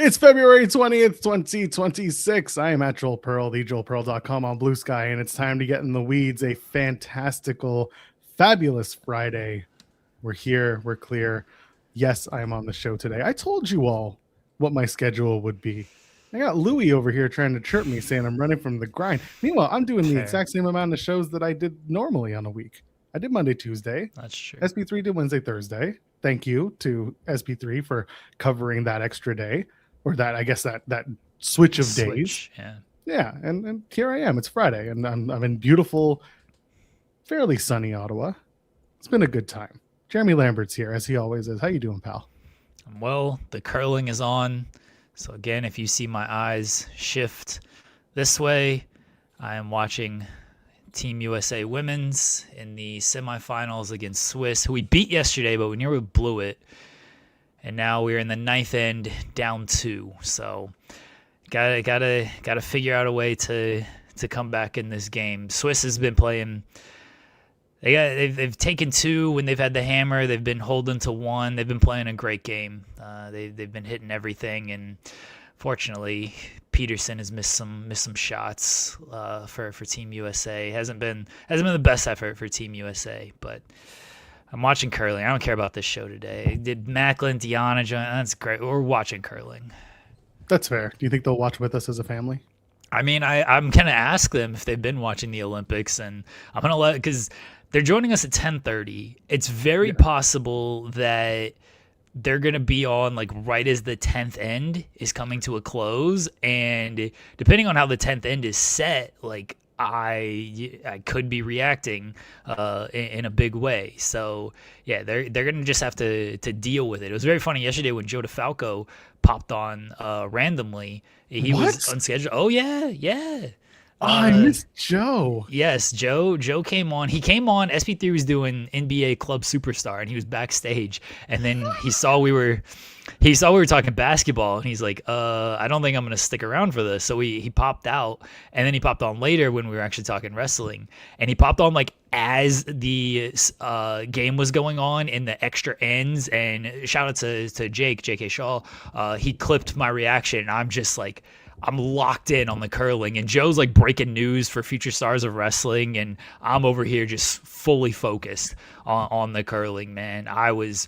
It's February 20th, 2026. I am at Joel Pearl, thejoelpearl.com on Blue Sky, and it's time to get in the weeds. A fantastical, fabulous Friday. We're here. We're clear. Yes, I am on the show today. I told you all what my schedule would be. I got Louie over here trying to chirp me, saying I'm running from the grind. Meanwhile, I'm doing the exact same amount of shows that I did normally on a week. I did Monday, Tuesday. That's true. SP3 did Wednesday, Thursday. Thank you to SP3 for covering that extra day. Or that, I guess, that switch of days. Yeah. And here I am. It's Friday, and I'm in beautiful, fairly sunny Ottawa. It's been a good time. Jeremy Lambert's here, as he always is. How you doing, pal? I'm well. The curling is on. So again, if you see my eyes shift this way, I am watching Team USA Women's in the semifinals against Swiss, who we beat yesterday, but we nearly blew it. And now we're in the ninth end, down 2. So gotta figure out a way to come back in this game. Swiss has been playing. They've taken 2 when they've had the hammer. They've been holding to 1. They've been playing a great game. They've been hitting everything, and fortunately, Peterson has missed some shots for Team USA. Hasn't been the best effort for Team USA, but. I'm watching curling. I don't care about this show today. Did Maclin Deonna join? That's great. We're watching curling. That's fair. Do you think they'll watch with us as a family? I mean, I'm going to ask them if they've been watching the Olympics, and I'm going to because they're joining us at 10:30. It's very possible that they're going to be on like right as the 10th end is coming to a close, and depending on how the 10th end is set, like I could be reacting in a big way. So yeah, they're gonna just have to deal with it. It was very funny yesterday when Joe DeFalco popped on randomly. He was unscheduled. Oh yeah. I missed Joe. Yes, Joe came on. He came on. SP3 was doing NBA Club Superstar, and he was backstage. And then he saw we were talking basketball, and he's like, I don't think I'm gonna stick around for this. So he popped out, and then he popped on later when we were actually talking wrestling. And he popped on like as the game was going on in the extra ends. And shout out to J.K. Shaw. He clipped my reaction, and I'm just like. I'm locked in on the curling, and Joe's like breaking news for future stars of wrestling, and I'm over here just fully focused on the curling, man. I was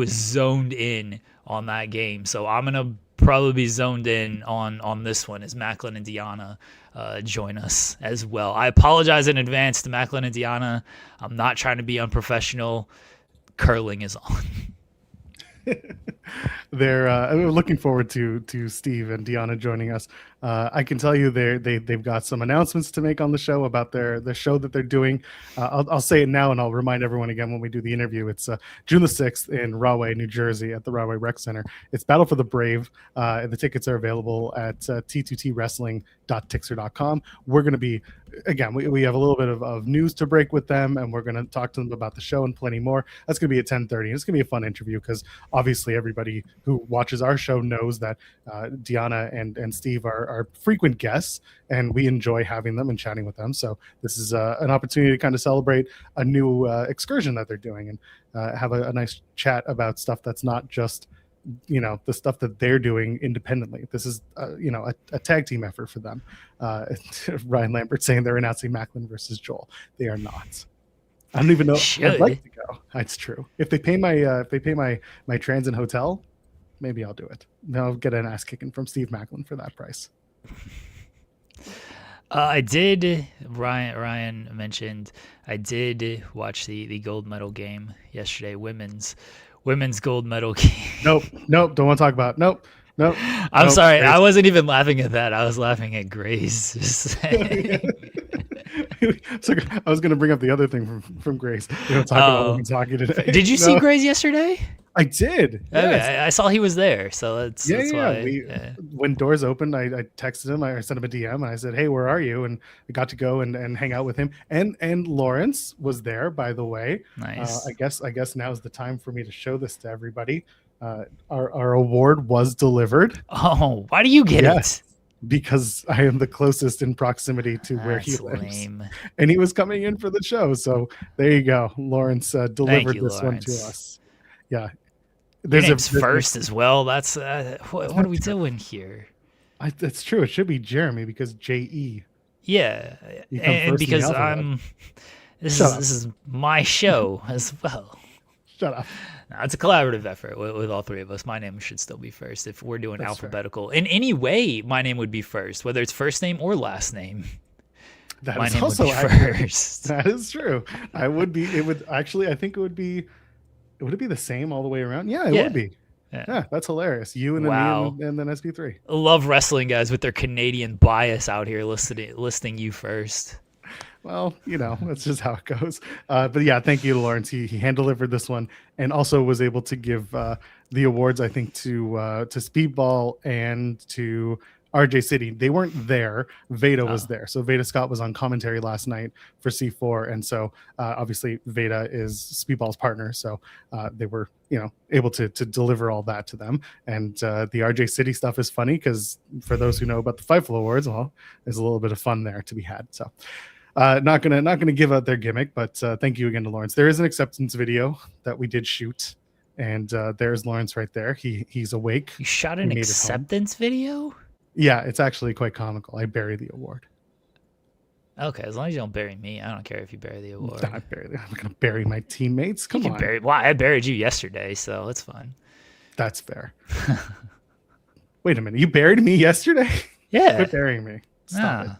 zoned in on that game, so I'm gonna probably be zoned in on this one as Maclin and Deonna join us as well. I apologize in advance to Maclin and Deonna. I'm not trying to be unprofessional. Curling is on. We're looking forward to Steve and Deonna joining us. I can tell you they've got some announcements to make on the show about the show that they're doing. I'll say it now, and I'll remind everyone again when we do the interview. It's June the 6th in Rahway, New Jersey, at the Rahway Rec Center. It's Battle for the Brave. The tickets are available at t2twrestling.tixer.com. We're going to be, again, we have a little bit of news to break with them, and we're going to talk to them about the show and plenty more. That's going to be at 10:30. And it's going to be a fun interview because obviously everybody who watches our show knows that Deonna and Steve are frequent guests, and we enjoy having them and chatting with them. So this is an opportunity to kind of celebrate a new excursion that they're doing and have a nice chat about stuff that's not just the stuff that they're doing independently. This is a tag team effort for them. Ryan Lambert saying they're announcing Maclin versus Joel. They are not. I don't even know. I'd like to go. It's true. If they pay my transit hotel, maybe I'll do it. I'll get an ass kicking from Steve Maclin for that price. I did. Ryan mentioned I did watch the gold medal game yesterday. Women's gold medal game. Nope. Don't want to talk about it. Nope. I'm sorry. Grace. I wasn't even laughing at that. I was laughing at Grace. So I was going to bring up the other thing from Grace. We don't talk about women's hockey today. Did you see Grace yesterday? I did. Okay, yes. I saw he was there, so that's why. When doors opened, I texted him. I sent him a DM, and I said, "Hey, where are you?" And I got to go and hang out with him. And Lawrence was there, by the way. Nice. I guess now is the time for me to show this to everybody. Our award was delivered. Oh, why do you get it? Because I am the closest in proximity to where he lives. Lame. And he was coming in for the show. So there you go. Lawrence delivered this one to us. Yeah. Your name's first as well. That's what are we doing here? That's true. It should be Jeremy because J-E. Yeah, You come and first in the because alphabet. this is my show as well. Shut up. No, it's a collaborative effort with all three of us. My name should still be first if we're doing That's alphabetical. In any way, my name would be first, whether it's first name or last name. That My is name would also be accurate. first. That is true. I would be. It would actually. I think it would be. Would it be the same all the way around? Yeah, it Yeah. would be. Yeah. Yeah, that's hilarious. You and then Wow. me and then SP3. I love wrestling guys with their Canadian bias out here listing you first. Well, that's just how it goes. But yeah, thank you to Lawrence. He hand delivered this one, and also was able to give the awards, I think, to Speedball and to RJ City. They weren't there. Veda was there. So Veda Scott was on commentary last night for C4, and so obviously Veda is Speedball's partner. So they were, able to deliver all that to them. And the RJ City stuff is funny because for those who know about the Fightful Awards, well, there's a little bit of fun there to be had. So. Not gonna give out their gimmick, but thank you again to Lawrence. There is an acceptance video that we did shoot, and there's Lawrence right there. He's awake. You shot an acceptance video? Yeah, it's actually quite comical. I bury the award. Okay, as long as you don't bury me, I don't care if you bury the award. I'm gonna bury my teammates. Come on. Well, I buried you yesterday, so it's fine. That's fair. Wait a minute, you buried me yesterday? Yeah. Quit burying me. Stop it.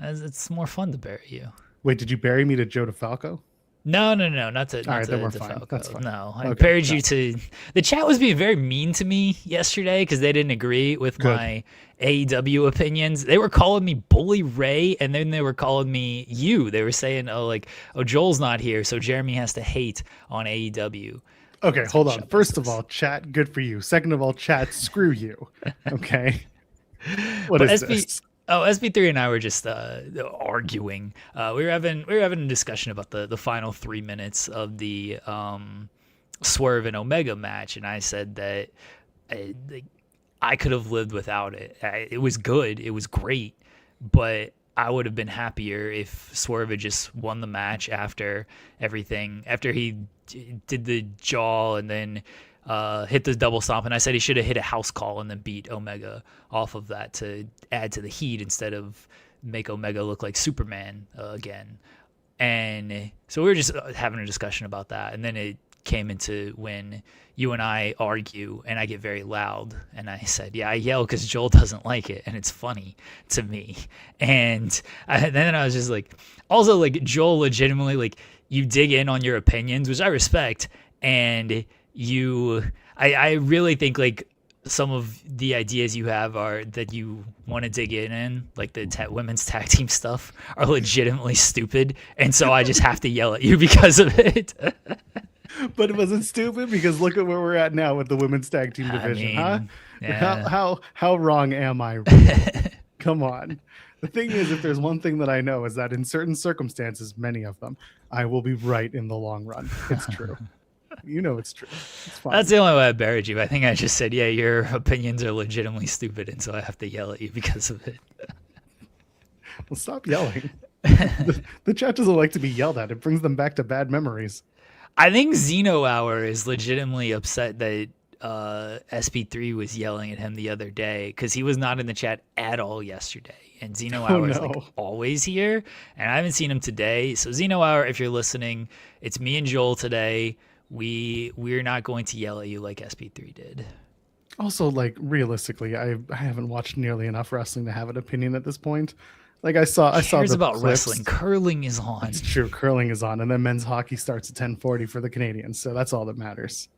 It's more fun to bury you. Wait, did you bury me to Joe DeFalco? No, not to DeFalco. That's fine. No, I buried you to. The chat was being very mean to me yesterday because they didn't agree with my AEW opinions. They were calling me Bully Ray, and then they were calling me you. They were saying, oh, Joel's not here, so Jeremy has to hate on AEW. Okay, hold on. First of all, chat, good for you. Second of all, chat, screw you. Okay. What is this? Oh, SB3 and I were just arguing. We were having a discussion about the final 3 minutes of the Swerve and Omega match, and I said that I could have lived without it. It was good, it was great, but I would have been happier if Swerve had just won the match after everything. After he did the jaw and then hit the double stomp, and I said he should have hit a house call and then beat Omega off of that to add to the heat instead of make Omega look like Superman again. And so we were just having a discussion about that, and then it came into when you and I argue and I get very loud, and I said, yeah, I yell because Joel doesn't like it and it's funny to me. And then I was just like, also, like, Joel legitimately, like, you dig in on your opinions, which I respect, and I really think, like, some of the ideas you have are that you want to dig in, like the women's tag team stuff, are legitimately stupid, and so I just have to yell at you because of it. But it wasn't stupid because look at where we're at now with the women's tag team division, huh? Yeah. How wrong am I? Really? Come on. The thing is, if there's one thing that I know is that in certain circumstances, many of them, I will be right in the long run. It's true. It's true. It's fine. That's the only way I buried you. I think I just said, yeah, your opinions are legitimately stupid, and so I have to yell at you because of it. Well, stop yelling. The chat doesn't like to be yelled at. It brings them back to bad memories. I think Xeno Hour is legitimately upset that SP3 was yelling at him the other day because he was not in the chat at all yesterday. And Xeno Hour is like always here, and I haven't seen him today. So Xeno Hour, if you're listening, it's me and Joel today. We're not going to yell at you like SP3 did. Also, like, realistically, I haven't watched nearly enough wrestling to have an opinion at this point. Like, I saw the about clips. Wrestling. Curling is on. It's true. Curling is on, and then men's hockey starts at 10:40 for the Canadians. So that's all that matters.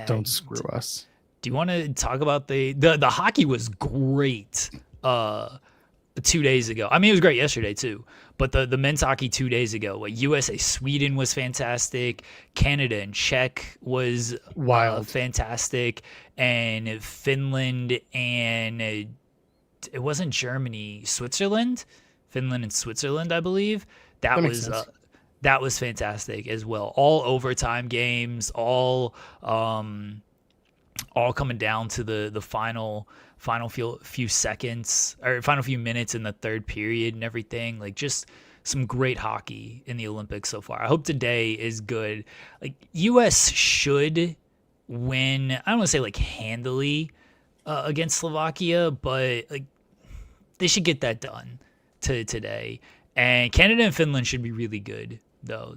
Don't screw us. Do you want to talk about the hockey was great 2 days ago. I mean, it was great yesterday too. But the men's hockey 2 days ago, like USA Sweden was fantastic, Canada and Czech was wild, fantastic, and Finland and it wasn't Germany, Finland and Switzerland, I believe. That was fantastic as well. All overtime games, all coming down to the final few seconds or final few minutes in the third period and everything. Like, just some great hockey in the Olympics so far. I hope today is good. Like, US should win. I don't want to say like handily against Slovakia, but like they should get that done today. And Canada and Finland should be really good though.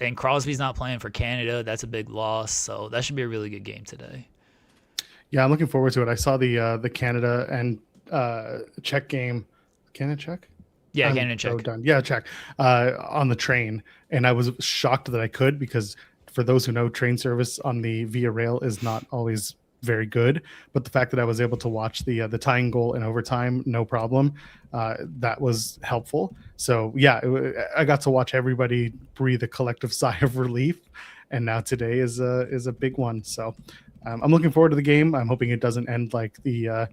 And Crosby's not playing for Canada. That's a big loss. So that should be a really good game today. Yeah, I'm looking forward to it. I saw the Canada and Czech game. Canada Czech? Yeah, Canada Czech. So done. Yeah, Czech. On the train, and I was shocked that I could, because for those who know, train service on the Via Rail is not always very good. But the fact that I was able to watch the tying goal in overtime, no problem, that was helpful. So yeah, I got to watch everybody breathe a collective sigh of relief, and now today is a big one. So. I'm looking forward to the game. I'm hoping it doesn't end like the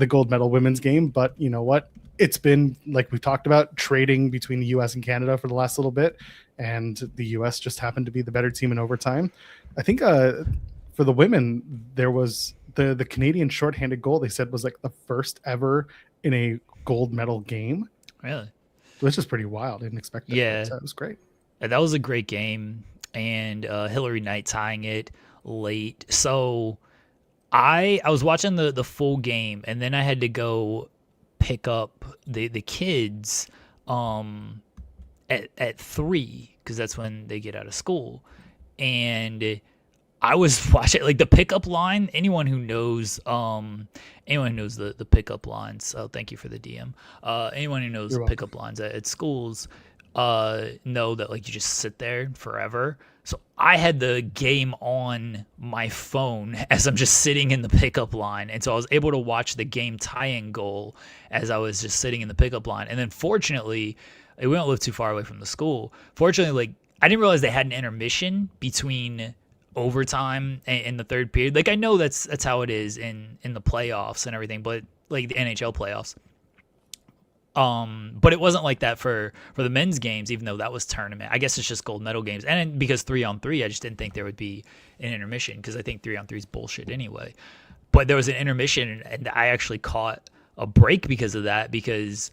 gold medal women's game. But you know what? It's been, like we talked about, trading between the U.S. and Canada for the last little bit, and the U.S. just happened to be the better team in overtime. I think for the women, there was the Canadian shorthanded goal. They said was like the first ever in a gold medal game. Really? Which is pretty wild. I didn't expect that. Yeah, it was great. That was a great game, and Hillary Knight tying it late. So I was watching the full game, and then I had to go pick up the kids at 3, because that's when they get out of school. And I was watching like the pickup line. Anyone who knows the pickup lines, so thank you for the DM. Anyone who knows the pickup lines at schools know that like you just sit there forever. So I had the game on my phone as I'm just sitting in the pickup line. And so I was able to watch the game tying goal as I was just sitting in the pickup line. And then fortunately, we don't live too far away from the school. Fortunately, like I didn't realize they had an intermission between overtime and the third period. Like I know that's how it is in the playoffs and everything, but like the NHL playoffs. But it wasn't like that for the men's games, even though that was tournament. I guess it's just gold medal games. And because 3-on-3, I just didn't think there would be an intermission, because I think 3-on-3 is bullshit anyway. But there was an intermission, and I actually caught a break because of that, because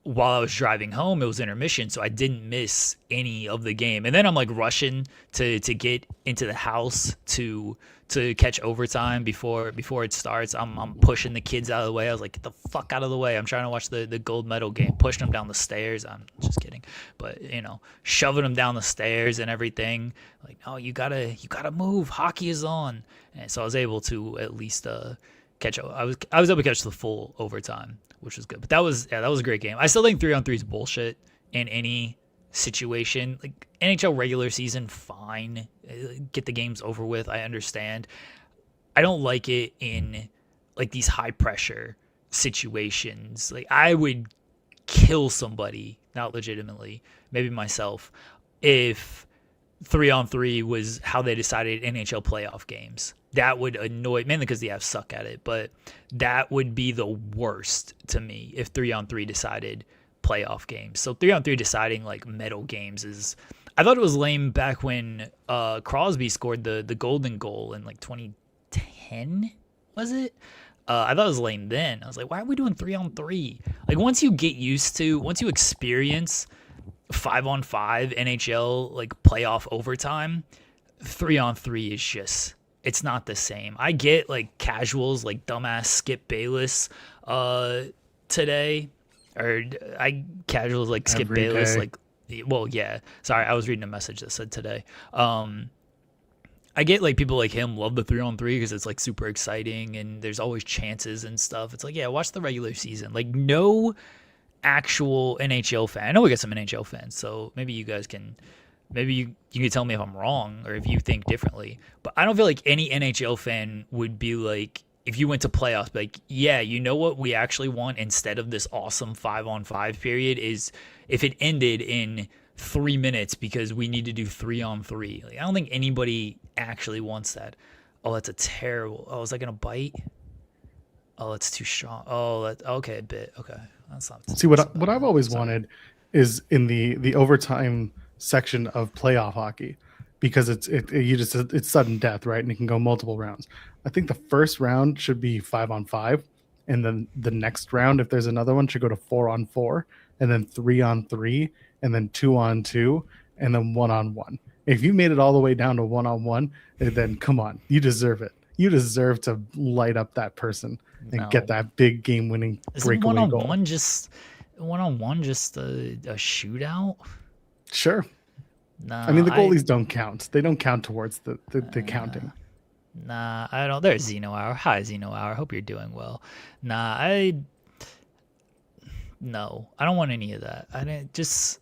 while I was driving home, it was intermission, so I didn't miss any of the game. And then I'm like rushing to get into the house to catch overtime before it starts. I'm pushing the kids out of the way. I was like, get the fuck out of the way. I'm trying to watch the gold medal game, pushing them down the stairs. I'm just kidding. But, shoving them down the stairs and everything. Like, no, you gotta move. Hockey is on. And so I was able to at least catch up. I was able to catch the full overtime, which was good. But that was a great game. I still think 3-on-3 is bullshit in any situation. Like NHL regular season, fine, get the games over with, I understand. I don't like it in like these high pressure situations. Like I would kill somebody, not legitimately, maybe myself, if 3-on-3 was how they decided NHL playoff games. That would annoy, mainly because the Avs suck at it, but that would be the worst to me if 3-on-3 decided playoff games. So 3-on-3 deciding like medal games is, I thought it was lame back when Crosby scored the golden goal in like 2010, was it? I thought it was lame then. I was like, why are we doing 3-on-3? Like once you experience 5-on-5 NHL like playoff overtime, 3-on-3 is just, it's not the same. I get like casuals like dumbass Skip Bayless today, or casuals like Skip Every Bayless day. like, well, yeah. Sorry, I was reading a message that said today. I get like people like him love the 3-on-3 because it's like super exciting and there's always chances and stuff. It's like, yeah, watch the regular season. Like no actual NHL fan. I know we got some NHL fans, so maybe you guys can, you can tell me if I'm wrong or if you think differently. But I don't feel like any NHL fan would be like, if you went to playoffs, like, yeah, you know what we actually want instead of this awesome 5-on-5 period is if it ended in 3 minutes because we need to do 3-on-3. Like, I don't think anybody actually wants that. Oh, that's a terrible. Oh, is that gonna bite? Oh, it's too strong. Oh, okay, a bit. Okay, that's not. See what I've always wanted is in the overtime section of playoff hockey, because it's sudden death, right? And it can go multiple rounds. I think the first round should be 5-on-5, and then the next round, if there's another one, should go to 4-on-4, and then 3-on-3, and then 2-on-2, and then 1-on-1. If you made it all the way down to 1-on-1, then come on, you deserve it. You deserve to light up that person and get No. that big game-winning Isn't breakaway goal. one-on-one just a shootout? Sure. No, I mean, the goalies don't count. They don't count towards the counting. Nah, I don't. There's Xeno Hour. Hi, Xeno Hour. Hope you're doing well. Nah, no, I don't want any of that. I didn't just.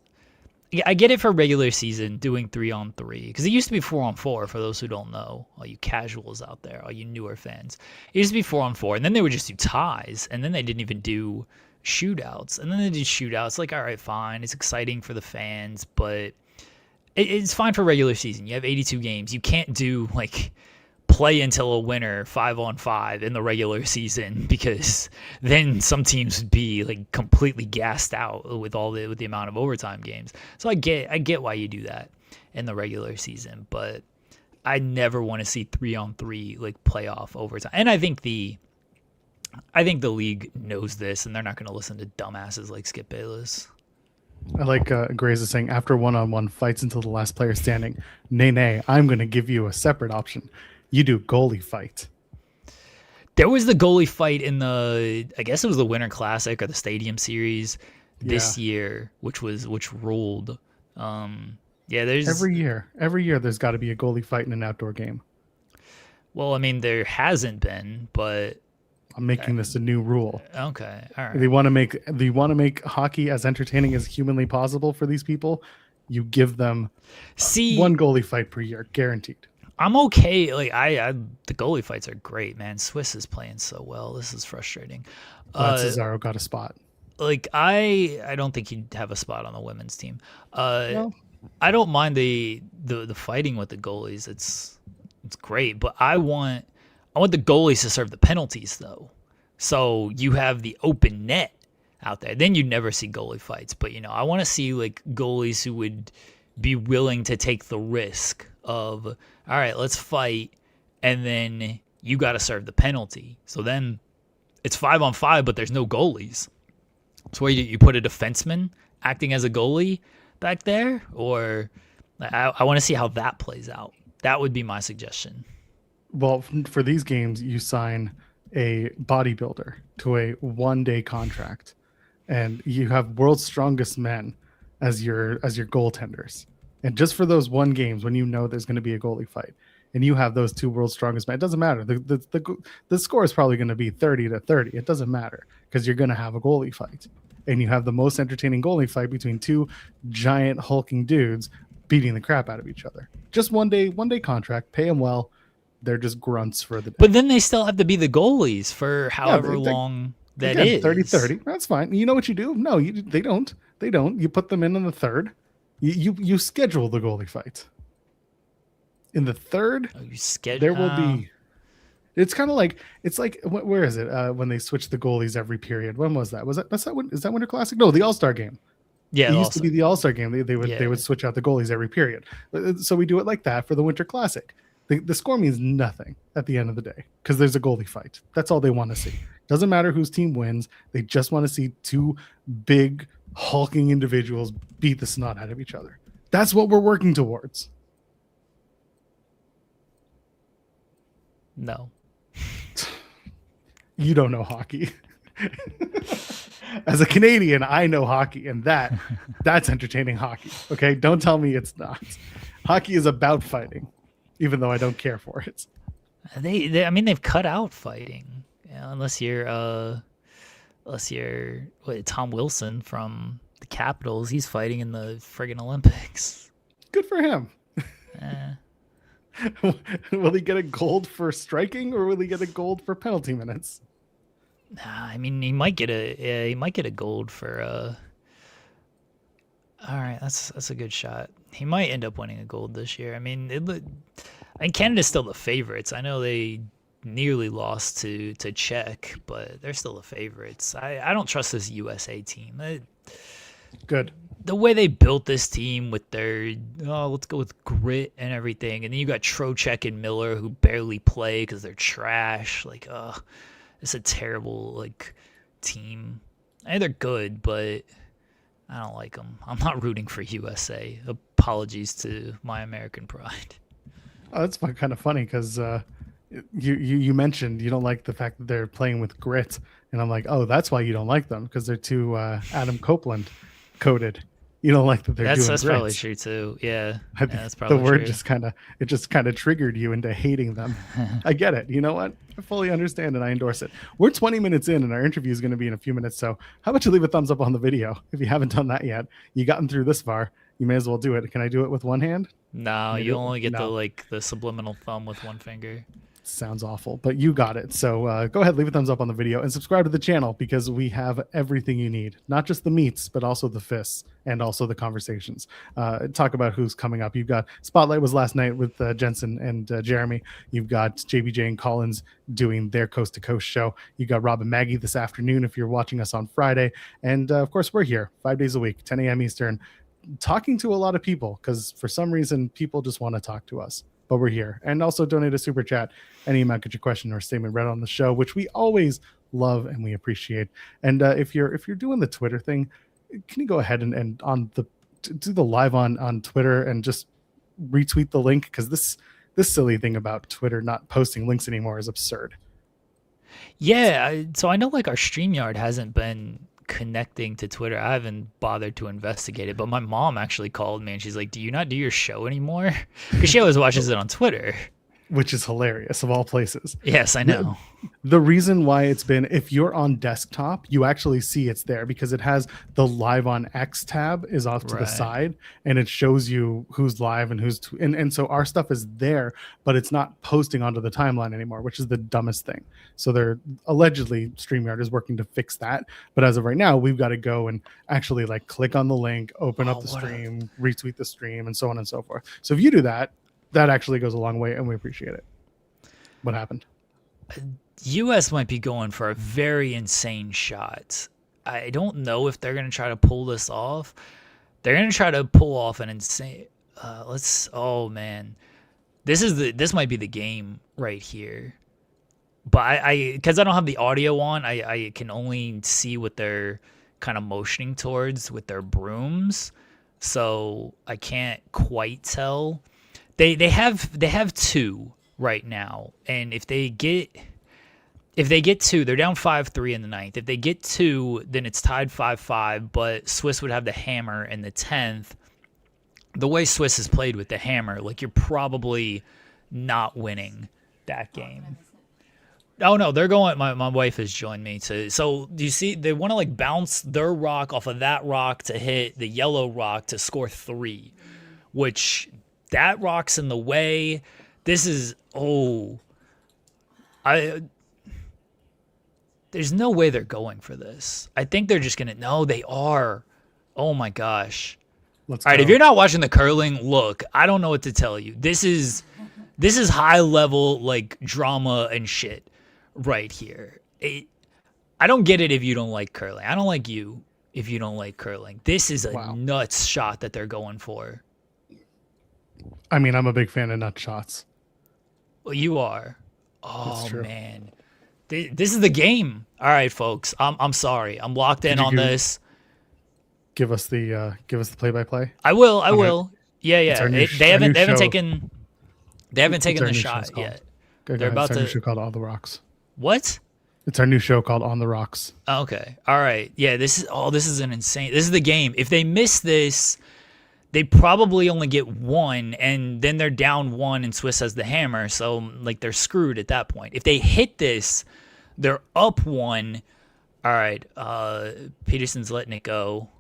Yeah, I get it for regular season doing 3-on-3 because it used to be 4-on-4. For those who don't know, all you casuals out there, all you newer fans, it used to be 4-on-4, and then they would just do ties, and then they didn't even do shootouts, and then they did shootouts. Like, all right, fine, it's exciting for the fans, but it's fine for regular season. You have 82 games. You can't do like play until a winner 5-on-5 in the regular season because then some teams would be like completely gassed out with the amount of overtime games. So I get why you do that in the regular season, but I never want to see 3-on-3 like playoff overtime. And I think the league knows this, and they're not going to listen to dumbasses like Skip Bayless. I like Grays is saying, after 1-on-1 fights until the last player standing. Nay, I'm going to give you a separate option. You do goalie fight. There was the goalie fight in I guess it was the Winter Classic or the Stadium Series this year, which ruled. There's every year there's got to be a goalie fight in an outdoor game. Well, I mean, there hasn't been, but I'm making this a new rule. Okay, all right. They want to make hockey as entertaining as humanly possible for these people. You give them one goalie fight per year, guaranteed. I'm okay. Like the goalie fights are great, man. Swiss is playing so well. This is frustrating. Cesaro got a spot. Like I don't think he'd have a spot on the women's team. No. I don't mind the fighting with the goalies. It's great, but I want the goalies to serve the penalties though. So you have the open net out there. Then you never see goalie fights. But I want to see like goalies who would be willing to take the risk of, all right, let's fight, and then you got to serve the penalty. So then it's 5-on-5, but there's no goalies. So where you put a defenseman acting as a goalie back there, or I want to see how that plays out. That would be my suggestion. Well, for these games, you sign a bodybuilder to a 1-day contract, and you have world's strongest men as your goaltenders. And just for those 1 games when there's going to be a goalie fight, and you have those 2 world's strongest men, it doesn't matter. The score is probably going to be 30-30. It doesn't matter because you're going to have a goalie fight, and you have the most entertaining goalie fight between 2 giant hulking dudes beating the crap out of each other. Just 1 day contract, pay them well. They're just grunts for the day. But then they still have to be the goalies for however long that is. 30-30. That's fine. You know what you do? No, they don't. They don't. You put them in the third. You schedule the goalie fight. In the third, there will be. It's kind of like where is it? When they switch the goalies every period. When was that? Is that Winter Classic? No, the All-Star game. Yeah, it used to be the All-Star game. They would switch out the goalies every period. So we do it like that for the Winter Classic. The score means nothing at the end of the day because there's a goalie fight. That's all they want to see. Doesn't matter whose team wins. They just want to see 2 big hulking individuals beat the snot out of each other. That's what we're working towards. No. You don't know hockey. As a Canadian, I know hockey, and that's entertaining hockey. Okay, don't tell me it's not. Hockey is about fighting, even though I don't care for it. They've cut out fighting, unless you're Tom Wilson from the Capitals. He's fighting in the friggin' Olympics. Good for him. Will he get a gold for striking, or will he get a gold for penalty minutes? I mean, he might get a gold for. All right, that's a good shot. He might end up winning a gold this year. I mean, Canada's still the favorites. I know they nearly lost to Czech, but they're still the favorites. I don't trust this USA team. Good. The way they built this team with their let's go with grit and everything, and then you got Trocheck and Miller who barely play because they're trash. Like, it's a terrible team. They're good, but I don't like them. I'm not rooting for USA. apologies to my American pride. Oh, that's kind of funny because you mentioned you don't like the fact that they're playing with grit, and I'm like, oh, that's why you don't like them, because they're too Adam Copeland coded. You don't like that they're doing That's grit. probably true too. Yeah, I think that's probably the word true. just kind of triggered you into hating them. I get it. You know what? I fully understand and I endorse it. We're 20 minutes in and our interview is going to be in a few minutes. So how about you leave a thumbs up on the video if you haven't done that yet? You gotten through this far. You may as well do it. Can I do it with one hand? No, you only get No. the subliminal thumb with one finger. Sounds awful, but you got it. So go ahead, leave a thumbs up on the video and subscribe to the channel because we have everything you need. Not just the meats, but also the fists and also the conversations. Talk about who's coming up. You've got Spotlight was last night with Jensen and Jeremy. You've got JBJ and Collins doing their Coast to Coast show. You got Rob and Maggie this afternoon if you're watching us on Friday. And of course, we're here 5 days a week, 10 a.m. Eastern, talking to a lot of people because for some reason, people just want to talk to us. But we're here. And also donate a super chat. Any amount, get your question or statement read on the show, which we always love and we appreciate. And if you're doing the Twitter thing, can you go ahead and on the do the live on Twitter and just retweet the link, because this silly thing about Twitter not posting links anymore is absurd. Yeah, so I know like our StreamYard hasn't been connecting to Twitter. I haven't bothered to investigate it, but my mom actually called me and she's like, do you not do your show anymore? Because she always watches it on Twitter. Which is hilarious, of all places. Yes, I know. The reason why it's been, if you're on desktop, you actually see it's there because it has the live on X tab is off to the side and it shows you who's live and who's and so our stuff is there, but it's not posting onto the timeline anymore, which is the dumbest thing. So they're allegedly StreamYard is working to fix that, but as of right now, we've got to go and actually like click on the link, open up the stream, retweet the stream, and so on and so forth. So if you do that, that actually goes a long way and we appreciate it. What happened? US might be going for a very insane shot. I don't know if they're going to try to pull this off. They're going to try to pull off an insane oh man. This might be the game right here. But because I don't have the audio on, I can only see what they're kind of motioning towards with their brooms. So I can't quite tell. They have two right now, and if they get two, they're down 5-3 in the ninth. If they get two, then it's tied 5-5, but Swiss would have the hammer in the 10th. The way Swiss has played with the hammer, like, you're probably not winning that game. Oh no, they're going. My wife has joined me to. So do you see? They want to like bounce their rock off of that rock to hit the yellow rock to score 3, which that rock's in the way. This is there's no way they're going for this. I think they're just gonna. No, they are. Oh my gosh. All right, if you're not watching the curling, look. I don't know what to tell you. This is high level like drama and shit right here. I don't get it if you don't like curling. I don't like you if you don't like curling. This is a nuts shot that they're going for. I mean, I'm a big fan of nut shots. Well, you are. Oh man, this is the game. All right, folks. I'm sorry. I'm locked in on this. Give us the play-by-play. I will. Yeah. They haven't taken the shot yet. They're about to. It's our new show called On the Rocks. What? It's our new show called On the Rocks. Okay. All right. Yeah. This is an insane. This is the game. If they miss this, they probably only get one, and then they're down 1, and Swiss has the hammer. So like they're screwed at that point. If they hit this, they're up 1. All right. Peterson's letting it go.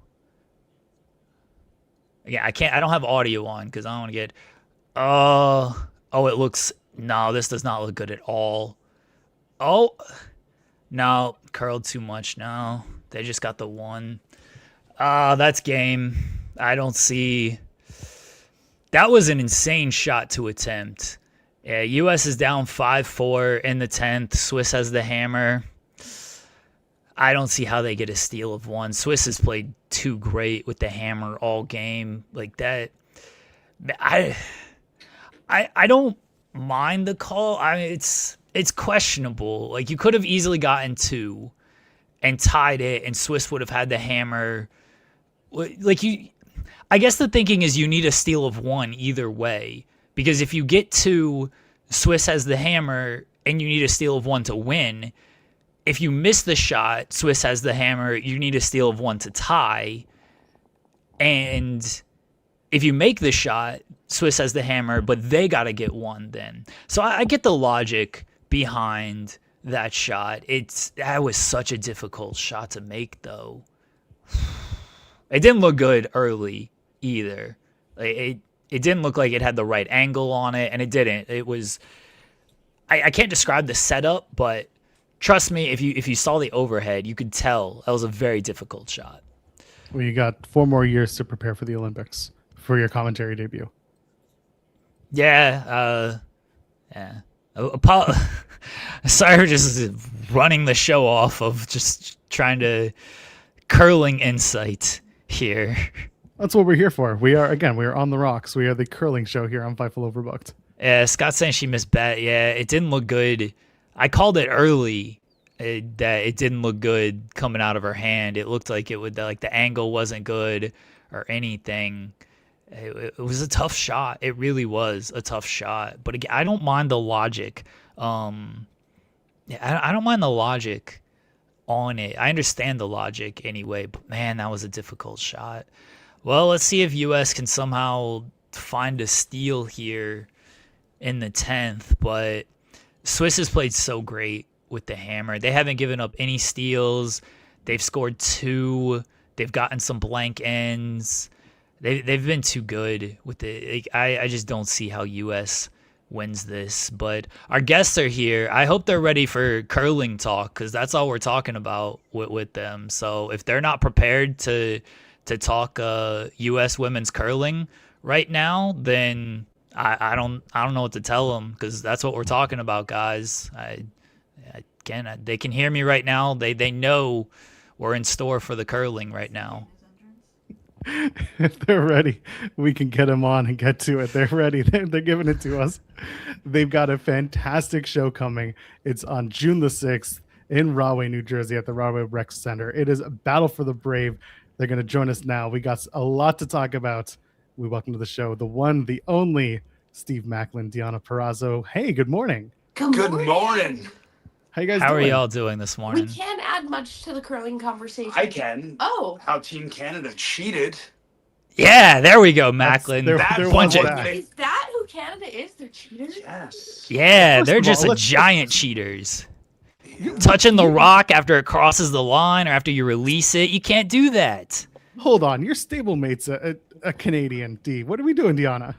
Yeah, I don't have audio on because I don't want to get. It looks. No, this does not look good at all. Oh, no, curled too much. No, they just got the 1. That's game. I don't see. That was an insane shot to attempt. Yeah, US is down 5-4 in the 10th. Swiss has the hammer. I don't see how they get a steal of 1. Swiss has played too great with the hammer all game like that. I don't mind the call. I mean, it's questionable. Like, you could have easily gotten 2 and tied it, and Swiss would have had the hammer. Like, I guess the thinking is you need a steal of one either way, because if you get to Swiss has the hammer and you need a steal of one to win, if you miss the shot, Swiss has the hammer, you need a steal of one to tie, and if you make the shot, Swiss has the hammer, but they got to get one then. So I get the logic behind that shot. That was such a difficult shot to make, though. It didn't look good early either. It didn't look like it had the right angle on it, and it didn't. It was. I can't describe the setup, but trust me, if you saw the overhead, you could tell that was a very difficult shot. Well, you got 4 more years to prepare for the Olympics for your commentary debut. Yeah. Sorry for just running the show off of just trying to curling insight here. That's what we're here for. We are on the rocks. We are the curling show here on Fightful Overbooked. Yeah, Scott's saying she missed bet. Yeah, it didn't look good. I called it early that it didn't look good coming out of her hand. It looked like the angle wasn't good or anything. It was a tough shot. It really was a tough shot. But again, I don't mind the logic. I don't mind the logic on it. I understand the logic anyway. But man, that was a difficult shot. Well, let's see if US can somehow find a steal here in the 10th. But Swiss has played so great with the hammer. They haven't given up any steals. They've scored 2. They've gotten some blank ends. They've been too good with it. I just don't see how US wins this. But our guests are here. I hope they're ready for curling talk, because that's all we're talking about with them. So if they're not prepared to talk US women's curling right now, then I don't know what to tell them, because that's what we're talking about, guys. They can hear me right now. They know we're in store for the curling right now. If they're ready, we can get them on and get to it. They're ready. They're giving it to us. They've got a fantastic show coming. It's on June the 6th in Rahway, New Jersey at the Rahway Rec Center. It is a Battle for the Brave. They're going to join us now. We got a lot to talk about. We welcome to the show the one, the only Steve Maclin Deonna Purrazzo. Hey, good morning. Good morning. How you guys How doing? are y'all doing this morning? We can't add much to the curling conversation. I can. Oh. How Team Canada cheated. Yeah, there we go, Maclin. They're Bunch of- back. Is that who Canada is? They're cheaters? Yes. Yeah, First they're of all, just let's- giant cheaters. Touching the rock after it crosses the line or after you release it, you can't do that. Hold on. Your stablemate's a Canadian, D. What are we doing, Deonna?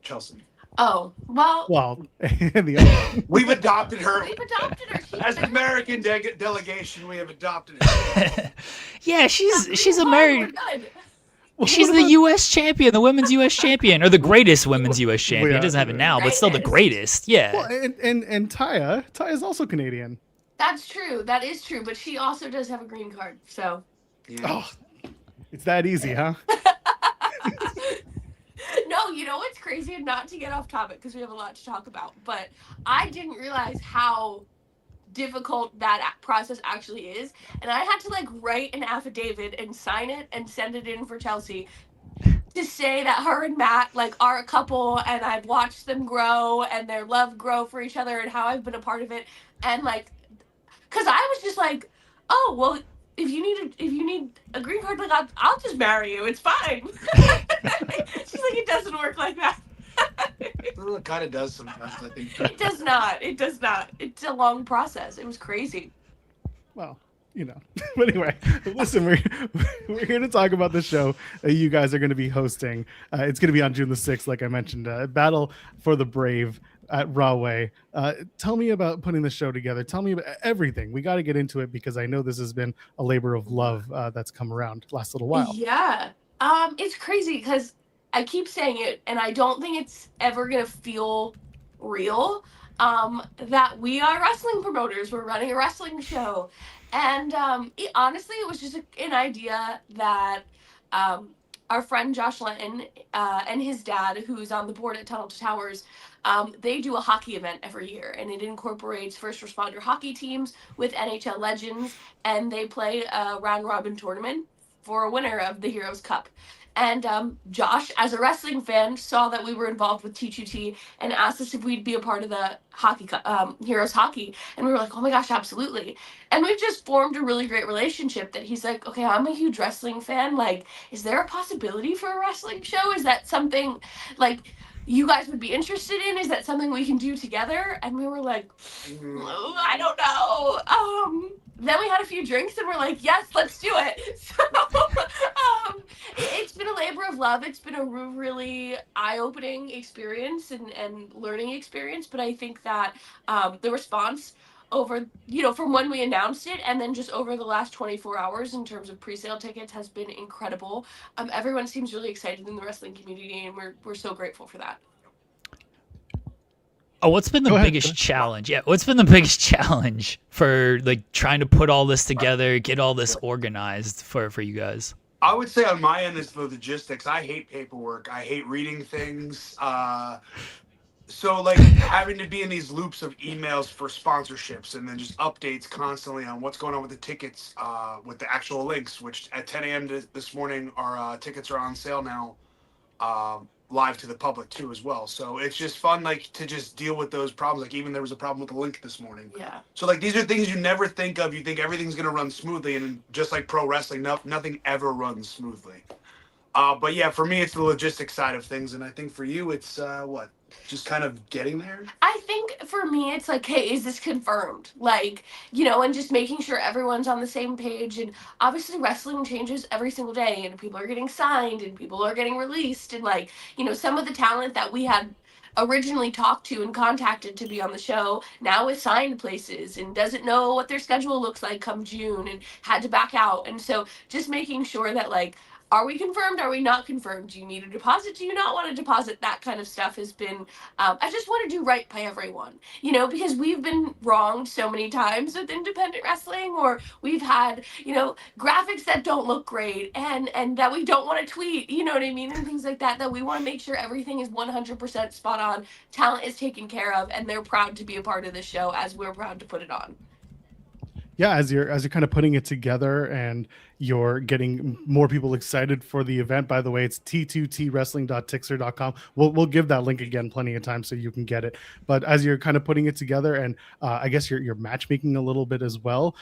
Chelsea. Oh, well, Well, the other. We've adopted her. we've adopted her. She's As an American delegation, we have adopted her. Yeah, she's We're American. good. She's the U.S. champion, the women's U.S. champion, or the greatest women's U.S. champion. Yeah. He doesn't have it now, but still the greatest. Yeah. Well, and Taya is also Canadian. That's true. That is true. But she also does have a green card. So, Yeah. Oh, it's that easy, huh? no, you know what's crazy? And not to get off topic because we have a lot to talk about, but I didn't realize how difficult that process actually is. And I had to write an affidavit and sign it and send it in for Chelsea to say that her and Matt are a couple, and I've watched them grow and their love grow for each other, and how I've been a part of it. And because I was just oh well, if you need a green card, I'll just marry you. It's fine. She's it doesn't work like that. Well, it kind of does sometimes, I think. It does not. It does not. It's a long process. It was crazy. Well, But anyway, listen, we're here to talk about the show you guys are going to be hosting. It's going to be on June the 6th, like I mentioned. Battle for the Brave at Rahway. Tell me about putting the show together. Tell me about everything. We got to get into it because I know this has been a labor of love that's come around the last little while. Yeah. It's crazy because I keep saying it, and I don't think it's ever gonna feel real. That we are wrestling promoters. We're running a wrestling show, and honestly, it was just an idea that our friend Josh Lenton and his dad, who's on the board at Tunnel to Towers, they do a hockey event every year, and it incorporates first responder hockey teams with NHL legends, and they play a round robin tournament for a winner of the Heroes Cup. And Josh, as a wrestling fan, saw that we were involved with T2T and asked us if we'd be a part of the Heroes Hockey. And we were like, oh my gosh, absolutely. And we've just formed a really great relationship that he's like, okay, I'm a huge wrestling fan. Like, is there a possibility for a wrestling show? Is that something like you guys would be interested in? Is that something we can do together? And we were like, oh, I don't know. Then we had a few drinks and we're like, yes, let's do it. So it's been a labor of love. It's been a really eye-opening experience and learning experience. But I think that the response over, from when we announced it and then just over the last 24 hours in terms of pre-sale tickets has been incredible. Everyone seems really excited in the wrestling community, and we're so grateful for that. Oh, what's been the biggest challenge? Yeah, what's been the biggest challenge for like trying to put all this together, get all this organized for you guys? I would say on my end is the logistics. I hate paperwork. I hate reading things. So like having to be in these loops of emails for sponsorships and then just updates constantly on what's going on with the tickets, with the actual links, which at 10 a.m. this morning, our tickets are on sale now, live to the public too as well. So it's just fun, like, to just deal with those problems. Like even there was a problem with the link this morning. Yeah. So like these are things you never think of. You think everything's going to run smoothly, and just like pro wrestling, nothing ever runs smoothly. But yeah, for me, it's the logistics side of things. And I think for you, it's what? Just kind of getting there? I think for me, it's like, hey, is this confirmed? Like, and just making sure everyone's on the same page. And obviously, wrestling changes every single day, and people are getting signed, and people are getting released. And, like, some of the talent that we had originally talked to and contacted to be on the show now is signed places and doesn't know what their schedule looks like come June and had to back out. And so just making sure that, like, are we confirmed? Are we not confirmed? Do you need a deposit? Do you not want a deposit? That kind of stuff has been, I just want to do right by everyone, because we've been wronged so many times with independent wrestling, or we've had, graphics that don't look great and that we don't want to tweet, you know what I mean? And things like that we want to make sure everything is 100% spot on, talent is taken care of, and they're proud to be a part of the show as we're proud to put it on. Yeah, as you're kind of putting it together and you're getting more people excited for the event. By the way, it's t2twrestling.tixer.com. We'll give that link again plenty of times so you can get it. But as you're kind of putting it together, and I guess you're matchmaking a little bit as well,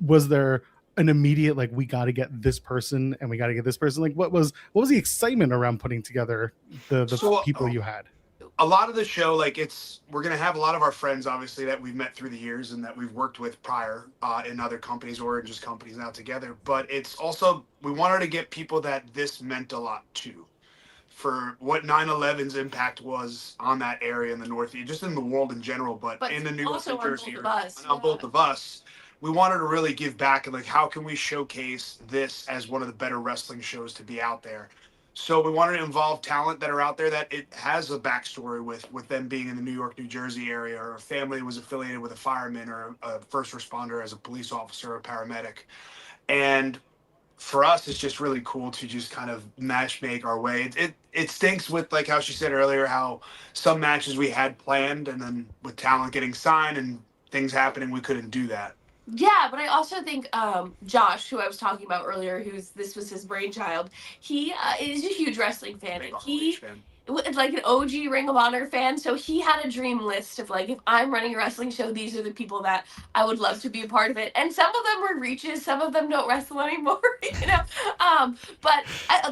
was there an immediate, like, we got to get this person and we got to get this person? Like, what was the excitement around putting together the people you had? A lot of the show, like, we're going to have a lot of our friends, obviously, that we've met through the years and that we've worked with prior in other companies or just companies now together. But it's also, we wanted to get people that this meant a lot to, for what 9/11's impact was on that area in the Northeast, just in the world in general, but in the New York, New Jersey, on both of us. We wanted to really give back, and like, how can we showcase this as one of the better wrestling shows to be out there? So we wanted to involve talent that are out there that it has a backstory with them being in the New York, New Jersey area, or a family was affiliated with a fireman or a first responder as a police officer or paramedic. And for us, it's just really cool to just kind of match make our way. It stinks with, like how she said earlier, how some matches we had planned, and then with talent getting signed and things happening, we couldn't do that. Yeah, but I also think Josh, who I was talking about earlier, this was his brainchild, he is a huge wrestling fan. And he is like an OG Ring of Honor fan, so he had a dream list of, like, if I'm running a wrestling show, these are the people that I would love to be a part of it. And some of them were reaches, some of them don't wrestle anymore, but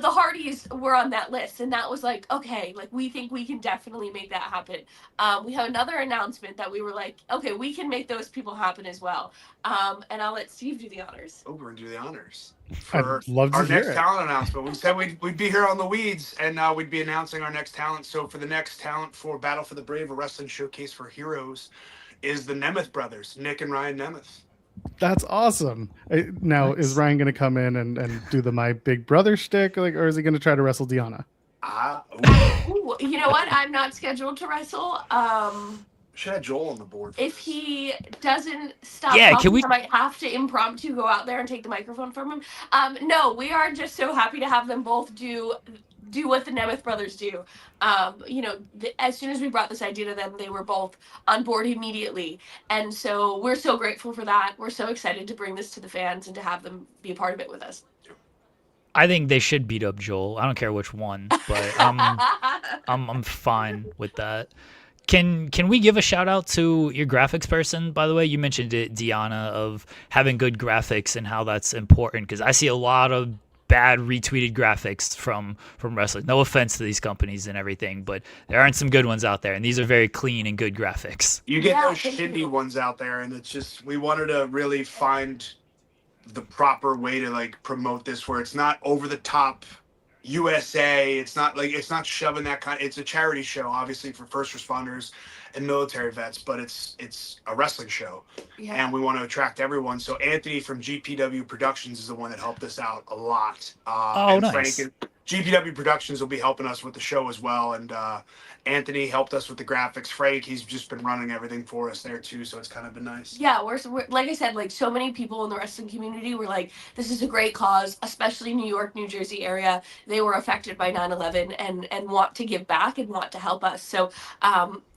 the Hardys were on that list, and that was like, okay, like, we think we can definitely make that happen. We have another announcement that we were like, okay, we can make those people happen as well. And I'll let Steve do the honors. Oh, we're going to do the honors. For our next talent announcement. We said we'd be here on the weeds, and we'd be announcing our next talent. So for the next talent for Battle for the Brave, a wrestling showcase for heroes, is the Nemeth brothers, Nick and Ryan Nemeth. That's awesome. Now, is Ryan going to come in and do the My Big Brother shtick, like, or is he going to try to wrestle Deonna? You know what? I'm not scheduled to wrestle. Should have Joel on the board. If he doesn't stop talking, I might have to impromptu go out there and take the microphone from him. No, we are just so happy to have them both do what the Nemeth brothers do. As soon as we brought this idea to them, they were both on board immediately. And so we're so grateful for that. We're so excited to bring this to the fans and to have them be a part of it with us. I think they should beat up Joel. I don't care which one, but I'm fine with that. Can we give a shout out to your graphics person? By the way, you mentioned it, Deanna, of having good graphics and how that's important, because I see a lot of bad retweeted graphics from wrestling. No offense to these companies and everything, but there aren't some good ones out there, and these are very clean and good graphics. You get Yeah, those thank shitty you. ones out there, and it's just we wanted to really find the proper way to like promote this, where it's not over the top USA. It's not shoving that kind. It's a charity show, obviously for first responders and military vets, but it's a wrestling show, Yeah. and we want to attract everyone. So Anthony from GPW Productions is the one that helped us out a lot. Oh, And nice. Frank and GPW Productions will be helping us with the show as well. And Anthony helped us with the graphics. Frank, he's just been running everything for us there too, so it's kind of been nice. Yeah, we're like I said, like so many people in the wrestling community were like, this is a great cause, especially New York, New Jersey area. They were affected by 9/11 and want to give back and want to help us. So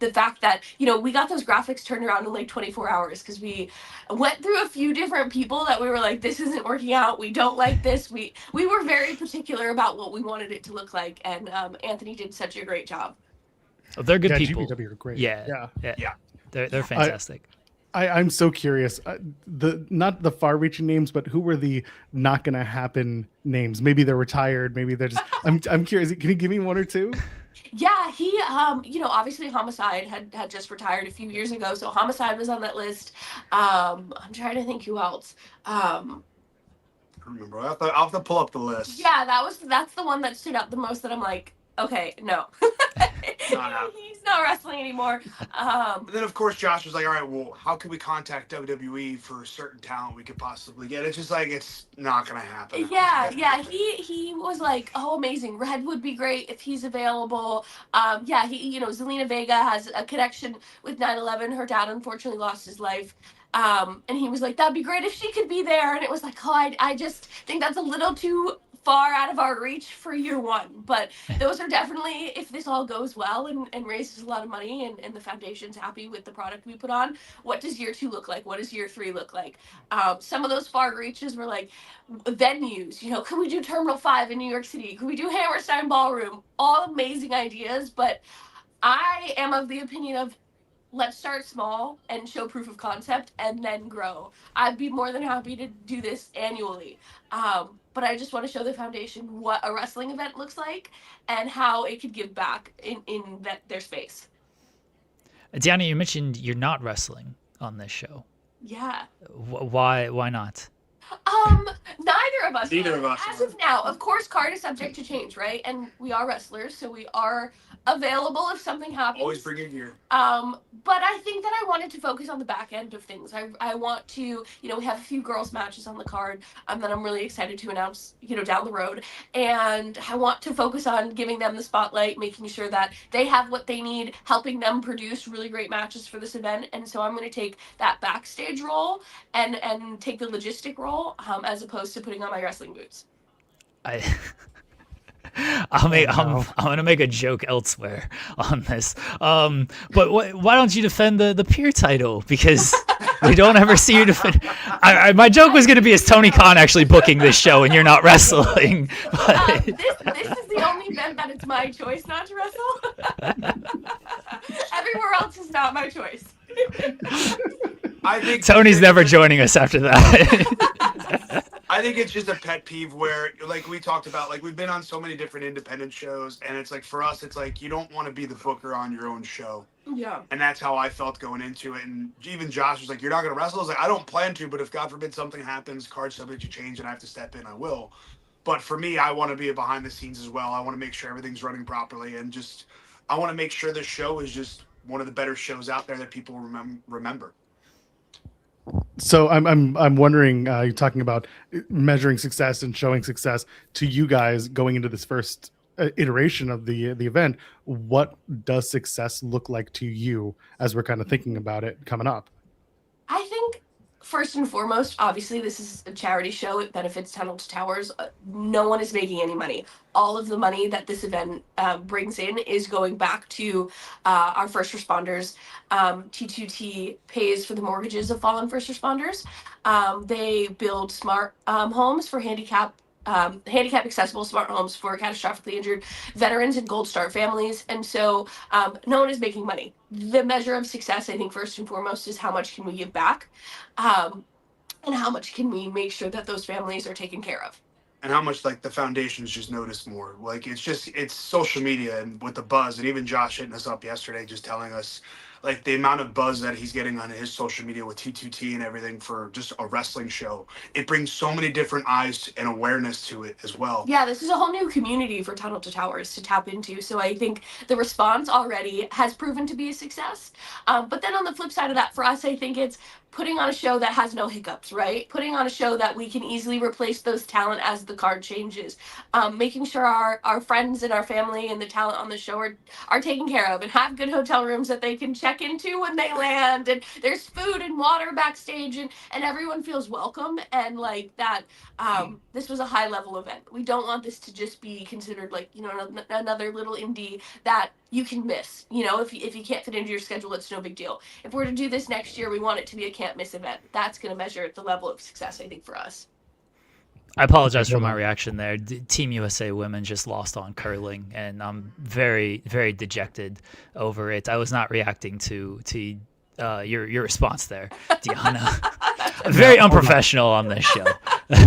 the fact that, you know, we got those graphics turned around in like 24 hours because we went through a few different people that we were like, this isn't working out. We don't like this. We were very particular about what we wanted it to look like. And Anthony did such a great job. Oh, they're good Yeah, people. GPW are great. Yeah. Yeah. They're fantastic. I'm so curious. Not the far-reaching names, but who were the not gonna happen names? Maybe they're retired. Maybe they're just. I'm curious. Can you give me one or two? Yeah, he you know, obviously Homicide had just retired a few years ago, so Homicide was on that list. I'm trying to think who else. I remember. I'll have to pull up the list. Yeah, that's the one that stood out the most that I'm like, okay, no. No. He's not wrestling anymore. And then of course Josh was like, all right, well, how can we contact WWE for a certain talent we could possibly get? It's just like it's not gonna happen. Yeah, he was like, oh, amazing. Red would be great if he's available. Yeah, he, you know, Zelina Vega has a connection with 9/11. Her dad unfortunately lost his life. And he was like, that'd be great if she could be there. And it was like, oh, I just think that's a little too far out of our reach for year one. But those are definitely, if this all goes well and raises a lot of money and the foundation's happy with the product we put on, what does year 2 look like? What does year 3 look like? Some of those far reaches were like venues, you know, can we do Terminal 5 in New York City? Can we do Hammerstein Ballroom? All amazing ideas, but I am of the opinion of let's start small and show proof of concept and then grow. I'd be more than happy to do this annually. But I just want to show the foundation what a wrestling event looks like and how it could give back in their space. Deanna, you mentioned you're not wrestling on this show. Yeah. Why not? Neither of us. Neither of us As are. of now, of course, card is subject to change, right? And we are wrestlers, so we are available if something happens. Always bring your gear. But I think that I wanted to focus on the back end of things. I want to, you know, we have a few girls matches on the card that I'm really excited to announce, you know, down the road. And I want to focus on giving them the spotlight, making sure that they have what they need, helping them produce really great matches for this event. And so I'm going to take that backstage role and take the logistic role as opposed to putting on my wrestling boots. I'm gonna make a joke elsewhere on this. But why don't you defend the peer title? Because we don't ever see you defend. My joke was gonna be, is Tony Khan actually booking this show and you're not wrestling? But This is the only event that it's my choice not to wrestle. Everywhere else is not my choice. I think Tony's never joining us after that. I think it's just a pet peeve where, like we talked about, like we've been on so many different independent shows, and it's like for us, it's like you don't want to be the booker on your own show. Yeah. And that's how I felt going into it. And even Josh was like, "You're not going to wrestle." I was like, "I don't plan to, but if God forbid something happens, card subject to change, and I have to step in, I will." But for me, I want to be behind the scenes as well. I want to make sure everything's running properly, and just I want to make sure this show is just one of the better shows out there that people remember. So I'm wondering, you're talking about measuring success and showing success to you guys going into this first iteration of the event. What does success look like to you as we're kind of thinking about it coming up? I think first and foremost, obviously, this is a charity show. It benefits Tunnel to Towers. No one is making any money. All of the money that this event brings in is going back to our first responders. T2T pays for the mortgages of fallen first responders. They build smart homes for handicapped handicap accessible smart homes for catastrophically injured veterans and Gold Star families. And so no one is making money. The measure of success, I think, first and foremost, is how much can we give back, and how much can we make sure that those families are taken care of. And how much like the foundations just notice more. Like it's social media and with the buzz, and even Josh hitting us up yesterday just telling us like the amount of buzz that he's getting on his social media with T2T and everything for just a wrestling show. It brings so many different eyes and awareness to it as well. Yeah, this is a whole new community for Tunnel to Towers to tap into. So I think the response already has proven to be a success. But then on the flip side of that, for us, I think it's putting on a show that has no hiccups, right? Putting on a show that we can easily replace those talent as the card changes. Making sure our friends and our family and the talent on the show are taken care of and have good hotel rooms that they can check into when they land. And there's food and water backstage and everyone feels welcome. And like that, this was a high level event. We don't want this to just be considered like, another little indie that you can miss. If you can't fit into your schedule, it's no big deal. If we're to do this next year, we want it to be a can't miss event. That's going to measure the level of success, I think, for us. I apologize for my reaction there. Team USA Women just lost on curling, and I'm very, very dejected over it. I was not reacting to your response there, Deonna. Very unprofessional on this show.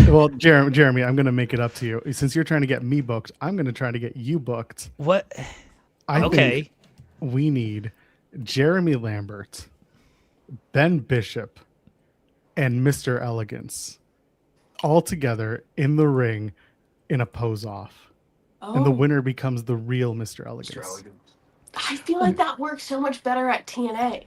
Well, Jeremy, I'm going to make it up to you. Since you're trying to get me booked, I'm going to try to get you booked. What? I think we need Jeremy Lambert, Ben Bishop, and Mr. Elegance all together in the ring in a pose off. Oh. And the winner becomes the real Mr. Elegance. I feel like that works so much better at TNA.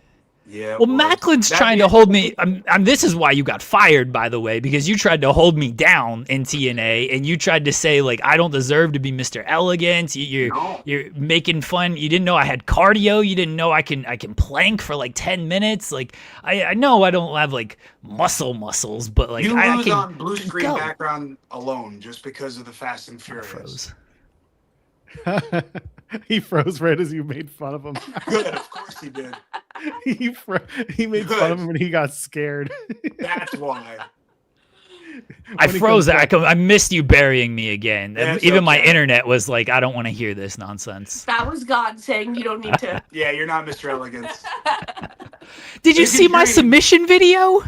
Yeah. Well, Maclin's trying to hold me. This is why you got fired, by the way, because you tried to hold me down in TNA, and you tried to say like I don't deserve to be Mr. Elegant. You're making fun. You didn't know I had cardio. You didn't know I can plank for like 10 minutes. Like I know I don't have like muscles, but like you I lose can on blue screen background alone just because of the Fast and Furious. He froze right as you made fun of him. Good, of course he did. He made fun of him when he got scared. That's why. I froze. I missed you burying me again. Yeah, even my internet was like, I don't want to hear this nonsense. That was God saying you don't need to. Yeah, you're not Mr. Elegance. Did you see my submission video?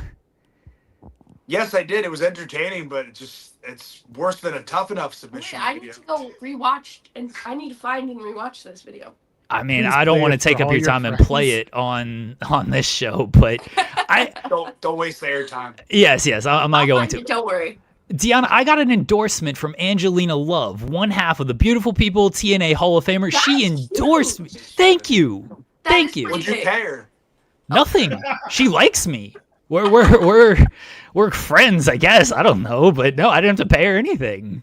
Yes, I did. It was entertaining, but it's worse than a Tough Enough submission I video. need to go rewatch, and I need to find and rewatch this video. I mean, I don't want to take up your time and play it on this show, but I don't waste the airtime. Yes, I'm not going to. Don't worry. Deonna, I got an endorsement from Angelina Love, one half of the Beautiful People TNA Hall of Famer. She endorsed me. Thank you. Thank you. What'd you pay her? Nothing. She likes me. We're friends, I guess. I don't know, but no, I didn't have to pay her anything.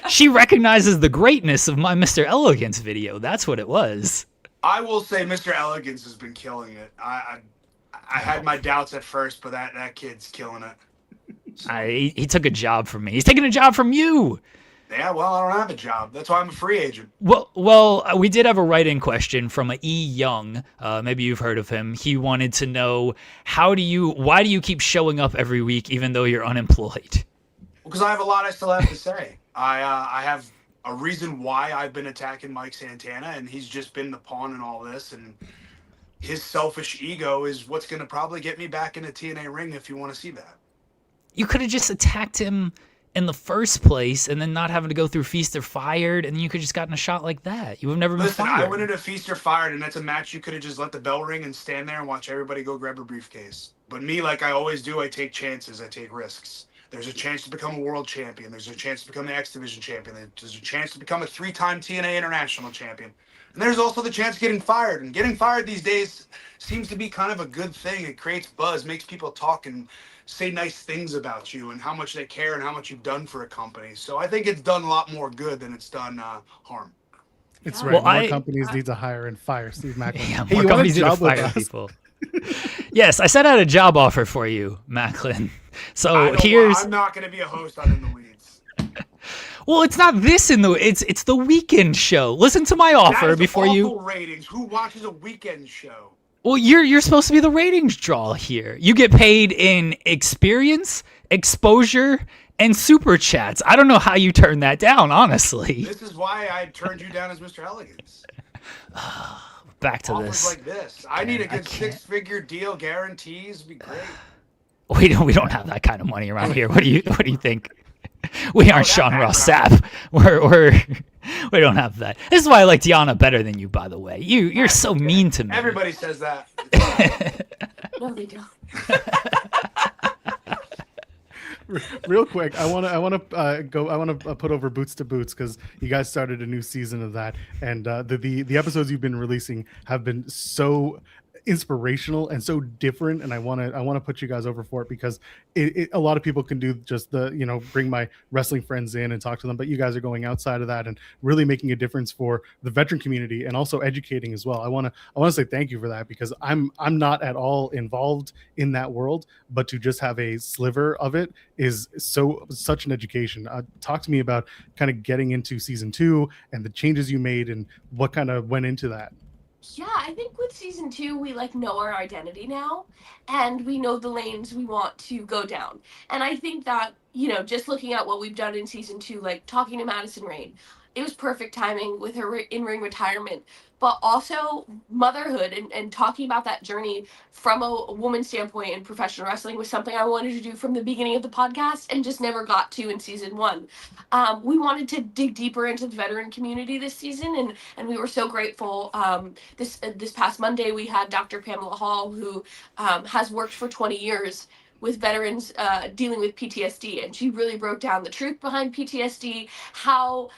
She recognizes the greatness of my Mr. Elegance video. That's what it was. I will say Mr. Elegance has been killing it. I had my doubts at first, but that kid's killing it. So. He took a job from me. He's taking a job from you. Yeah, well, I don't have a job. That's why I'm a free agent. Well, we did have a write-in question from E. Young. Maybe you've heard of him. He wanted to know, why do you keep showing up every week even though you're unemployed? Because I have a lot I still have to say. I have a reason why I've been attacking Mike Santana, and he's just been the pawn in all this, and his selfish ego is what's going to probably get me back in a TNA ring if you want to see that. You could have just attacked him in the first place and then not having to go through Feast or Fired, and then you could have just gotten a shot like that. You would have never been fired. I went into Feast or Fired, and that's a match you could have just let the bell ring and stand there and watch everybody go grab a briefcase. But me, like I always do, I take chances. I take risks. There's a chance to become a world champion. There's a chance to become the X Division champion. There's a chance to become a 3-time TNA International champion. And there's also the chance of getting fired. And getting fired these days seems to be kind of a good thing. It creates buzz, makes people talk and say nice things about you and how much they care and how much you've done for a company. So I think it's done a lot more good than it's done harm. It's right. More companies need to hire and fire Steve Maclin. Yeah, more companies need to fire people. Yes, I sent out a job offer for you, Maclin. So I'm not going to be a host on In the Weeds. Well, it's not this it's the weekend show. Listen to my offer before you. Ratings. Who watches a weekend show? Well, you're supposed to be the ratings draw here. You get paid in experience, exposure, and super chats. I don't know how you turned that down, honestly. This is why I turned you down as Mr. Elegance. Back to Offers this. like this. I need a good can't. 6-figure deal. Guarantees would be great. We don't have that kind of money around here. What do you think? We aren't that Sean background. Ross Sapp. We don't have that. This is why I like Deonna better than you, by the way. You're so mean to me. Everybody says that. No, they don't. Real quick, I want to put over Boots to Boots because you guys started a new season of that, and the episodes you've been releasing have been so inspirational and so different, and I want to put you guys over for it because a lot of people can do just the bring my wrestling friends in and talk to them, but you guys are going outside of that and really making a difference for the veteran community and also educating as well. I want to say thank you for that because I'm not at all involved in that world, but to just have a sliver of it is such an education. Talk to me about kind of getting into season 2 and the changes you made and what kind of went into that. Yeah, I think with season 2, we know our identity now, and we know the lanes we want to go down. And I think that, just looking at what we've done in season 2, talking to Madison Rayne, it was perfect timing with her in-ring retirement, but also motherhood and talking about that journey from a woman's standpoint in professional wrestling was something I wanted to do from the beginning of the podcast and just never got to in season 1. We wanted to dig deeper into the veteran community this season, and we were so grateful. This past Monday, we had Dr. Pamela Hall, who has worked for 20 years with veterans dealing with PTSD, and she really broke down the truth behind PTSD, how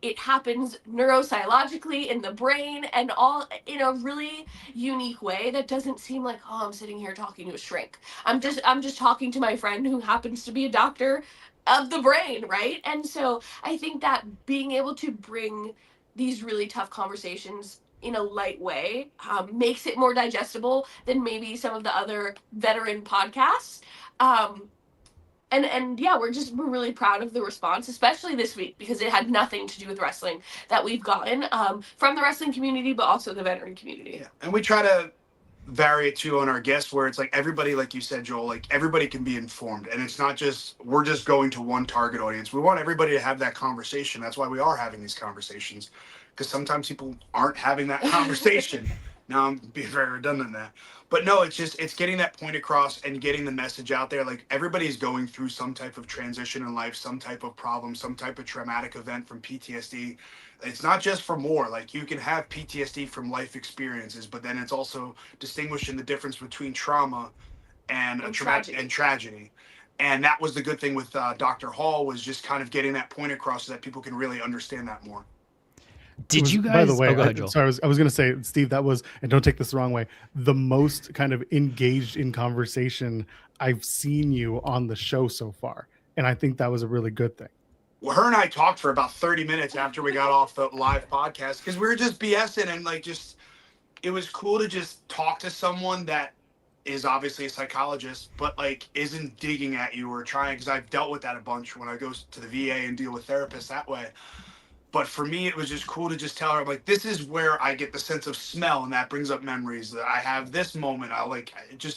it happens neuropsychologically in the brain and all in a really unique way that doesn't seem like, oh, I'm sitting here talking to a shrink. I'm just talking to my friend who happens to be a doctor of the brain, right? And so I think that being able to bring these really tough conversations in a light way makes it more digestible than maybe some of the other veteran podcasts. And yeah, we're really proud of the response, especially this week, because it had nothing to do with wrestling that we've gotten from the wrestling community, but also the veteran community. Yeah. And we try to vary it too on our guests, where it's everybody, like you said, Joel, everybody can be informed, and it's not just we're just going to one target audience. We want everybody to have that conversation. That's why we are having these conversations, because sometimes people aren't having that conversation. Now I'm being very redundant in that. But no, it's getting that point across and getting the message out there. Everybody's going through some type of transition in life, some type of problem, some type of traumatic event from PTSD. It's not just from war. You can have PTSD from life experiences, but then it's also distinguishing the difference between trauma and tragedy. And that was the good thing with Dr. Hall, was just kind of getting that point across so that people can really understand that more. Did you guys? By the way, go ahead, Joel. I was going to say, Steve, that was, and don't take this the wrong way, the most kind of engaged in conversation I've seen you on the show so far, and I think that was a really good thing. Well, her and I talked for about 30 minutes after we got off the live podcast because we were just BSing and it was cool to just talk to someone that is obviously a psychologist, but isn't digging at you or trying, because I've dealt with that a bunch when I go to the VA and deal with therapists that way. But for me, it was just cool to just tell her, this is where I get the sense of smell, and that brings up memories. That I have this moment.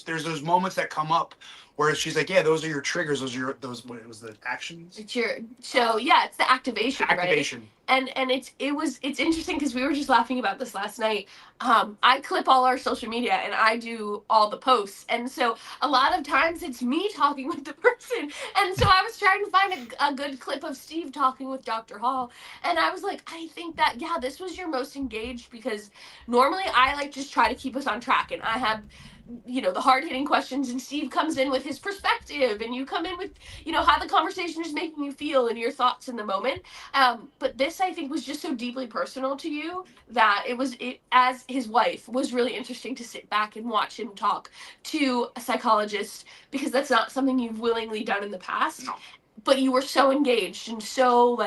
There's those moments that come up where she's like, yeah, those are your triggers. What was the actions? It's the activation, right? And it's interesting because we were just laughing about this last night. I clip all our social media and I do all the posts, and so a lot of times it's me talking with the person. And so I was trying to find a good clip of Steve talking with Dr. Hall, and I was like, I think that this was your most engaged, because normally I just try to keep us on track, and I have the hard-hitting questions, and Steve comes in with his perspective, and you come in with how the conversation is making you feel and your thoughts in the moment. But this, I think, was just so deeply personal to you that it as his wife was really interesting to sit back and watch him talk to a psychologist, because that's not something you've willingly done in the past. No. But you were so engaged and so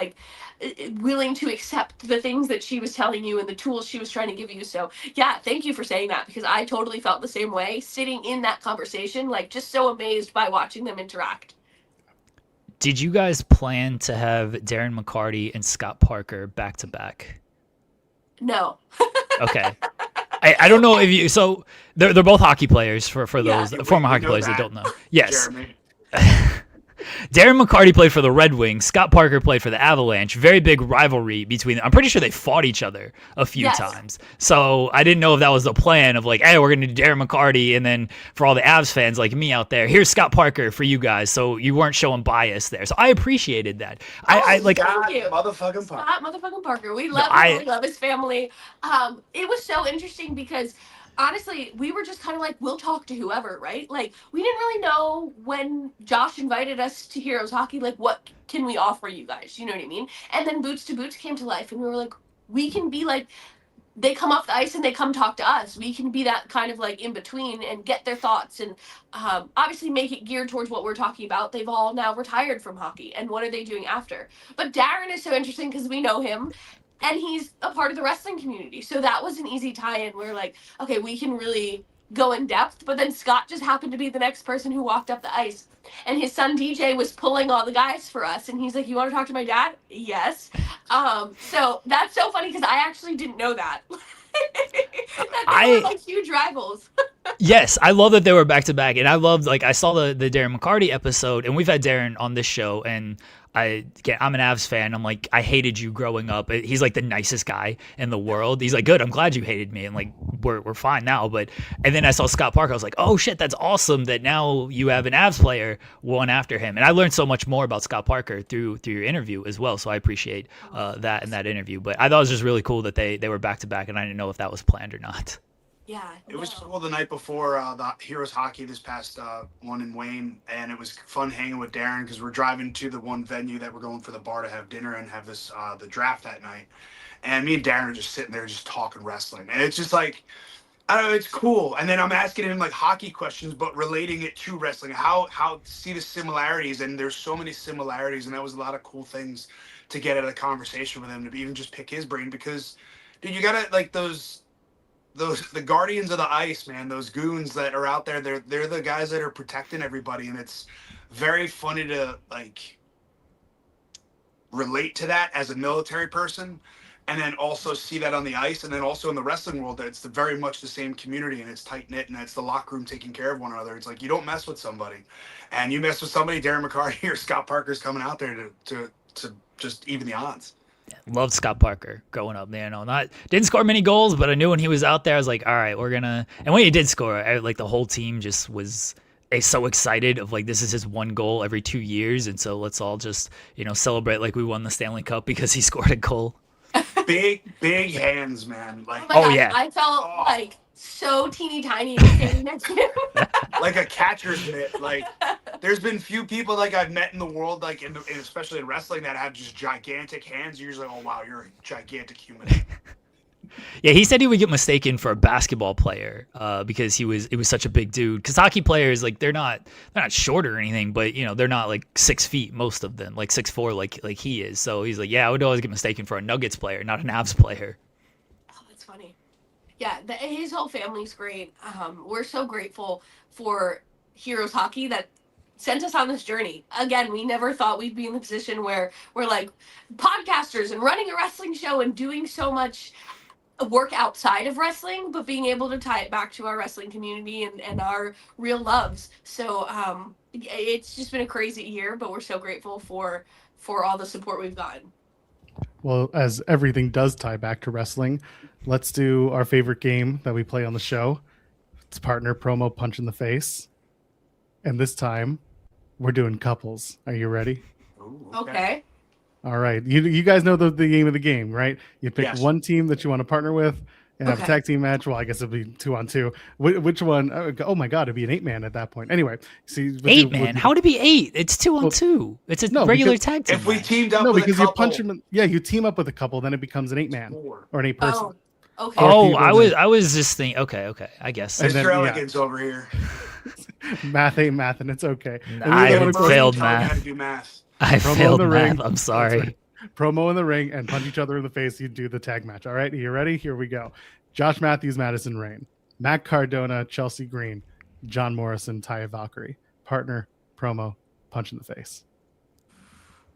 willing to accept the things that she was telling you and the tools she was trying to give you. So yeah, thank you for saying that, because I totally felt the same way sitting in that conversation, just so amazed by watching them interact. Did you guys plan to have Darren McCarty and Scott Parker back to back? No. Okay. I don't know if you, so they're both hockey players for those former hockey players that don't know. Yes. Darren McCarty played for the Red Wings. Scott Parker played for the Avalanche. Very big rivalry between them. I'm pretty sure they fought each other a few times. So I didn't know if that was the plan of like, hey, we're going to do Darren McCarty. And then for all the Avs fans like me out there, here's Scott Parker for you guys. So you weren't showing bias there. So I appreciated that. I like Scott motherfucking Parker. Scott motherfucking Parker. We love him. We love his family. It was so interesting because honestly, we were just kind of like, we'll talk to whoever, right? Like, we didn't really know when Josh invited us to Heroes Hockey, like, what can we offer you guys? You know what I mean? And then Boots to Boots came to life, and we were like, we can be like, they come off the ice and they come talk to us. We can be that kind of like in between and get their thoughts and obviously make it geared towards what we're talking about. They've all now retired from hockey, and what are they doing after? But Darren is so interesting because we know him. And he's a part of the wrestling community. So that was an easy tie-in. We're like, okay, we can really go in depth. But then Scott just happened to be the next person who walked up the ice. And his son DJ was pulling all the guys for us. And he's like, you want to talk to my dad? Yes. So that's so funny because I actually didn't know that. That they were like huge rivals. Yes, I love that they were back to back, and I loved I saw the Darren McCarty episode, and we've had Darren on this show, and I'm an Avs fan. I'm like, I hated you growing up. He's like the nicest guy in the world. He's like, good, I'm glad you hated me, and like we're fine now. And then I saw Scott Parker. I was like, oh shit, that's awesome that now you have an Avs player one after him. And I learned so much more about Scott Parker through your interview as well. So I appreciate that in that interview. But I thought it was just really cool that they were back to back, and I didn't know if that was planned or not. Yeah, it was cool the night before the Heroes Hockey this past one in Wayne, and it was fun hanging with Darren because we're driving to the one venue that we're going for the bar to have dinner and have this the draft that night, and me and Darren are just sitting there just talking wrestling, and it's just like, I don't know, it's cool. And then I'm asking him like hockey questions, but relating it to wrestling, how see the similarities, and there's so many similarities, and that was a lot of cool things to get out of the conversation with him, to even just pick his brain, because dude, you gotta like the guardians of the ice, man, those goons that are out there, they're the guys that are protecting everybody, and it's very funny to like relate to that as a military person, and then also see that on the ice, and then also in the wrestling world that it's very much the same community, and it's tight knit, and it's the locker room taking care of one another. It's like you don't mess with somebody, and you mess with somebody, Darren McCarty or Scott Parker's coming out there to just even the odds. Loved Scott Parker growing up, man. Didn't score many goals, but I knew when he was out there, I was like, all right, we're gonna. And when he did score, like the whole team just was so excited of like, this is his one goal every 2 years, and so let's all just celebrate like we won the Stanley Cup because he scored a goal. Big hands, man. Like, oh yeah, I felt like so teeny tiny standing next to him. Like a catcher's mitt. Like, there's been few people like I've met in the world, like especially in wrestling, that have just gigantic hands. You're usually like, oh wow, you're a gigantic human. Yeah, he said he would get mistaken for a basketball player because he was such a big dude. Because hockey players, like they're not short or anything, but they're not like 6 feet, most of them, like 6'4", like he is. So he's like, yeah, I would always get mistaken for a Nuggets player, not an Avs player. Oh, that's funny. Yeah, his whole family's great. We're so grateful for Heroes Hockey that sent us on this journey. Again, we never thought we'd be in the position where we're like podcasters and running a wrestling show and doing so much work outside of wrestling, but being able to tie it back to our wrestling community and our real loves. So it's just been a crazy year, but we're so grateful for all the support we've gotten. Well, as everything does tie back to wrestling, let's do our favorite game that we play on the show. It's partner promo punch in the face. And this time, we're doing couples. Are you ready? Ooh, okay. All right. You guys know the game of the game, right? You pick Yes. one team that you want to partner with and have a tag team match. Well, I guess it'll be 2-on-2. Which one? Oh my God, it'd be an 8-man at that point. Anyway, see, 8-man? How would it be 8? It's 2-on-2. It's a regular tag team. If we match. teamed up No, with because a couple, you punch them. You team up with a couple, then it becomes an 8-man or an 8-person. Oh, okay. Oh, I was just thinking. Okay, I guess. And then, Mr. Elegance over here. Math ain't math, and it's okay. I And failed Tell me math. how to do math. I Promo in failed the math. ring. I'm sorry. That's right. Promo in the ring and punch each other in the face. You do the tag match. All right, are you ready? Here we go. Josh Matthews, Madison Rain, Matt Cardona, Chelsea Green, John Morrison, Taya Valkyrie. Partner, promo, punch in the face.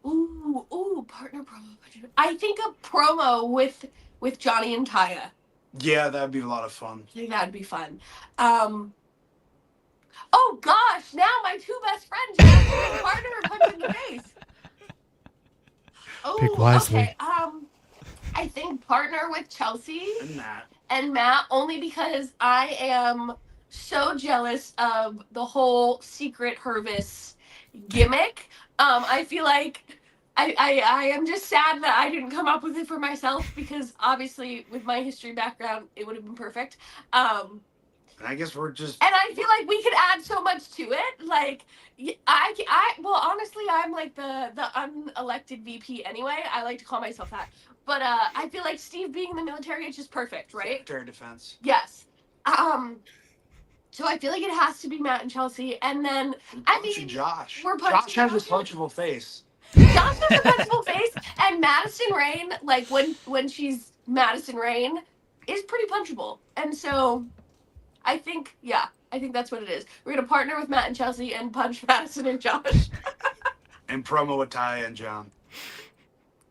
Ooh, partner promo. I think a promo with Johnny and Taya. Yeah, that'd be a lot of fun. I think that'd be fun. Oh gosh, now my two best friends have to be partner punch in in the face. Pick Oh, wisely. okay. I think partner with Chelsea Matt. and Matt only because I am so jealous of the whole Secret Hervis gimmick. I feel like I am just sad that I didn't come up with it for myself because obviously with my history background it would have been perfect. And I guess we're just. And I feel like we could add so much to it. Like, well, honestly, I'm like the unelected VP anyway. I like to call myself that. But I feel like Steve being in the military is just perfect, right? Secretary of Defense. Yes. So I feel like it has to be Matt and Chelsea, and then I mean, Josh. we're punching Josh has a Josh. punchable face. Josh has a punchable face, and Madison Rain, like when she's Madison Rain, is pretty punchable, and so. I think that's what it is. We're gonna partner with Matt and Chelsea and punch Madison and Josh. And promo with Taya and John.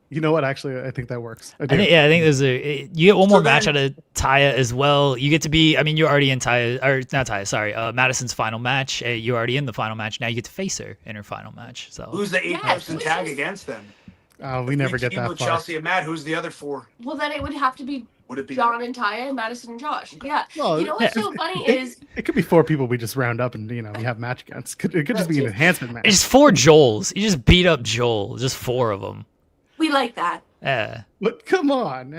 You know what? Actually, I think that works. I I do. think there's you get one more match then- out of Taya as well. You get to be, I mean, you're already in Taya, or not Taya, sorry, Madison's final match. You're already in the final match. Now you get to face her in her final match. So Who's the Yes, eight-person which tag is- against them? We never We get team that with far. Chelsea and Matt. Who's the other 4? Well, then it would have to be Would it be John and Taya and Madison and Josh. Yeah. Well, You know what's so funny is It could be 4 people we just round up and we have match against. It could just be an enhancement match. it's 4 Joels. You just beat up Joel, just 4 of them. we like that. Yeah. But come on.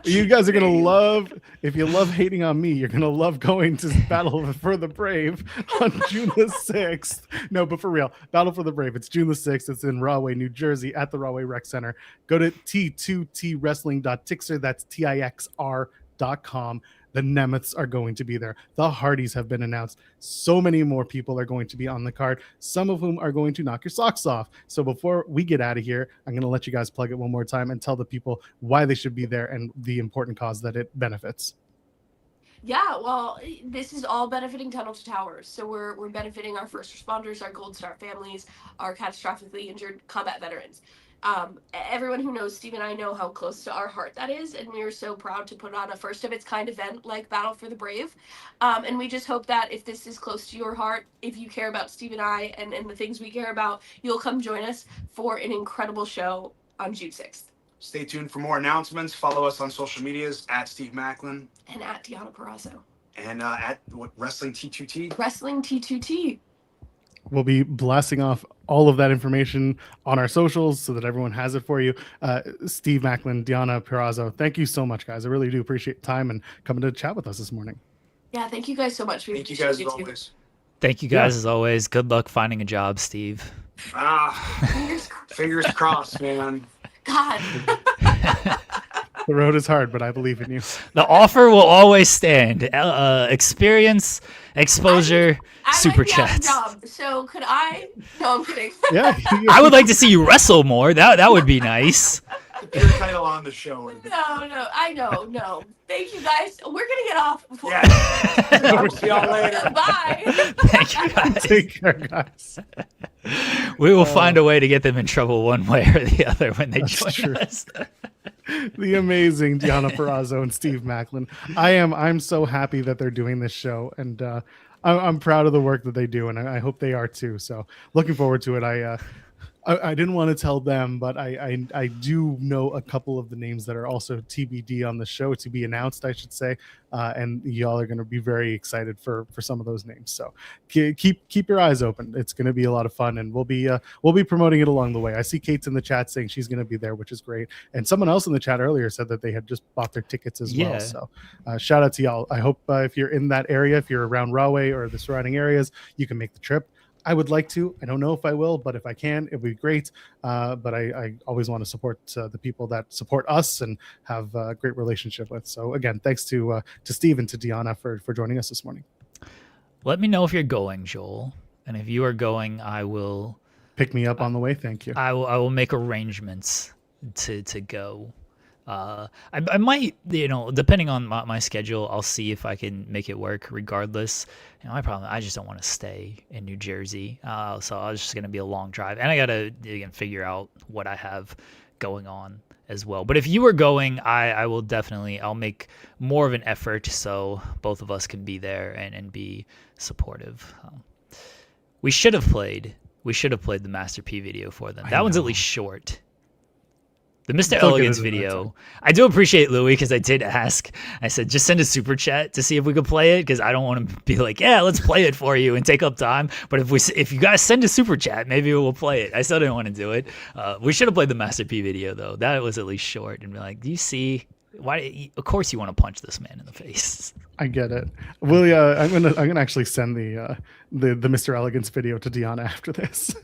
You guys are gonna love, if you love hating on me, you're gonna love going to Battle for the Brave on June the 6th. No, but for real, Battle for the Brave. It's June the 6th. It's in Rahway, New Jersey at the Rahway Rec Center. Go to t2twrestling.tixer. That's TIXR.com. The Nemeths are going to be there. The Hardys have been announced. So many more people are going to be on the card, some of whom are going to knock your socks off. So before we get out of here, I'm going to let you guys plug it one more time and tell the people why they should be there and the important cause that it benefits. Yeah, well, this is all benefiting Tunnel to Towers. So we're benefiting our first responders, our Gold Star families, our catastrophically injured combat veterans. Everyone who knows Steve and I know how close to our heart that is, and we are so proud to put on a first of its kind event like Battle for the Brave. And we just hope that if this is close to your heart, if you care about Steve and I and the things we care about, you'll come join us for an incredible show on June 6th. Stay tuned for more announcements. Follow us on social medias at Steve Maclin And at Deonna Purrazzo. and at Wrestling T2T. Wrestling T2T. We'll be blasting off all of that information on our socials so that everyone has it for you. Steve Maclin, Deonna Purrazzo, thank you so much, guys. I really do appreciate time and coming to chat with us this morning. Yeah, thank you guys so much. We Thank you guys as appreciate always. Thank you guys as always. Good luck finding a job, Steve. Fingers Fingers crossed, man. God. The road is hard, but I believe in you. The offer will always stand. Experience, exposure, I super like the chats. job, so could I? No, I'm kidding. Yeah, I would like to see you wrestle more. That would be nice. The pure title on the show. No, I know, no. Thank you guys. We're gonna get off before. Yeah. I'll see y'all later. Bye. Thank you guys. Take care, guys. We will find a way to get them in trouble one way or the other when they That's join true. us. The amazing Deonna Purrazzo and Steve Maclin. I'm so happy that they're doing this show, and I'm proud of the work that they do, and I hope they are too. So looking forward to it. I didn't want to tell them, but I do know a couple of the names that are also TBD on the show, to be announced, I should say, and y'all are going to be very excited for some of those names. So keep your eyes open. It's going to be a lot of fun, and we'll be promoting it along the way. I see Kate's in the chat saying she's going to be there, which is great. And someone else in the chat earlier said that they had just bought their tickets as well. So shout out to y'all. I hope if you're in that area, if you're around Rahway or the surrounding areas, you can make the trip. I would like to. I don't know if I will, but if I can, it would be great. But I always want to support the people that support us and have a great relationship with. So again, thanks to Steve and to Deonna for joining us this morning. Let me know if you're going, Joel. And if you are going, I will Pick me up on the way. Thank you. I will make arrangements to go. I might, depending on my schedule, I'll see if I can make it work regardless. I just don't want to stay in New Jersey. So it's just going to be a long drive. And I got to again figure out what I have going on as well. But if you are going, I will definitely, I'll make more of an effort so both of us can be there and be supportive. We should have played We should have played the Master P video for them. I That one's at know. least short. The Mr. They'll get Elegance it in that video. I do appreciate Louis because I did ask. I said, just send a super chat to see if we could play it because I don't want to be like, yeah, let's play it for you and take up time. But if you guys send a super chat, maybe we'll play it. I still didn't want to do it. We should have played the Master P video though. That was at least short and be like, do you see? Why? Of course you want to punch this man in the face. I get it. Well, I'm gonna actually send the Mr. Elegance video to Deonna after this.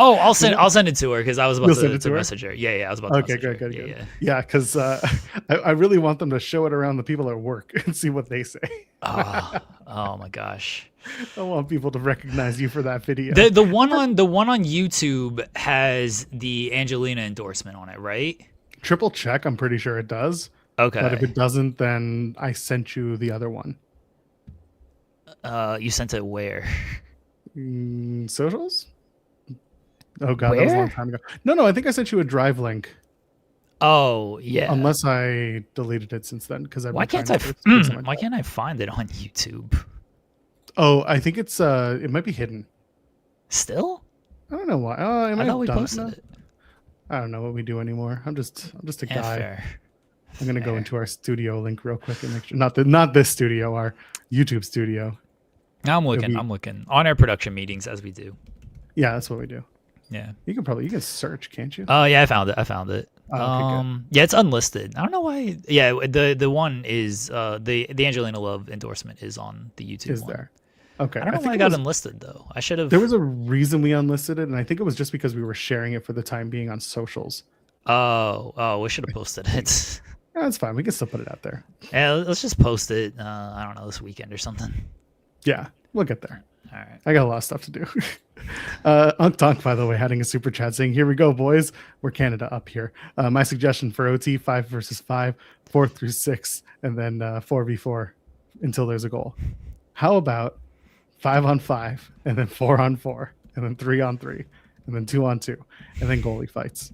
Oh, I'll send it to her because I was about to her? message her. Yeah, I was about to Okay, message good. her. Yeah. Yeah, because I really want them to show it around the people at work and see what they say. Oh my gosh. I want people to recognize you for that video. The one on YouTube has the Angelina endorsement on it, right? Triple check. I'm pretty sure it does. Okay. But if it doesn't, then I sent you the other one. You sent it where? Socials? Oh god, that was a long time ago. No, I think I sent you a drive link. Oh yeah. Unless I deleted it since then, because why can't I find it on YouTube? Oh, I think it's it might be hidden. Still? I don't know why. Oh, I thought we posted it. I don't know what we do anymore. I'm just a guy. Fair. I'm gonna go into our studio link real quick and make sure not this studio, our YouTube studio. I'm looking on our production meetings as we do. Yeah, that's what we do. Yeah. You can search, can't you? Oh yeah, I found it. Oh, okay, Yeah, it's unlisted. I don't know why. Yeah, the one is the Angelina Love endorsement is on the YouTube Is one. there? Okay. I don't know why I got unlisted though. I should have. There was a reason we unlisted it, and I think it was just because we were sharing it for the time being on socials. Oh, we should have posted it. Yeah, that's fine. We can still put it out there. Yeah, let's just post it. I don't know, this weekend or something. Yeah, we'll get there. All right. I got a lot of stuff to do. Unktonk, by the way, adding a super chat saying, "Here we go, boys. We're Canada up here. My suggestion for OT 5 versus 5, 4 through 6, and then 4v4 until there's a goal. How about 5-on-5, and then 4-on-4, and then 3-on-3, and then 2-on-2, and then goalie fights?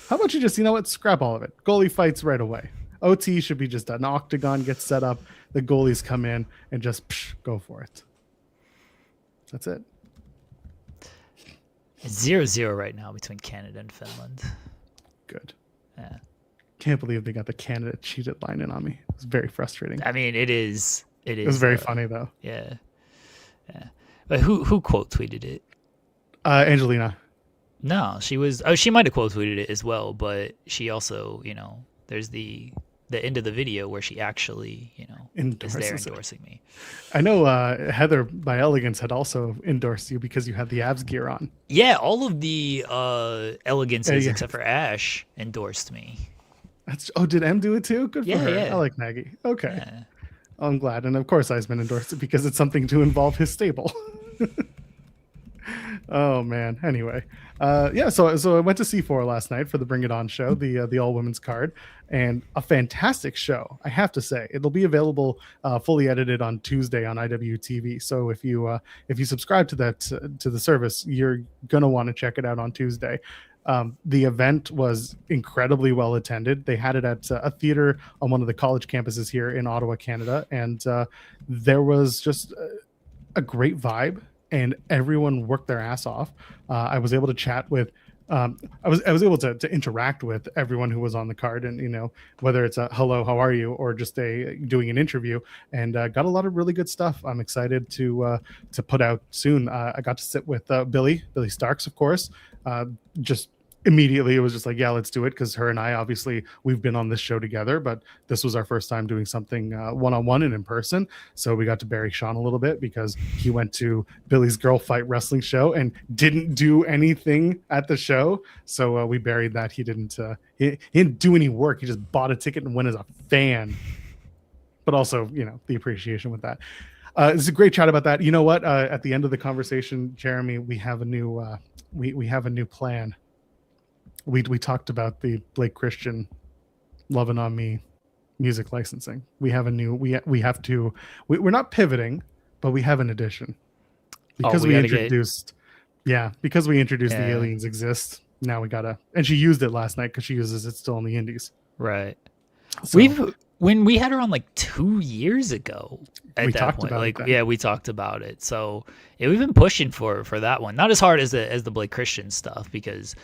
How about you just, scrap all of it. Goalie fights right away. OT should be just an octagon gets set up. The goalies come in and just go for it. That's it. It's 0-0 right now between Canada and Finland. Good. Yeah. Can't believe they got the Canada cheated line in on me. It was very frustrating. I mean, it is. It was very funny though. Yeah. But who quote tweeted it? Angelina. No, she was. Oh, she might have quote tweeted it as well, but she also, there's the end of the video where she actually, is there endorsing me. I know Heather by Elegance had also endorsed you because you had the abs gear on. Yeah, all of the Elegances except for Ash endorsed me. Did M do it too? Good for her. Yeah. I like Maggie. Okay. Yeah. I'm glad. And of course Eisman endorsed it because it's something to involve his stable. Oh man. Anyway, so I went to C4 last night for the Bring It On show, the all women's card, and a fantastic show. I have to say, it'll be available fully edited on Tuesday on IWTV. So if you subscribe to that to the service, you're gonna want to check it out on Tuesday. The event was incredibly well attended. They had it at a theater on one of the college campuses here in Ottawa, Canada, and there was just a great vibe. And everyone worked their ass off. I was able to chat with, I was able to interact with everyone who was on the card, and whether it's a hello, how are you, or just doing an interview, and got a lot of really good stuff. I'm excited to put out soon. I got to sit with Billy Starks, of course. Just immediately it was just like, yeah, let's do it, because her and I, obviously we've been on this show together, but this was our first time doing something one-on-one and in person. So we got to bury Sean a little bit because he went to Billy's Girl Fight Wrestling show and didn't do anything at the show. So we buried that. He didn't do any work. He just bought a ticket and went as a fan, but also the appreciation with that. It's a great chat about that. You know what, at the end of the conversation, Jeremy, we have a new we have a new plan. We talked about the Blake Christian Lovin' On Me music licensing. We have a new, we're not pivoting, but we have an addition. Because we introduced the Aliens Exist. Now we gotta, and she used it last night because she uses it still in the indies. Right. So, when we had her on like 2 years ago at We that talked point. about it Like, then. yeah, we talked about it. So yeah, we've been pushing for that one. Not as hard as the Blake Christian stuff, because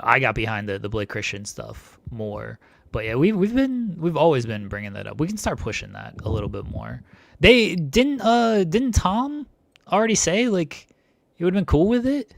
I got behind the Blake Christian stuff more. But yeah, we've always been bringing that up. We can start pushing that a little bit more. They didn't Tom already say like he would have been cool with it?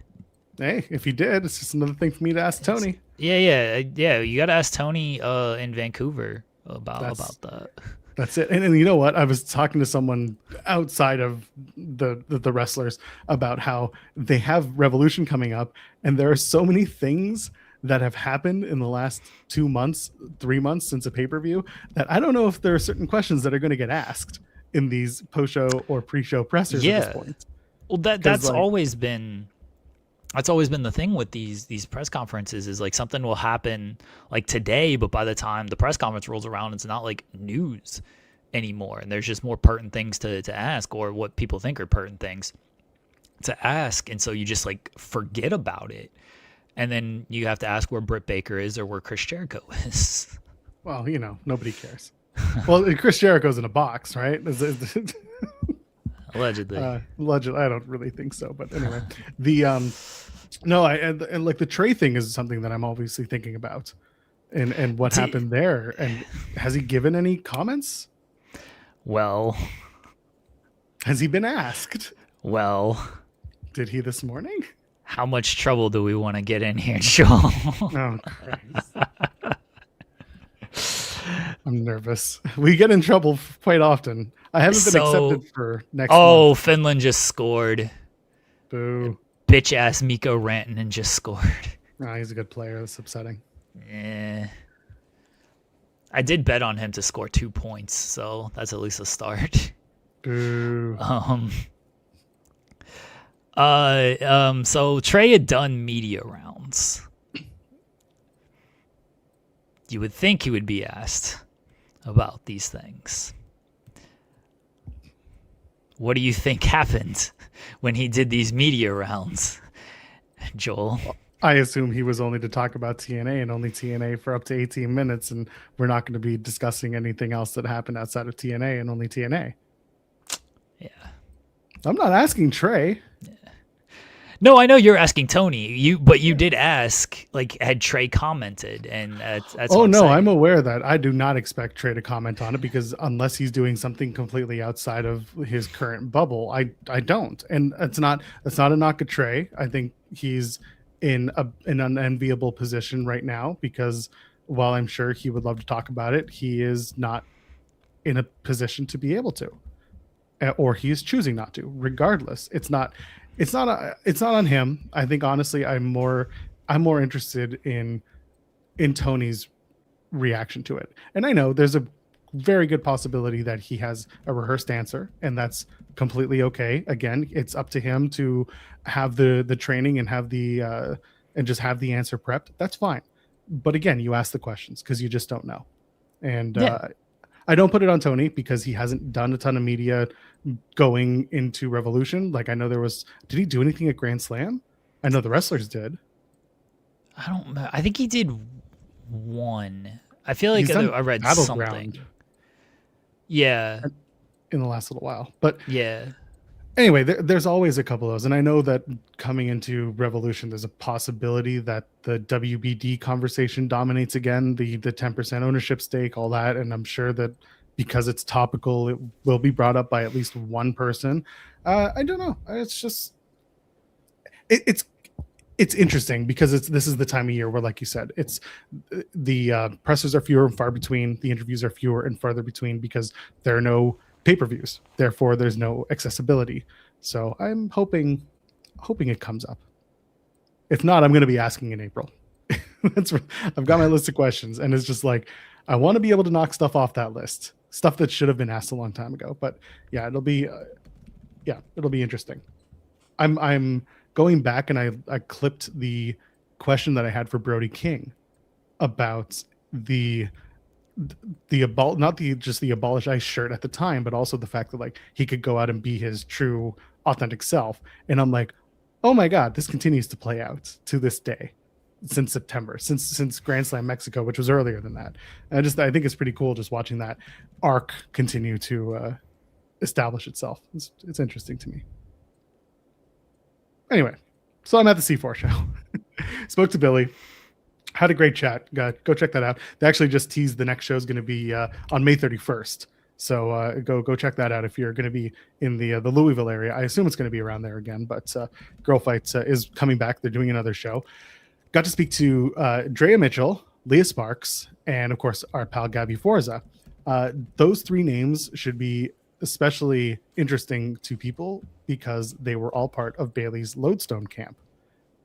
Hey, if he did, it's just another thing for me to ask Tony. Yeah. You got to ask Tony in Vancouver about That's- that. That's it. And you know what? I was talking to someone outside of the wrestlers about how they have Revolution coming up, and there are so many things that have happened in the last 2 months, 3 months since a pay-per-view, that I don't know if there are certain questions that are going to get asked in these post-show or pre-show pressers at this point. Well, that's always been the thing with these press conferences, is like something will happen like today, but by the time the press conference rolls around, it's not like news anymore, and there's just more pertinent things to ask, or what people think are pertinent things to ask, and so you just like forget about it, and then you have to ask where Britt Baker is or where Chris Jericho is. Well, nobody cares. Well, Chris Jericho's in a box, right? Allegedly. Allegedly, I don't really think so, but anyway, no, and like the Trey thing is something that I'm obviously thinking about, and what happened there, and has he given any comments? Well, has he been asked? Well, did he this morning? How much trouble do we want to get in here, Joel? Oh, Christ. I'm nervous. We get in trouble quite often. I haven't been accepted for next month. Finland just scored. Boo. Bitch ass Mikko Rantanen just scored. Oh, he's a good player. That's upsetting. Yeah. I did bet on him to score 2 points, so that's at least a start. Boo. So Trey had done media rounds. You would think he would be asked about these things. What do you think happened when he did these media rounds, Joel? I assume he was only to talk about TNA, and only TNA for up to 18 minutes, and we're not going to be discussing anything else that happened outside of TNA, and only TNA. Yeah. I'm not asking Trey. Yeah. No, I know you're asking Tony. But you did ask, like, had Trey commented, and that's Oh what no, saying. I'm aware that I do not expect Trey to comment on it, because unless he's doing something completely outside of his current bubble, I don't. And it's not a knock at Trey. I think he's in an unenviable position right now, because while I'm sure he would love to talk about it, he is not in a position to be able to, or he is choosing not to. Regardless, it's not on him. I think honestly, I'm more interested in Tony's reaction to it. And I know there's a very good possibility that he has a rehearsed answer, and that's completely okay. Again, it's up to him to have the training and have the and just have the answer prepped. That's fine. But again, you ask the questions because you just don't know. And I don't put it on Tony because he hasn't done a ton of media going into Revolution. Like, I know did he do anything at Grand Slam? I know the wrestlers did. I don't know. I think he did one. I feel like I read something. Yeah. In the last little while. But yeah. Anyway, there's always a couple of those. And I know that coming into Revolution, there's a possibility that the WBD conversation dominates again, the 10% ownership stake, all that. And I'm sure that because it's topical, it will be brought up by at least one person. I don't know. It's just, it's interesting because this is the time of year where, like you said, it's the pressers are fewer and far between. The interviews are fewer and farther between because there are no pay-per-views. Therefore, there's no accessibility. So I'm hoping it comes up. If not, I'm going to be asking in April. I've got my list of questions, and it's just like, I want to be able to knock stuff off that list, stuff that should have been asked a long time ago. But yeah, it'll be interesting. I'm going back, and I clipped the question that I had for Brody King about not the abolish ice shirt at the time, but also the fact that like he could go out and be his true authentic self. And I'm like, oh my God, this continues to play out to this day. since September, since Grand Slam Mexico, which was earlier than that. And I think it's pretty cool just watching that arc continue to establish itself. It's interesting to me. Anyway, so I'm at the C4 show. Spoke to Billy. Had a great chat. Go check that out. They actually just teased the next show is going to be on May 31st. So go check that out if you're going to be in the Louisville area. I assume it's going to be around there again, but Girl Fights is coming back. They're doing another show. Got to speak to Drea Mitchell, Leah Sparks, and of course our pal Gabby Forza. Those three names should be especially interesting to people because they were all part of Bailey's Lodestone camp.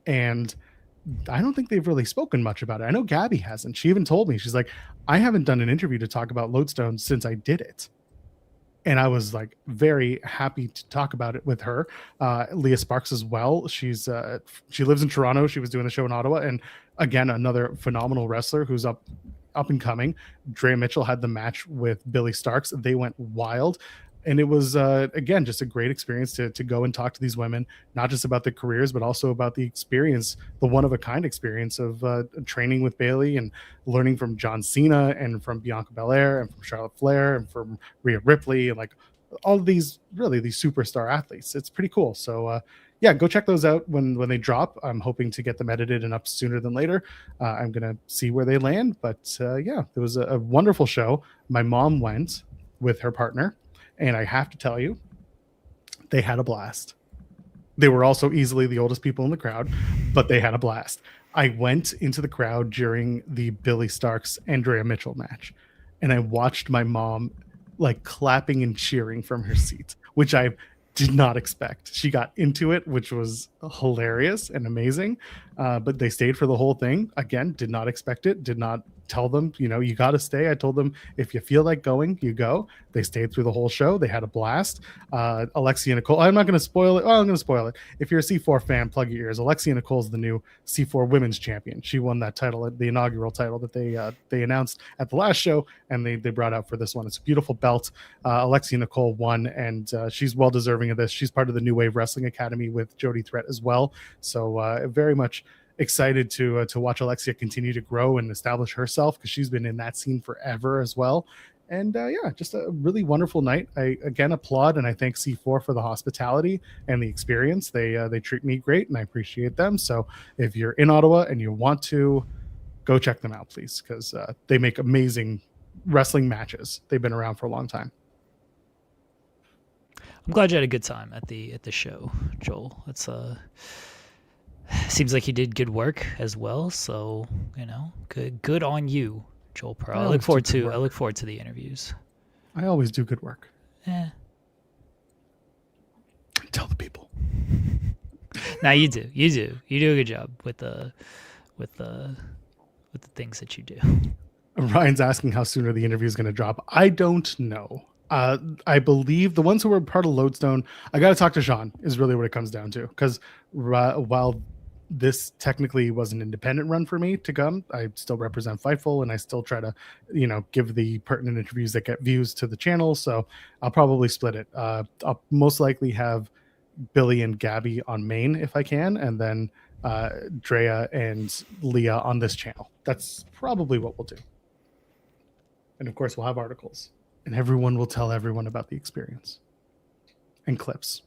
And I don't think they've really spoken much about it. I know Gabby hasn't. She even told me, she's like, I haven't done an interview to talk about Lodestone since I did it. And I was like very happy to talk about it with her. Leah Sparks as well. She lives in Toronto. She was doing the show in Ottawa. And again, another phenomenal wrestler who's up and coming. Drea Mitchell had the match with Billy Starks. They went wild. And it was, again, just a great experience to go and talk to these women, not just about their careers, but also about the experience, the one-of-a-kind experience of training with Bailey and learning from John Cena and from Bianca Belair and from Charlotte Flair and from Rhea Ripley and like all of these superstar athletes. It's pretty cool. So, yeah, go check those out when they drop. I'm hoping to get them edited and up sooner than later. I'm going to see where they land. But, yeah, it was a wonderful show. My mom went with her partner. And I have to tell you, they had a blast. They were also easily the oldest people in the crowd, but they had a blast. I went into the crowd during the Billy Starks and Drea Mitchell match, and I watched my mom like clapping and cheering from her seat, which I did not expect. She got into it, which was hilarious and amazing. But they stayed for the whole thing. Again, did not expect it. Did not tell them, you got to stay. I told them, if you feel like going, you go. They stayed through the whole show. They had a blast. Alexia Nicole, I'm not going to spoil it. Well, I'm going to spoil it. If you're a C4 fan, plug your ears. Alexia Nicole's the new C4 women's champion. She won that title, the inaugural title that they announced at the last show, and they brought out for this one. It's a beautiful belt. Alexia Nicole won, and she's well deserving of this. She's part of the New Wave Wrestling Academy with Jody Threat as well. So very much excited to watch Alexia continue to grow and establish herself, because she's been in that scene forever as well. And yeah, just a really wonderful night. I again applaud and I thank C4 for the hospitality and the experience. They treat me great and I appreciate them. So if you're in Ottawa and you want to, go check them out, please, because they make amazing wrestling matches. They've been around for a long time. I'm glad you had a good time at the show, Joel. It's seems like you did good work as well. So good on you, Joel Pearl. I look forward to the interviews. I always do good work. Yeah. Tell the people. Now you do a good job with the things that you do. Ryan's asking how soon are the interviews going to drop. I don't know. I believe the ones who were part of Lodestone, I got to talk to Sean is really what it comes down to. Because while this technically was an independent run for me to come, I still represent Fightful and I still try to, give the pertinent interviews that get views to the channel. So I'll probably split it. I'll most likely have Billy and Gabby on main if I can, and then Drea and Leah on this channel. That's probably what we'll do. And of course we'll have articles. And everyone will tell everyone about the experience and clips.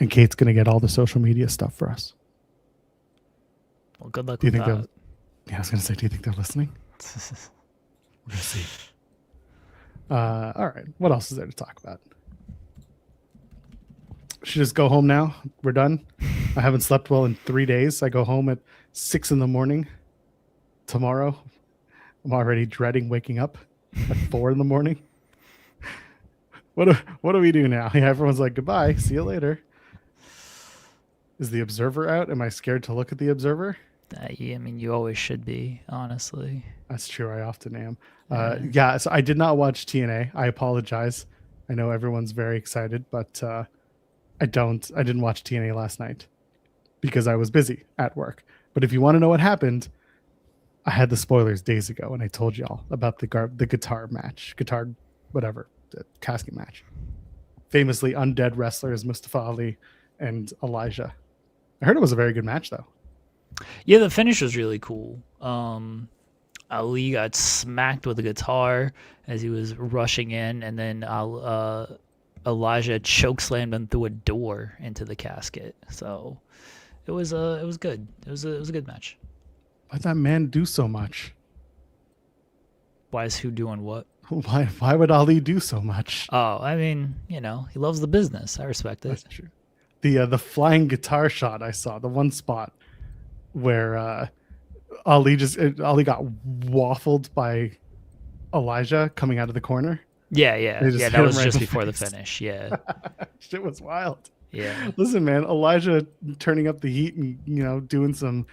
And Kate's going to get all the social media stuff for us. Well, good luck with that. Yeah, I was going to say, do you think they're listening? We're going to see. All right. What else is there to talk about? Should just go home now? We're done? I haven't slept well in 3 days. I go home at 6 a.m. tomorrow. I'm already dreading waking up at 4 a.m. What do we do now? Yeah, everyone's like, goodbye. See you later. Is the Observer out? Am I scared to look at the Observer? Yeah, I mean, you always should be, honestly. That's true. I often am. Yeah, so I did not watch TNA. I apologize. I know everyone's very excited, but I didn't watch TNA last night because I was busy at work. But if you want to know what happened, I had the spoilers days ago, and I told y'all about the guitar match, the casket match. Famously undead wrestlers Mustafa Ali and Elijah. I heard it was a very good match, though. Yeah, the finish was really cool. Ali got smacked with a guitar as he was rushing in, and then Elijah chokeslammed him through a door into the casket. So it was good. It was a good match. Why'd that man do so much? Why is who doing what? Why would Ali do so much? Oh, I mean, he loves the business. I respect it. That's true. The flying guitar shot I saw, the one spot where Ali got waffled by Elijah coming out of the corner. Yeah. They just hit That him was right just in the before the face. finish. Yeah. Shit was wild. Yeah. Listen, man, Elijah turning up the heat and doing some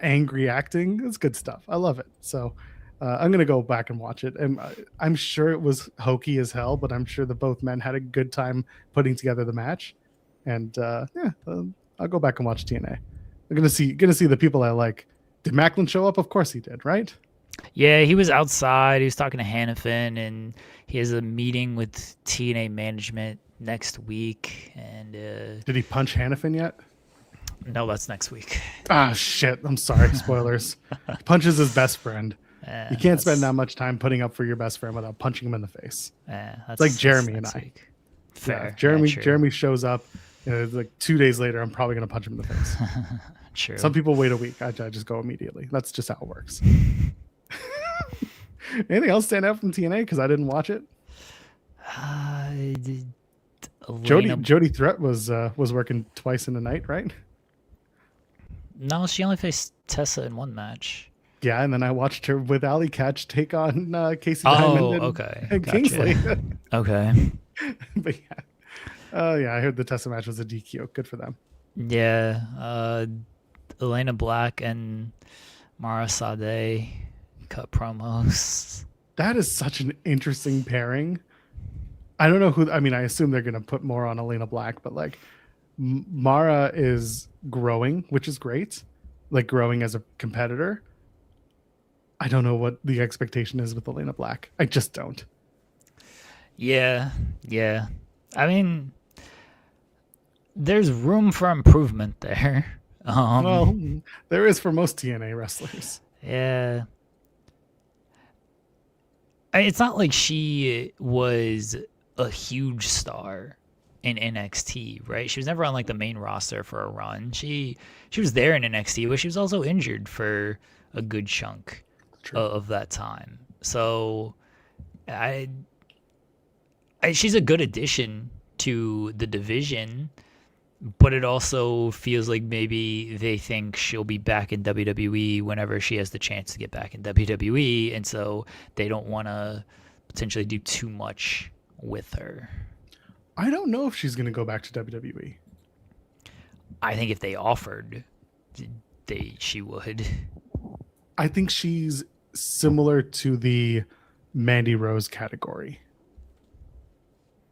angry acting. It's good stuff. I love it. So I'm gonna go back and watch it, and I'm sure it was hokey as hell, but I'm sure that both men had a good time putting together the match. And I'll go back and watch TNA. I'm gonna see the people I like. Did Maclin show up? Of course he did, right? Yeah, he was outside. He was talking to Hannafin, and he has a meeting with TNA management next week. And Did he punch Hannafin yet? no, that's next week. Ah, shit. I'm sorry. Spoilers. He punches his best friend. You can't spend that much time putting up for your best friend without punching him in the face. That's like Jeremy and next I. week. Fair. Yeah, if true. Jeremy shows up, like 2 days later, I'm probably gonna punch him in the face. True. Some people wait a week. I just go immediately. That's just how it works. Anything else stand out from TNA? Because I didn't watch it. Jody Threat was working twice in a night, right? No, she only faced Tessa in one match. Yeah, and then I watched her with Ali Catch take on Casey Oh, Diamond okay. and Gotcha. Kingsley. Okay. But yeah. Yeah, I heard the Tessa match was a DQ. Good for them. Yeah. Elena Black and Mara Sade cut promos. That is such an interesting pairing. I don't know who. I mean, I assume they're going to put more on Elena Black, but like Mara is growing, which is great. Like growing as a competitor. I don't know what the expectation is with Elena Black. I just don't. Yeah. I mean, there's room for improvement there. Well, there is for most TNA wrestlers. Yeah. It's not like she was a huge star in NXT, right? She was never on like the main roster for a run. She was there in NXT, but she was also injured for a good chunk of that time. So she's a good addition to the division, but it also feels like maybe they think she'll be back in WWE whenever she has the chance to get back in WWE, and so they don't want to potentially do too much with her. I don't know if she's going to go back to WWE. I think if they offered, she would. I think she's similar to the Mandy Rose category,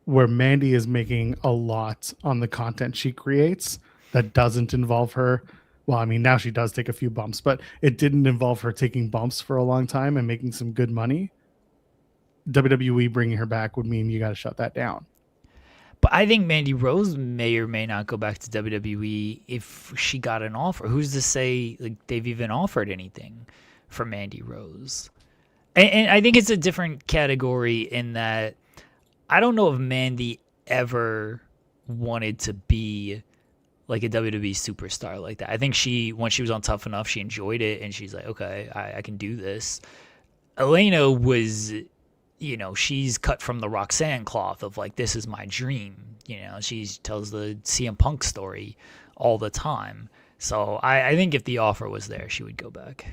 where Mandy is making a lot on the content she creates that doesn't involve her. Well, I mean, now she does take a few bumps, but it didn't involve her taking bumps for a long time and making some good money. WWE bringing her back would mean you got to shut that down. But I think Mandy Rose may or may not go back to WWE if she got an offer. Who's to say like they've even offered anything for Mandy Rose? And I think it's a different category in that I don't know if Mandy ever wanted to be like a WWE superstar like that. I think when she was on Tough Enough, she enjoyed it and she's like, okay, I can do this. Elena was, she's cut from the Roxanne cloth of like, this is my dream. She tells the CM Punk story all the time. So I think if the offer was there, she would go back.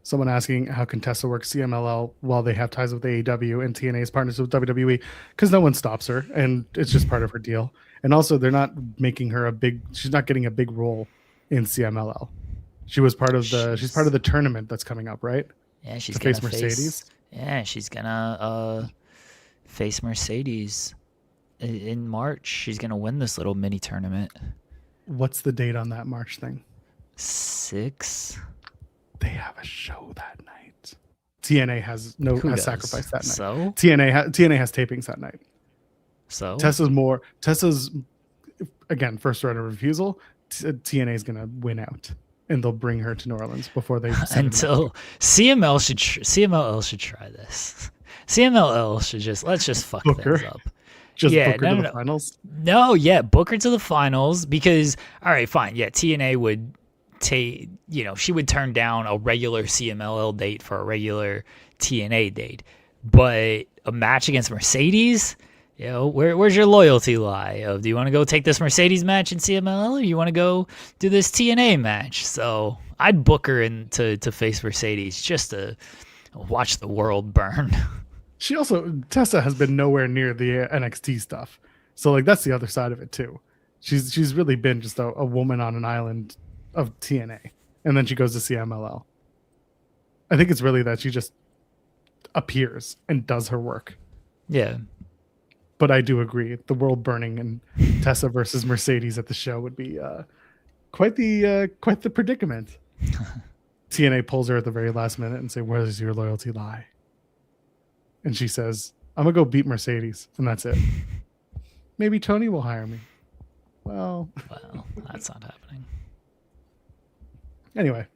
Someone asking how Contessa works CMLL while they have ties with AEW and TNA's partners with WWE, because no one stops her and it's just part of her deal. And also they're not making her she's not getting a big role in CMLL. She's part of the tournament that's coming up, right? Yeah, she's gonna face Mercedes. Yeah, she's gonna face Mercedes in March. She's gonna win this little mini tournament. What's the date on that March thing? 6. They have a show that night. TNA has sacrificed that night. So TNA has tapings that night. So Tessa's again first right of refusal. TNA is gonna win out. and they'll bring her to New Orleans before they send Until CMLL should try this. CMLL should let's just fuck Booker. things up. Just Yeah, book her to the finals. No, yeah, book her to the finals because, all right, fine. Yeah, TNA would take, she would turn down a regular CMLL date for a regular TNA date. But a match against Mercedes, where's your loyalty lie? Do you want to go take this Mercedes match in CMLL or you want to go do this TNA match? So I'd book her to face Mercedes just to watch the world burn. Tessa has been nowhere near the NXT stuff. So like that's the other side of it too. She's really been just a woman on an island of TNA. And then she goes to CMLL. I think it's really that she just appears and does her work. Yeah. But I do agree. The world burning and Tessa versus Mercedes at the show would be quite the predicament. TNA pulls her at the very last minute and say, "Where does your loyalty lie?" And she says, "I'm gonna go beat Mercedes," and that's it. Maybe Tony will hire me. Well, that's not happening. Anyway,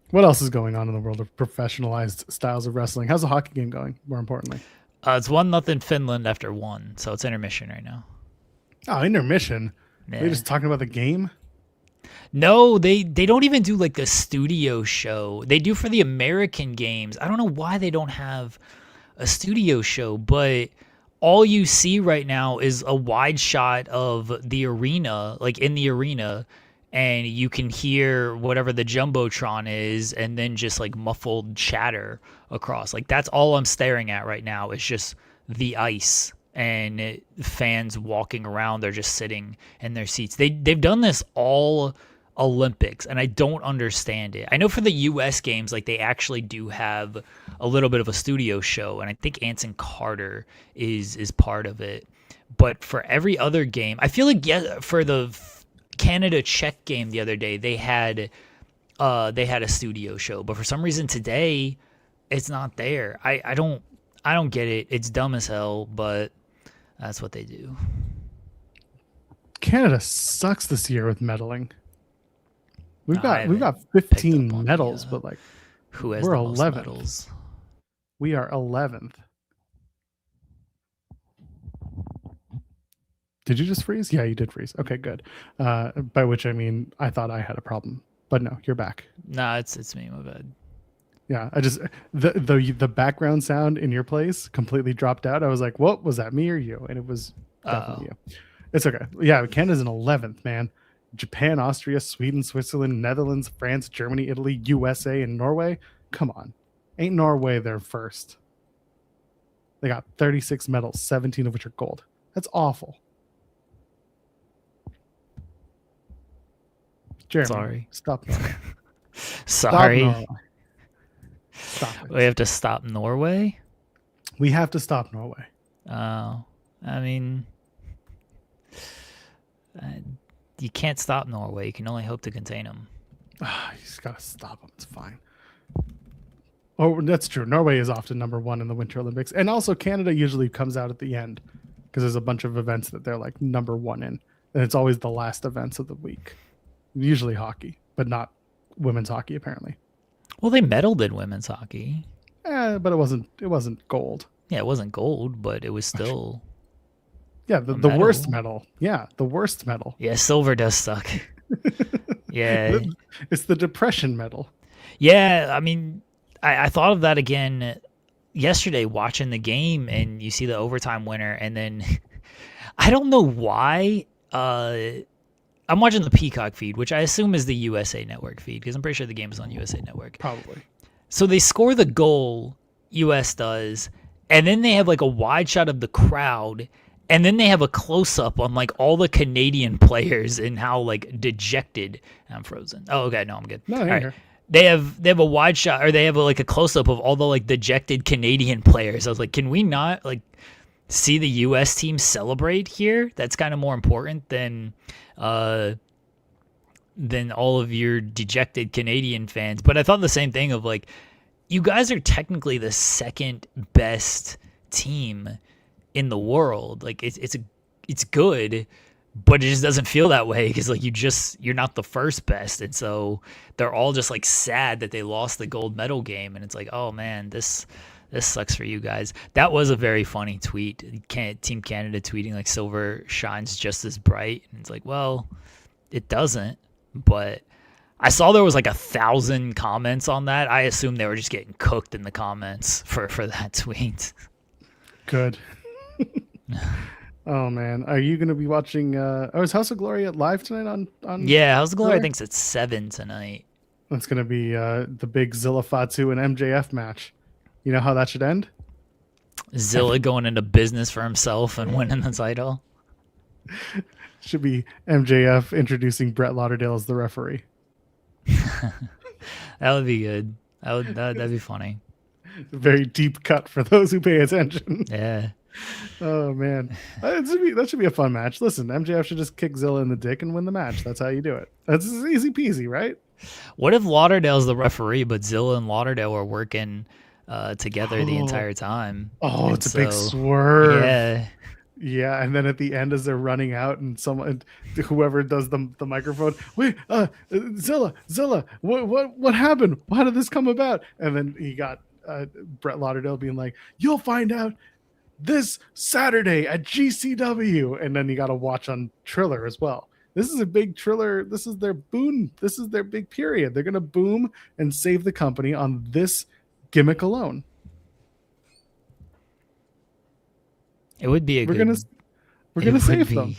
what else is going on in the world of professionalized styles of wrestling? How's the hockey game going? More importantly, it's 1-0 Finland after 1, so it's intermission right now. Oh, intermission. Yeah. They're just talking about the game. No, they don't even do like a studio show. They do for the American games. I don't know why they don't have a studio show, but all you see right now is a wide shot of the arena, like in the arena, and you can hear whatever the Jumbotron is and then just like muffled chatter across. Like that's all I'm staring at right now is just the ice and fans walking around. They're just sitting in their seats. They've done this all Olympics, and I don't understand it. I know for the U.S. games, like they actually do have a little bit of a studio show, and I think Anson Carter is part of it. But for every other game, I feel like for the Canada-Czech game the other day, they had a studio show, but for some reason today, it's not there. I don't get it. It's dumb as hell, but that's what they do. Canada sucks this year with medaling. We've got 15 medals, but like who has we're the most 11th. medals? We are 11th. Did you just freeze? Yeah, you did freeze. Okay, good. By which I mean I thought I had a problem, but no, you're back. Nah, it's me. My bad. Yeah, I just the background sound in your place completely dropped out. I was like, "What was that? Me or you?" And it was definitely you. It's okay. Yeah, Canada's in 11th, man. Japan, Austria, Sweden, Switzerland, Netherlands, France, Germany, Italy, USA, and Norway. Come on. Ain't Norway there first? They got 36 medals, 17 of which are gold. That's awful. Jeremy, Sorry. Stop Norway. Sorry. Stop Norway. Stop it. We have to stop Norway? We have to stop Norway. Oh. I mean, you can't stop Norway. You can only hope to contain them. You just gotta stop them. It's fine. Oh, that's true. Norway is often number one in the Winter Olympics, and also Canada usually comes out at the end because there's a bunch of events that they're like number one in, and it's always the last events of the week. Usually hockey, but not women's hockey apparently. Well, they medaled in women's hockey. But it wasn't gold. Yeah, it wasn't gold, but it was still. Yeah, the worst medal. Yeah, the worst medal. Yeah, silver does suck. Yeah. It's the depression medal. Yeah, I mean, I thought of that again yesterday watching the game, and you see the overtime winner, and then I don't know why. I'm watching the Peacock feed, which I assume is the USA Network feed, because I'm pretty sure the game is on USA Network. Probably. So they score the goal, US does, and then they have like a wide shot of the crowd, and then they have a close-up on like all the Canadian players and how like dejected. I'm frozen. Oh, okay, no, I'm good. No, all right. here. They have a wide shot, or they have like a close-up of all the like dejected Canadian players. I was like, can we not like see the US team celebrate here? That's kind of more important than all of your dejected Canadian fans. But I thought the same thing of like, you guys are technically the second best team in the world. Like it's good, but it just doesn't feel that way because like you're not the first best, and so they're all just like sad that they lost the gold medal game, and it's like, oh man, this sucks for you guys. That was a very funny tweet. Team Canada tweeting like silver shines just as bright, and it's like, well, it doesn't. But I saw there was like 1,000 comments on that. I assume they were just getting cooked in the comments for that tweet. Good. Oh man, are you going to be watching? Is House of Glory live tonight on? Yeah, House of Glory. I think it's at 7 tonight. That's going to be the big Zilla Fatu and MJF match. You know how that should end? Zilla going into business for himself and winning the title. Should be MJF introducing Brett Lauderdale as the referee. That would be good. That'd be funny. Very deep cut for those who pay attention. Yeah. Oh man, that should be a fun match. Listen, MJF should just kick Zilla in the dick and win the match. That's how you do it. That's easy peasy, right? What if Lauderdale's the referee, but Zilla and Lauderdale are working together the entire time? Oh, and it's a big swerve. Yeah. Yeah, and then at the end, as they're running out, and whoever does the microphone, wait, Zilla, what happened? How did this come about? And then he got Brett Lauderdale being like, "You'll find out this Saturday at GCW," and then you got to watch on Triller as well. This is a big Triller. This is their boon. This is their big period. They're gonna boom and save the company on this gimmick alone. It would be We're gonna save them.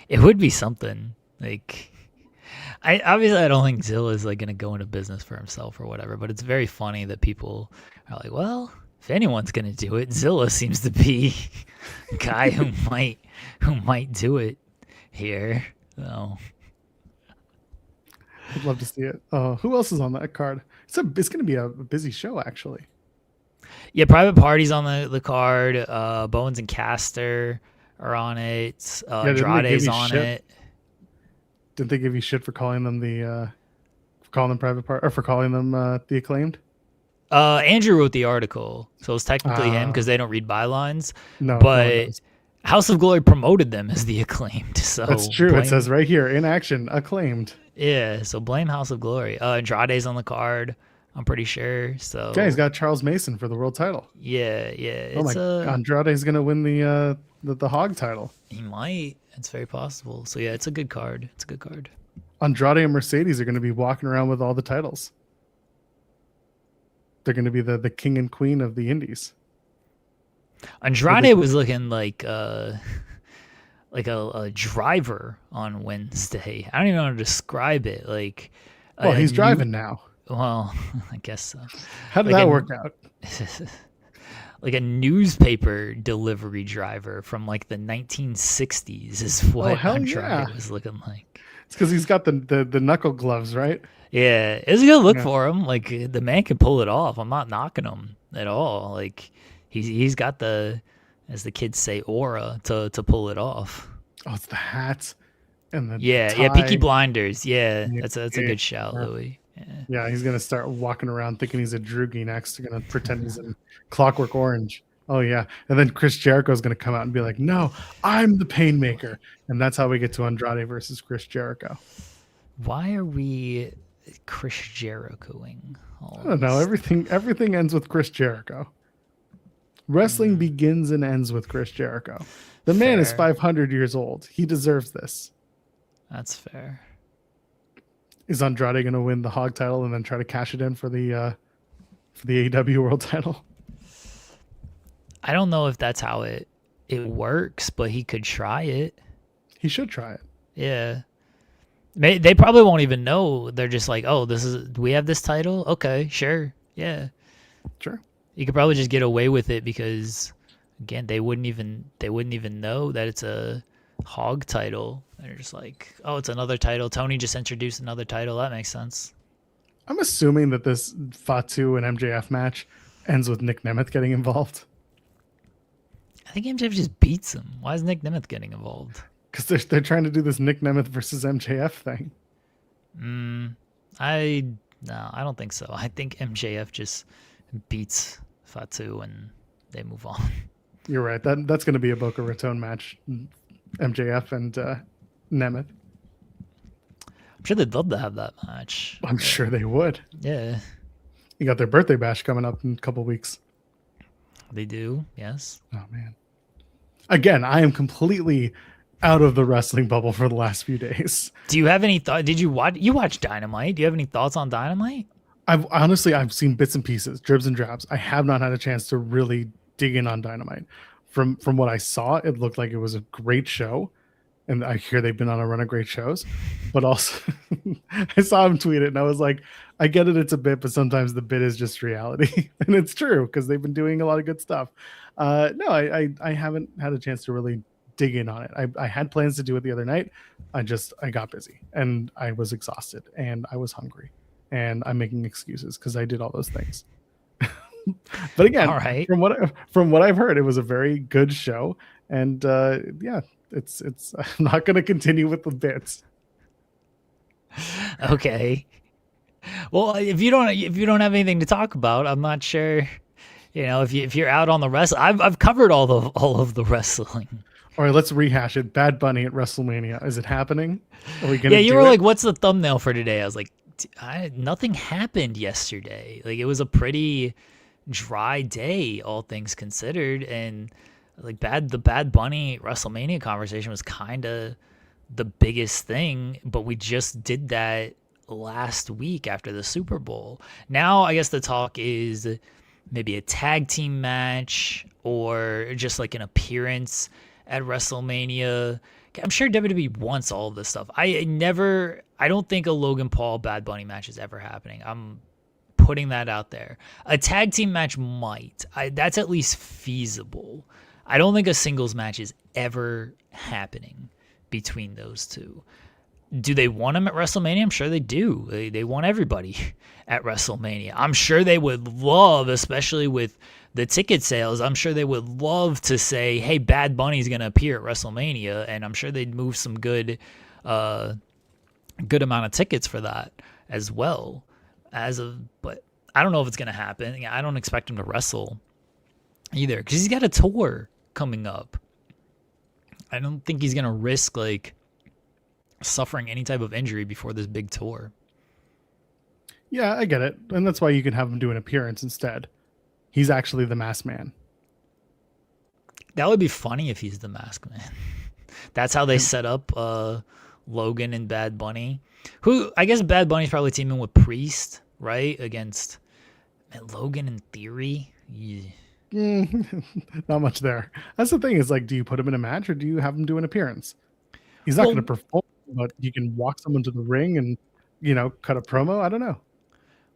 It would be something. Like, I don't think Zilla's like gonna go into business for himself or whatever, but it's very funny that people are like, well, if anyone's gonna do it, Zilla seems to be a guy who might do it here. So I'd love to see it. Who else is on that card? It's gonna be a busy show actually. Yeah, Private Party's on the card. Bowens and Caster are on it. Andrade's on it. Didn't they give you shit for calling them Private Party or for calling them the Acclaimed? Andrew wrote the article, so it's technically him because they don't read bylines. No, but House of Glory promoted them as the Acclaimed. So that's true. It says right here in action, Acclaimed. Yeah, so blame House of Glory. Andrade's on the card, I'm pretty sure. So yeah, he's got Charles Mason for the world title. Yeah. Andrade's gonna win the Hog title. He might. It's very possible. So yeah, it's a good card. Andrade and Mercedes are gonna be walking around with all the titles. They're gonna be the king and queen of the indies. Andrade was looking like a driver on Wednesday. I don't even know how to describe it. Like, well, he's driving now. Well, I guess so. How did that work out? Like a newspaper delivery driver from like the 1960s is what Andrade was looking like. It's because he's got the knuckle gloves, right? Yeah, it's a good look for him. Like the man can pull it off. I'm not knocking him at all. Like he's got the, as the kids say, aura to pull it off. Oh, it's the hat and the tie. Peaky Blinders. Yeah, that's a good shout, Louis. Yeah, he's gonna start walking around thinking he's a droogie next. He's gonna pretend he's in Clockwork Orange. Oh yeah, and then Chris Jericho's gonna come out and be like, "No, I'm the Painmaker," and that's how we get to Andrade versus Chris Jericho. Why are we Chris Jerichoing? I don't know. Everything ends with Chris Jericho. Wrestling begins and ends with Chris Jericho. The man is 500 years old. He deserves this. That's fair. Is Andrade going to win the Hog title and then try to cash it in for the AEW World title? I don't know if that's how it works, but he could try it. He should try it. Yeah. They probably won't even know. They're just like, oh, we have this title? Okay, sure. Yeah. Sure. You could probably just get away with it because, again, they wouldn't even know that it's a Hog title. They're just like, oh, it's another title. Tony just introduced another title. That makes sense. I'm assuming that this Fatu and MJF match ends with Nick Nemeth getting involved. I think MJF just beats him. Why is Nick Nemeth getting involved? Because they're trying to do this Nick Nemeth versus MJF thing. I don't think so. I think MJF just beats Fatu and they move on. You're right. That's going to be a Boca Raton match MJF and Nemeth. I'm sure they'd love to have that match. I'm sure they would. Yeah, You got their birthday bash coming up in a couple weeks. they do. Yes. Oh man. Again, I am completely out of the wrestling bubble for the last few days. Do you have any thought? Did you watch? You watched Dynamite? Do you have any thoughts on Dynamite? I've seen bits and pieces, dribs and drabs. I have not had a chance to really dig in on Dynamite. From what I saw, it looked like it was a great show, and I hear they've been on a run of great shows. But also, I saw him tweet it, and I was like, I get it, it's a bit, but sometimes the bit is just reality, and it's true because they've been doing a lot of good stuff. No, I haven't had a chance to really dig in on it. I had plans to do it the other night. I got busy, and I was exhausted, and I was hungry. And I'm making excuses because I did all those things. But again, All right. from what I've heard, it was a very good show, and yeah, it's. I'm not going to continue with the bits. Okay. Well, if you don't have anything to talk about, I'm not sure. You know, if you're out on the wrestling, I've covered all of the wrestling. All right, let's rehash it. Bad Bunny at WrestleMania. Is it happening? Are we going to? Yeah, you were like, "What's the thumbnail for today?" I was like, nothing happened yesterday. Like, it was a pretty dry day, all things considered, and like the Bad Bunny WrestleMania conversation was kind of the biggest thing, but we just did that last week after the Super Bowl. Now I guess the talk is maybe a tag team match or just like an appearance at WrestleMania. I'm sure WWE wants all of this stuff. I don't think a Logan Paul Bad Bunny match is ever happening. I'm putting that out there. A tag team match might. That's at least feasible. I don't think a singles match is ever happening between those two. Do they want them at WrestleMania? I'm sure they do. They want everybody at WrestleMania. I'm sure they would love, especially with the ticket sales, I'm sure they would love to say, hey, Bad Bunny's going to appear at WrestleMania, and I'm sure they'd move some good amount of tickets for that as well. But I don't know if it's going to happen. I don't expect him to wrestle either because he's got a tour coming up. I don't think he's going to risk like suffering any type of injury before this big tour. Yeah, I get it. And that's why you can have him do an appearance instead. He's actually the masked man. That would be funny if he's the masked man. That's how they set up Logan and Bad Bunny. Who, I guess Bad Bunny's probably teaming with Priest, right? Against Logan in theory. Yeah. Not much there. That's the thing is like, do you put him in a match or do you have him do an appearance? He's not going to perform, but you can walk someone to the ring and, cut a promo. I don't know.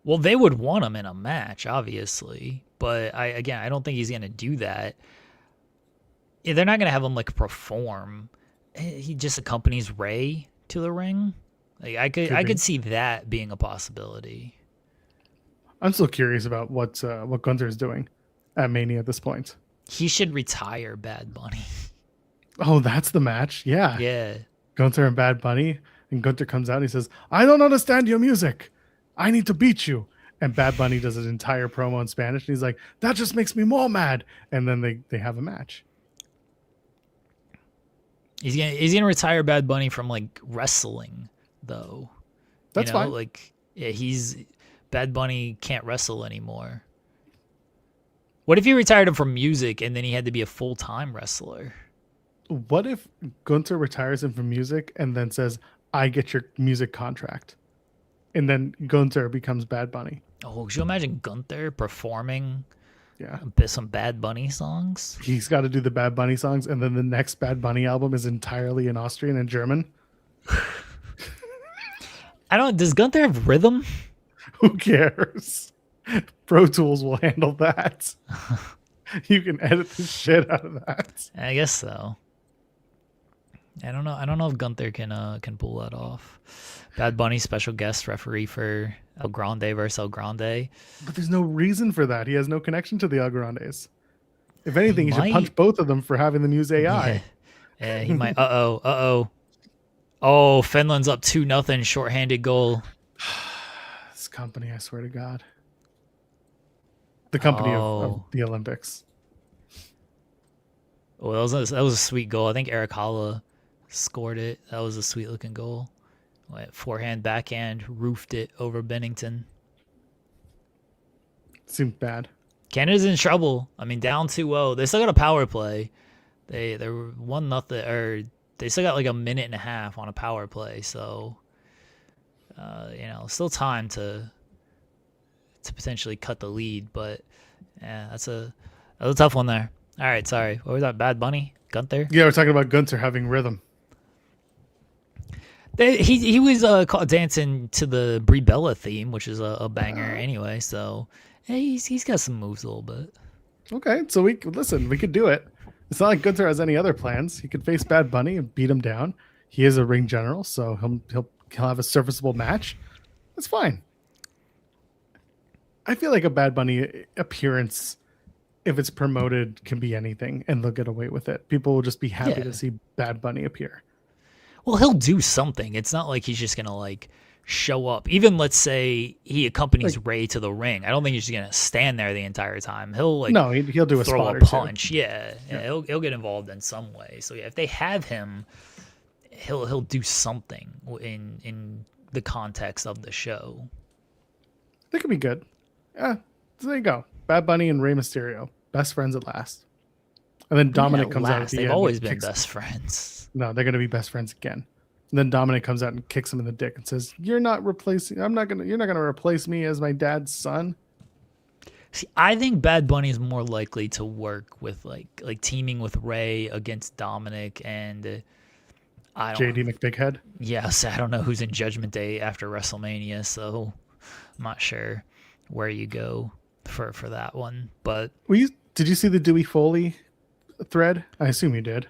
Well, they would want him in a match, obviously. But I don't think he's going to do that. Yeah, they're not going to have him like perform. He just accompanies Ray to the ring. Like I could see that being a possibility. I'm still curious about what Gunther is doing at Mania at this point. He should retire Bad Bunny. Oh, that's the match. Yeah. Yeah. Gunther and Bad Bunny, and Gunther comes out and he says, "I don't understand your music. I need to beat you." And Bad Bunny does an entire promo in Spanish, and he's like, "That just makes me more mad." And then they have a match. He's gonna retire Bad Bunny from like wrestling, though. That's fine. Like, yeah, Bad Bunny can't wrestle anymore. What if he retired him from music and then he had to be a full-time wrestler? What if Gunther retires him from music and then says, "I get your music contract," and then Gunther becomes Bad Bunny? Oh, could you imagine Gunther performing? Yeah, some Bad Bunny songs. He's got to do the Bad Bunny songs, and then the next Bad Bunny album is entirely in Austrian and German. Does Gunther have rhythm? Who cares? Pro Tools will handle that. You can edit the shit out of that. I guess so. I don't know if Gunther can pull that off. Bad Bunny special guest referee for El Grande versus El Grande. But there's no reason for that. He has no connection to the El Grandes. If anything, he should might. punch both of them for having them use AI. Yeah, he might. Uh-oh. Oh, Finland's up 2-0, shorthanded goal. This company, I swear to God. The company of the Olympics. Well, that was a sweet goal. I think Eric Holla scored it. That was a sweet looking goal. Forehand, backhand, roofed it over Bennington. Seemed bad. Canada's in trouble. I mean, down 2-0. They still got a power play. They were 1-0, or they still got like a minute and a half on a power play. So, still time to potentially cut the lead. But yeah, that was a tough one there. All right, sorry. What was that? Bad Bunny? Gunther? Yeah, we're talking about Gunther having rhythm. He was dancing to the Brie Bella theme, which is a banger anyway. So he's got some moves a little bit. Okay, so we could do it. It's not like Gunther has any other plans. He could face Bad Bunny and beat him down. He is a ring general, so he'll have a serviceable match. That's fine. I feel like a Bad Bunny appearance, if it's promoted, can be anything, and they'll get away with it. People will just be happy to see Bad Bunny appear. Well, he'll do something. It's not like he's just gonna like show up. Even let's say he accompanies Ray to the ring. I don't think he's just gonna stand there the entire time. He'll he'll do a throw spot a or punch. Yeah. He'll get involved in some way. So yeah, if they have him, he'll do something in the context of the show. That could be good. Yeah, so there you go. Bad Bunny and Rey Mysterio, best friends at last. And then Dominic comes out at the They've end. always been best friends. No, they're going to be best friends again. And then Dominic comes out and kicks him in the dick and says, you're not going to replace me as my dad's son. See, I think Bad Bunny is more likely to work with like teaming with Ray against Dominic and JD McBighead. Yes, I don't know who's in Judgment Day after WrestleMania, so I'm not sure where you go for that one. But did you see the Dewey Foley thread? I assume you did.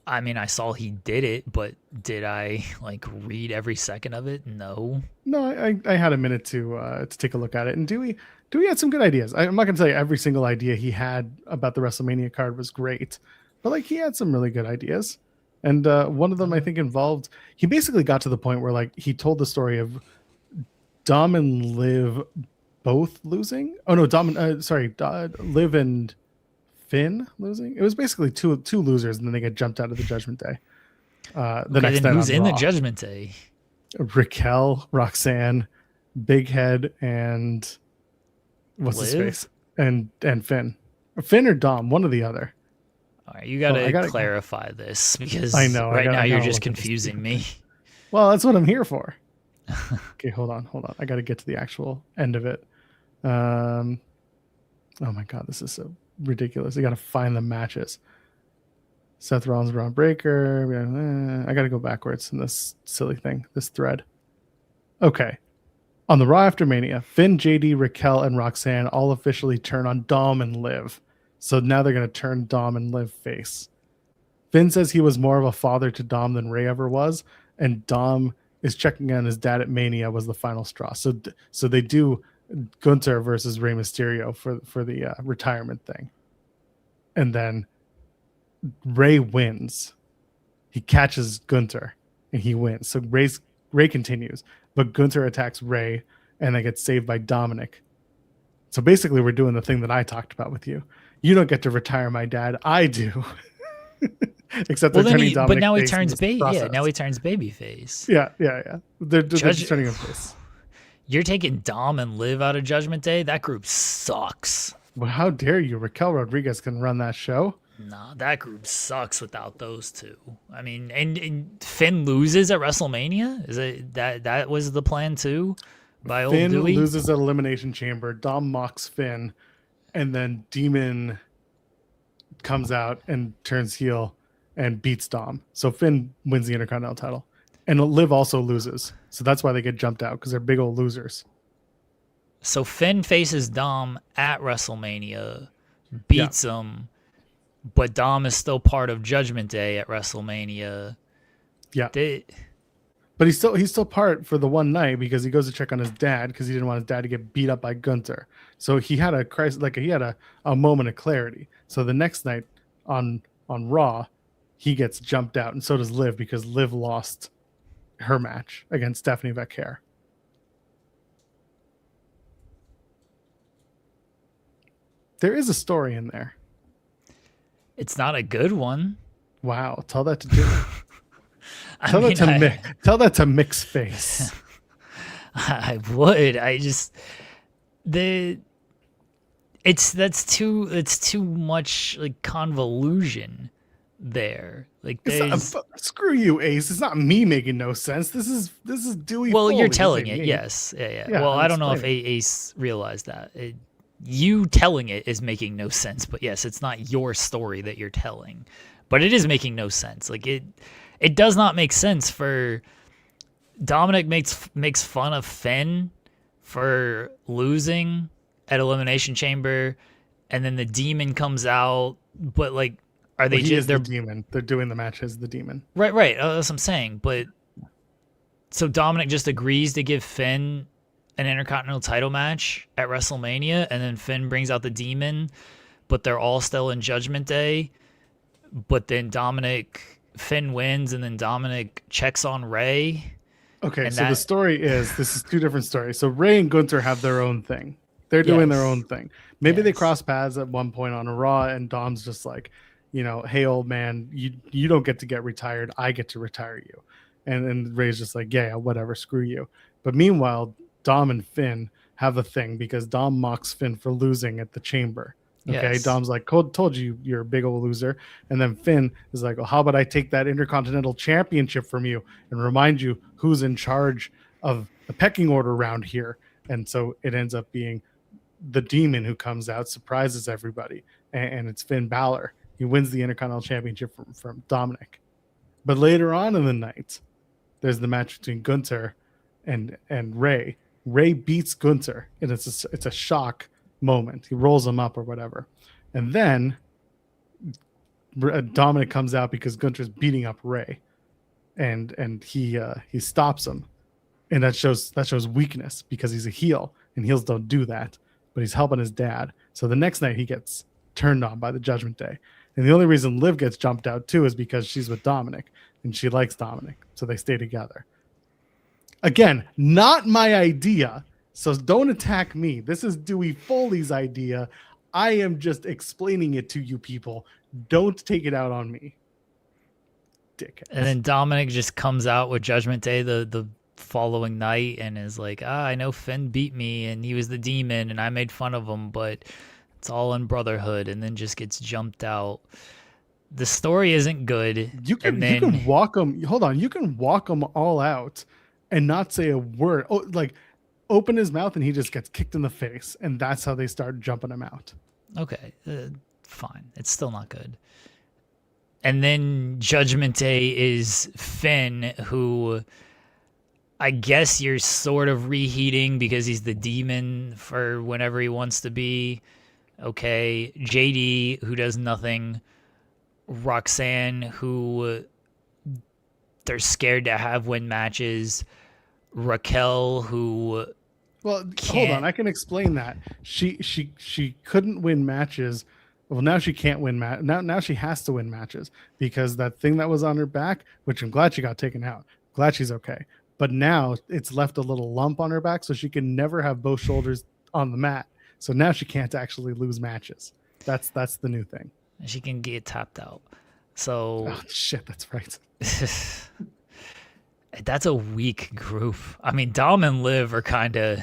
I mean, I saw he did it, but did I read every second of it? No. No, I had a minute to take a look at it, and Dewey had some good ideas. I'm not going to tell you every single idea he had about the WrestleMania card was great, but he had some really good ideas, and one of them I think involved. He basically got to the point where he told the story of Dom and Liv both losing. Oh no, Liv and Finn losing. It was basically two losers, and then they get jumped out of the Judgment Day. Next night who's in Raw. the Judgment Day? Raquel, Roxanne, Big Head, and what's his face? And Finn. Finn or Dom, one or the other. All right, you gotta clarify this because I know right now you're just confusing me. Well, that's what I'm here for. Okay, hold on. I got to get to the actual end of it. Oh my God, this is so ridiculous. I got to find the matches. Seth Rollins, Braun Breaker. I got to go backwards in this silly thing, this thread. Okay. On the Raw after Mania, Finn, JD, Raquel, and Roxanne all officially turn on Dom and Liv. So now they're going to turn Dom and Liv face. Finn says he was more of a father to Dom than Ray ever was, and Dom is checking on his dad at Mania was the final straw. So they do Gunther versus Rey Mysterio for the retirement thing. And then Ray wins. He catches Gunther and he wins. So Ray continues, but Gunther attacks Ray and they get saved by Dominic. So basically we're doing the thing that I talked about with you. You don't get to retire my dad. I do. Except they're turning Dominic. But now he face turns now he turns babyface. Yeah. They're just turning him face. You're taking Dom and Liv out of Judgment Day? That group sucks. Well, how dare you? Raquel Rodriguez can run that show. Nah, that group sucks without those two. I mean, and Finn loses at WrestleMania? Is it that was the plan too? By old Finn Dewey? loses at Elimination Chamber. Dom mocks Finn, and then Demon comes out and turns heel and beats Dom. So Finn wins the Intercontinental title. And Liv also loses. So that's why they get jumped out, because they're big old losers. So Finn faces Dom at WrestleMania, beats him, but Dom is still part of Judgment Day at WrestleMania. Yeah. But he's still part for the one night because he goes to check on his dad because he didn't want his dad to get beat up by Gunther. So he had a crisis, he had a moment of clarity. So the next night on Raw, he gets jumped out, and so does Liv because Liv lost her match against Stephanie Becker. There is a story in there. It's not a good one. Wow. Tell that to do. I Tell mean, that to Mick. Tell that to Mick's face. I would. I just it's too much like convolution there. Like there's Screw you, Ace. It's not me making no sense. This is Dewey. well, Foley. you're telling This ain't it. me. Yes. Yeah. Yeah, Well, I'm I don't know if explaining. Ace realized that. You telling it is making no sense. But yes, it's not your story that you're telling, but it is making no sense. Like it does not make sense for Dominic makes fun of Finn for losing at Elimination Chamber, and then the demon comes out. But like, are they Well, he just is they're the demon. They're doing the match as the demon. right? That's what I'm saying. But so Dominic just agrees to give Finn an Intercontinental title match at WrestleMania, and then Finn brings out the demon, but they're all still in Judgment Day. But then Finn wins, and then Dominic checks on Ray. Okay, And so the that- story is this is two different stories. So Ray and Gunther have their own thing. They're doing their Yes. own thing. Maybe they Yes. cross paths at one point on a Raw, and Dom's just like, hey, old man, you don't get to get retired. I get to retire you. And Ray's just like, yeah, whatever, screw you. But meanwhile, Dom and Finn have a thing because Dom mocks Finn for losing at the Chamber. Okay, Yes. Dom's like, told you you're a big old loser. And then Finn is like, well, how about I take that Intercontinental Championship from you and remind you who's in charge of the pecking order around here. And so it ends up being the demon who comes out, surprises everybody. And it's Finn Balor. He wins the Intercontinental Championship from Dominic. But later on in the night, there's the match between Gunther and Ray. Ray beats Gunther, and it's a shock moment. He rolls him up or whatever, and then Dominic comes out because Gunther's beating up Ray, and he stops him, and that shows weakness because he's a heel, and heels don't do that. But he's helping his dad. So the next night he gets turned on by the Judgment Day, and the only reason Liv gets jumped out too is because she's with Dominic and she likes Dominic, so they stay together. Again, not my idea. So don't attack me. This is Dewey Foley's idea. I am just explaining it to you people. Don't take it out on me. Dickheads. And then Dominic just comes out with Judgment Day the following night and is like, I know Finn beat me and he was the demon and I made fun of him, but it's all in brotherhood, and then just gets jumped out. The story isn't good. You can walk them. Hold on. You can walk them all out and not say a word. Oh, like open his mouth and he just gets kicked in the face, and that's how they start jumping him out. Okay, fine. It's still not good. And then Judgment Day is Finn, who I guess you're sort of reheating because he's the demon for whenever he wants to be. Okay, JD, who does nothing. Roxanne, who they're scared to have win matches. Raquel, who hold on, I can explain that. She couldn't win matches. Well, now she can't win now she has to win matches because that thing that was on her back, which I'm glad she got taken out. Glad she's okay. But now it's left a little lump on her back, so she can never have both shoulders on the mat. So now she can't actually lose matches. That's the new thing. she can get tapped out. So Oh shit, that's right. that's a weak group. I mean, Dom and Liv are kind of,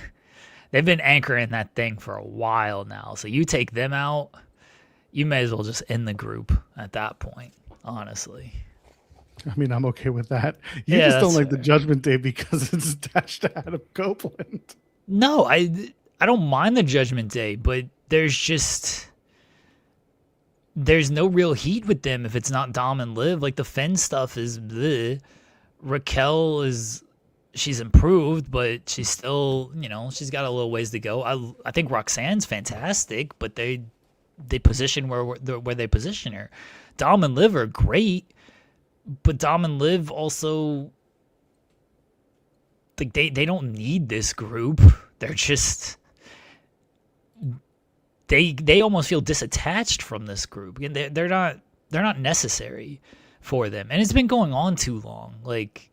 they've been anchoring that thing for a while now. So you take them out, you may as well just end the group at that point, honestly. I mean, I'm okay with that. You Yeah, just don't that's like the fair. Judgment Day because it's attached to Adam Copeland. No, I don't mind the Judgment Day, but there's no real heat with them if it's not Dom and Liv. Like the Finn stuff is bleh. Raquel she's improved, but she's still, she's got a little ways to go. I think Roxanne's fantastic, but they position where they position her. Dom and Liv are great, but Dom and Liv also, like, they don't need this group. They're just they almost feel disattached from this group, and they're not necessary for them. And it's been going on too long. Like,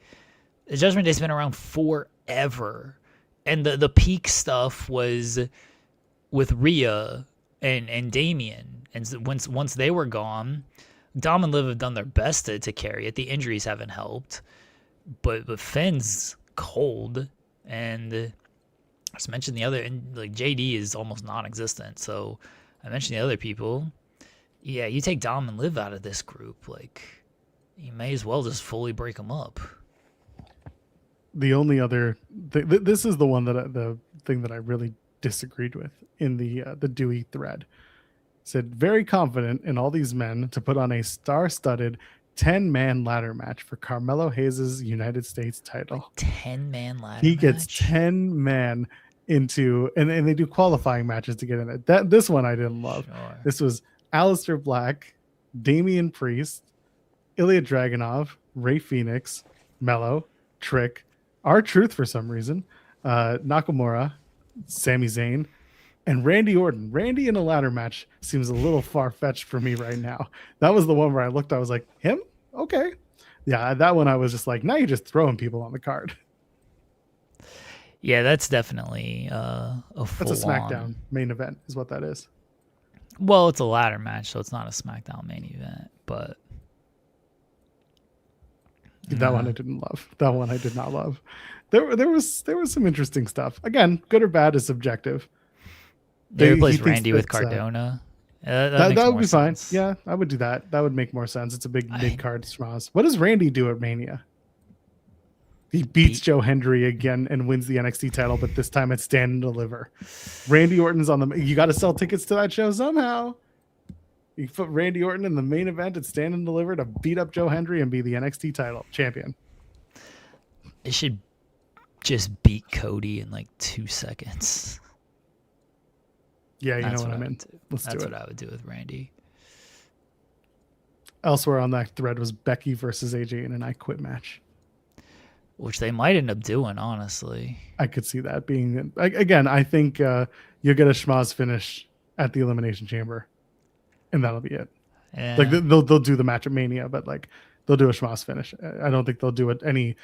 the Judgment Day's been around forever, and the peak stuff was with Rhea and Damien. And once they were gone, Dom and Liv have done their best to carry it. The injuries haven't helped, but Finn's cold, and I just mentioned the other, and like JD is almost non-existent. So I mentioned the other people. Yeah, you take Dom and Liv out of this group, like you may as well just fully break them up. The only other this is the one that the thing that I really disagreed with in the Dewey thread. Said very confident in all these men to put on a star-studded 10-man ladder match for Carmelo Hayes' United States title. 10-man ladder He match? gets 10 men into, and they do qualifying matches to get in it. This one I didn't love. Sure. This was Aleister Black, Damian Priest, Ilya Dragunov, Ray Phoenix, Mello, Trick, R-Truth for some reason, Nakamura, Sami Zayn, and Randy Orton. Randy in a ladder match seems a little far-fetched for me right now. That was the one where I looked, I was like, him? Okay. Yeah, that one I was just like, now you're just throwing people on the card. Yeah, that's definitely a full-on. That's a SmackDown main event is what that is. Well, it's a ladder match, so it's not a SmackDown main event, but... That one I didn't love. That one I did not love. There was some interesting stuff. Again, good or bad is subjective. They replaced Randy with Cardona. That would be sense. fine. Yeah, I would do that. That would make more sense. It's a big card schmoz. What does Randy do at Mania? He beats Joe Hendry again and wins the NXT title, but this time it's Stand and Deliver. Randy Orton's on the... You got to sell tickets to that show somehow. You put Randy Orton in the main event at Stand and Deliver to beat up Joe Hendry and be the NXT title champion. It should just beat Cody in like 2 seconds. Yeah, you know what I mean. That's what I would do with Randy. Elsewhere on that thread was Becky versus AJ in an I Quit match. Which they might end up doing, honestly. I could see that being... Again, I think you'll get a schmoz finish at the Elimination Chamber. And that'll be it. Yeah. Like they'll do the match at Mania, but like they'll do a schmoz finish. I don't think they'll do it any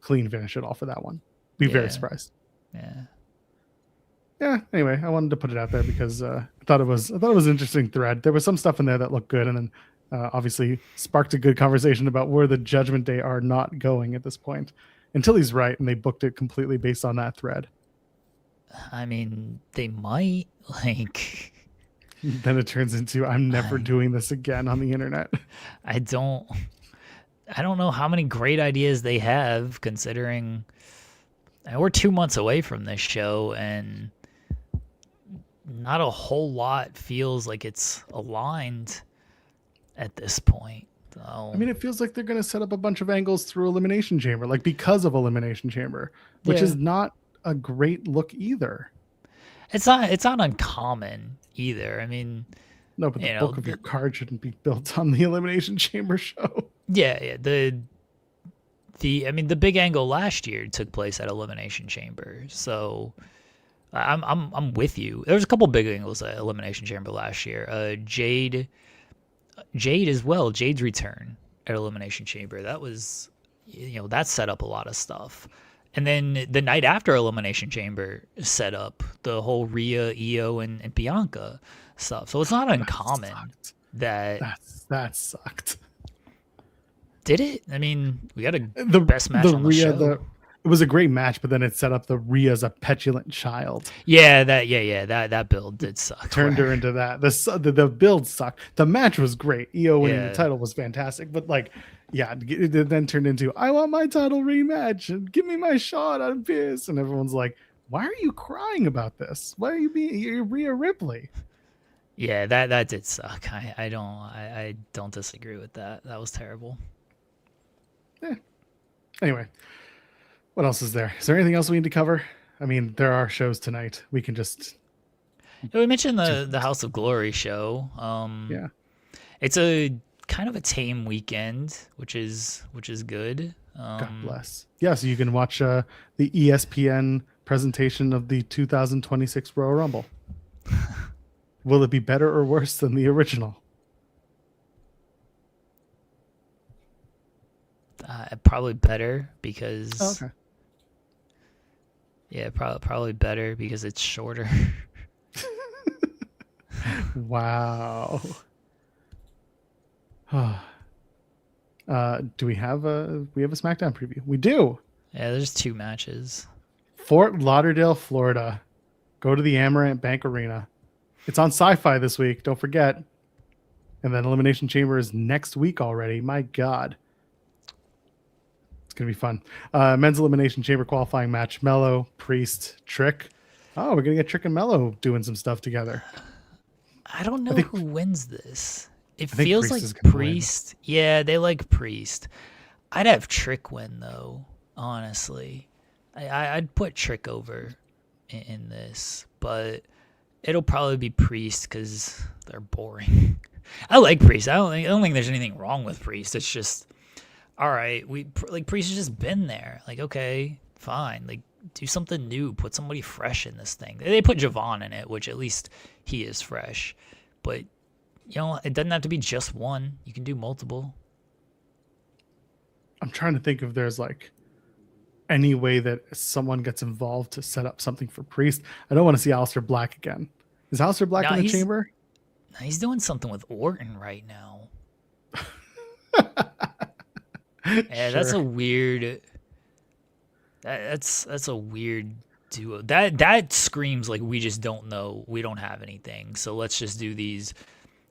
clean finish at all for that one. Be very surprised. Yeah. Anyway, I wanted to put it out there because I thought it was an interesting thread. There was some stuff in there that looked good, and then obviously sparked a good conversation about where the Judgment Day are not going at this point. Until he's right, and they booked it completely based on that thread. I mean, they might like. Then it turns into I'm never doing this again on the internet. I don't know how many great ideas they have, considering we're 2 months away from this show and not a whole lot feels like it's aligned at this point. So, I mean, it feels like they're going to set up a bunch of angles through Elimination Chamber, like because of Elimination Chamber, which is not a great look either. It's not uncommon either. I mean, no, but the bulk of your card shouldn't be built on the Elimination Chamber show. Yeah. The big angle last year took place at Elimination Chamber, so I'm with you. There was a couple big angles at Elimination Chamber last year. Jade as well. Jade's return at Elimination Chamber. That was, that set up a lot of stuff. And then the night after Elimination Chamber set up the whole Rhea, Io, and Bianca stuff. So it's not uncommon that sucked. Did it? I mean, we got the best match on the show. It was a great match, but then it set up the Rhea as a petulant child. Yeah, that build did suck. Turned her into that. The build sucked. The match was great. Io winning the title was fantastic, but it then turned into I want my title rematch and give me my shot on this, and everyone's like, "Why are you crying about this? Why are you're Rhea Ripley?" Yeah, that did suck. I don't disagree with that. That was terrible. Yeah. Anyway. What else is there? Is there anything else we need to cover? I mean, there are shows tonight. We can just... We mentioned the House of Glory show. It's a kind of a tame weekend, which is good. God bless. Yeah, so you can watch the ESPN presentation of the 2026 Royal Rumble. Will it be better or worse than the original? Probably better because... Oh, okay. Yeah, probably better because it's shorter. Wow. Do we have a SmackDown preview? We do. Yeah, there's 2 matches. Fort Lauderdale, Florida. Go to the Amarant Bank Arena. It's on Sci-Fi this week. Don't forget. And then Elimination Chamber is next week already. My God. It's going to be fun. Men's Elimination Chamber qualifying match. Mello, Priest, Trick. Oh, we're going to get Trick and Mello doing some stuff together. I don't know who wins this. It think feels Priest is like gonna Priest. Yeah, they like Priest. I'd have Trick win, though, honestly. I'd put Trick over in this, but it'll probably be Priest because they're boring. I like Priest. I don't think there's anything wrong with Priest. It's just, all right, Priest has just been there. Like, okay, fine. Like, do something new. Put somebody fresh in this thing. They put Javon in it, which at least he is fresh. But, it doesn't have to be just one. You can do multiple. I'm trying to think if there's like any way that someone gets involved to set up something for Priest. I don't want to see Aleister Black again. Is Aleister Black in the chamber? He's doing something with Orton right now. Yeah, that's a weird. That's a weird duo. That screams like we just don't know. We don't have anything. So let's just do these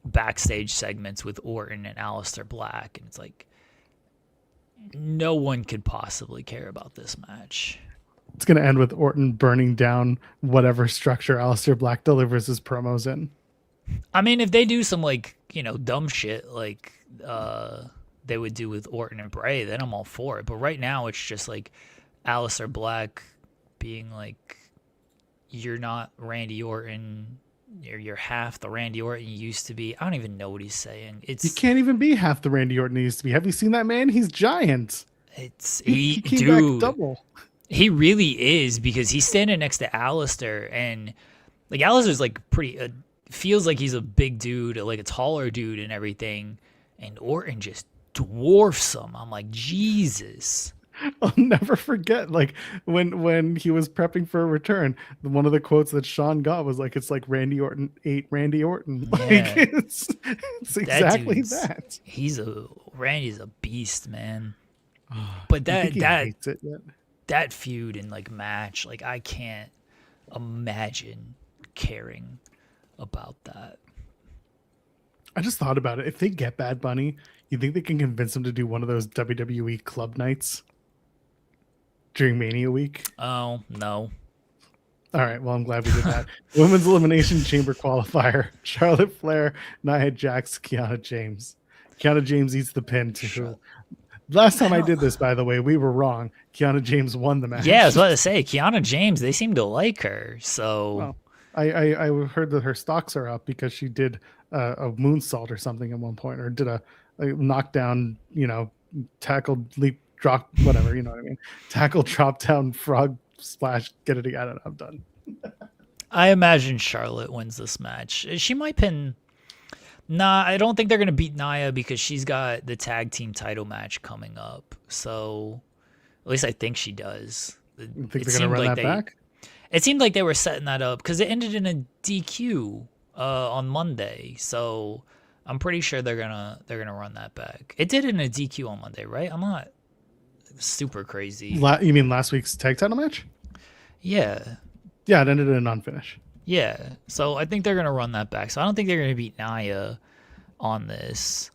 backstage segments with Orton and Aleister Black, and it's like no one could possibly care about this match. It's going to end with Orton burning down whatever structure Aleister Black delivers his promos in. I mean, if they do some dumb shit like they would do with Orton and Bray, then I'm all for it. But right now, it's just like Aleister Black being like, "You're not Randy Orton. You're half the Randy Orton you used to be." I don't even know what he's saying. You can't even be half the Randy Orton he used to be. Have you seen that man? He's giant. He came back double. He really is, because he's standing next to Aleister, and like Aleister's like pretty. Feels like he's a big dude, like a taller dude and everything, and Orton just dwarfs him. I'm like, Jesus. I'll never forget, like when he was prepping for a return, one of the quotes that Sean got was like, "It's like Randy Orton ate Randy Orton." Like it's exactly that. Randy's a beast, man. But that feud and like match, like I can't imagine caring about that. I just thought about it. If they get Bad Bunny, you think they can convince him to do one of those WWE club nights during Mania week? Oh, no. All right. Well, I'm glad we did that. Women's Elimination Chamber qualifier. Charlotte Flair, Nia Jax, Kiana James. Kiana James eats the pin too. Last time I did this, by the way, we were wrong. Kiana James won the match. Yeah, I was about to say, Kiana James, they seem to like her. So... Well, I heard that her stocks are up because she did a moonsault or something at one point, or did a knockdown, tackle, leap, drop, whatever, you know what I mean? Tackle, drop down, frog splash, get it together. I don't know, I'm done. I imagine Charlotte wins this match. She might pin. Nah, I don't think they're going to beat Nia because she's got the tag team title match coming up. So at least I think she does. You think they're going to run that back? It seemed like they were setting that up because it ended in a DQ on Monday, so I'm pretty sure they're gonna run that back. It did in a DQ on Monday, right? I'm not super crazy. You mean last week's tag title match? Yeah. Yeah, it ended in a non-finish. Yeah, so I think they're gonna run that back. So I don't think they're gonna beat Nia on this.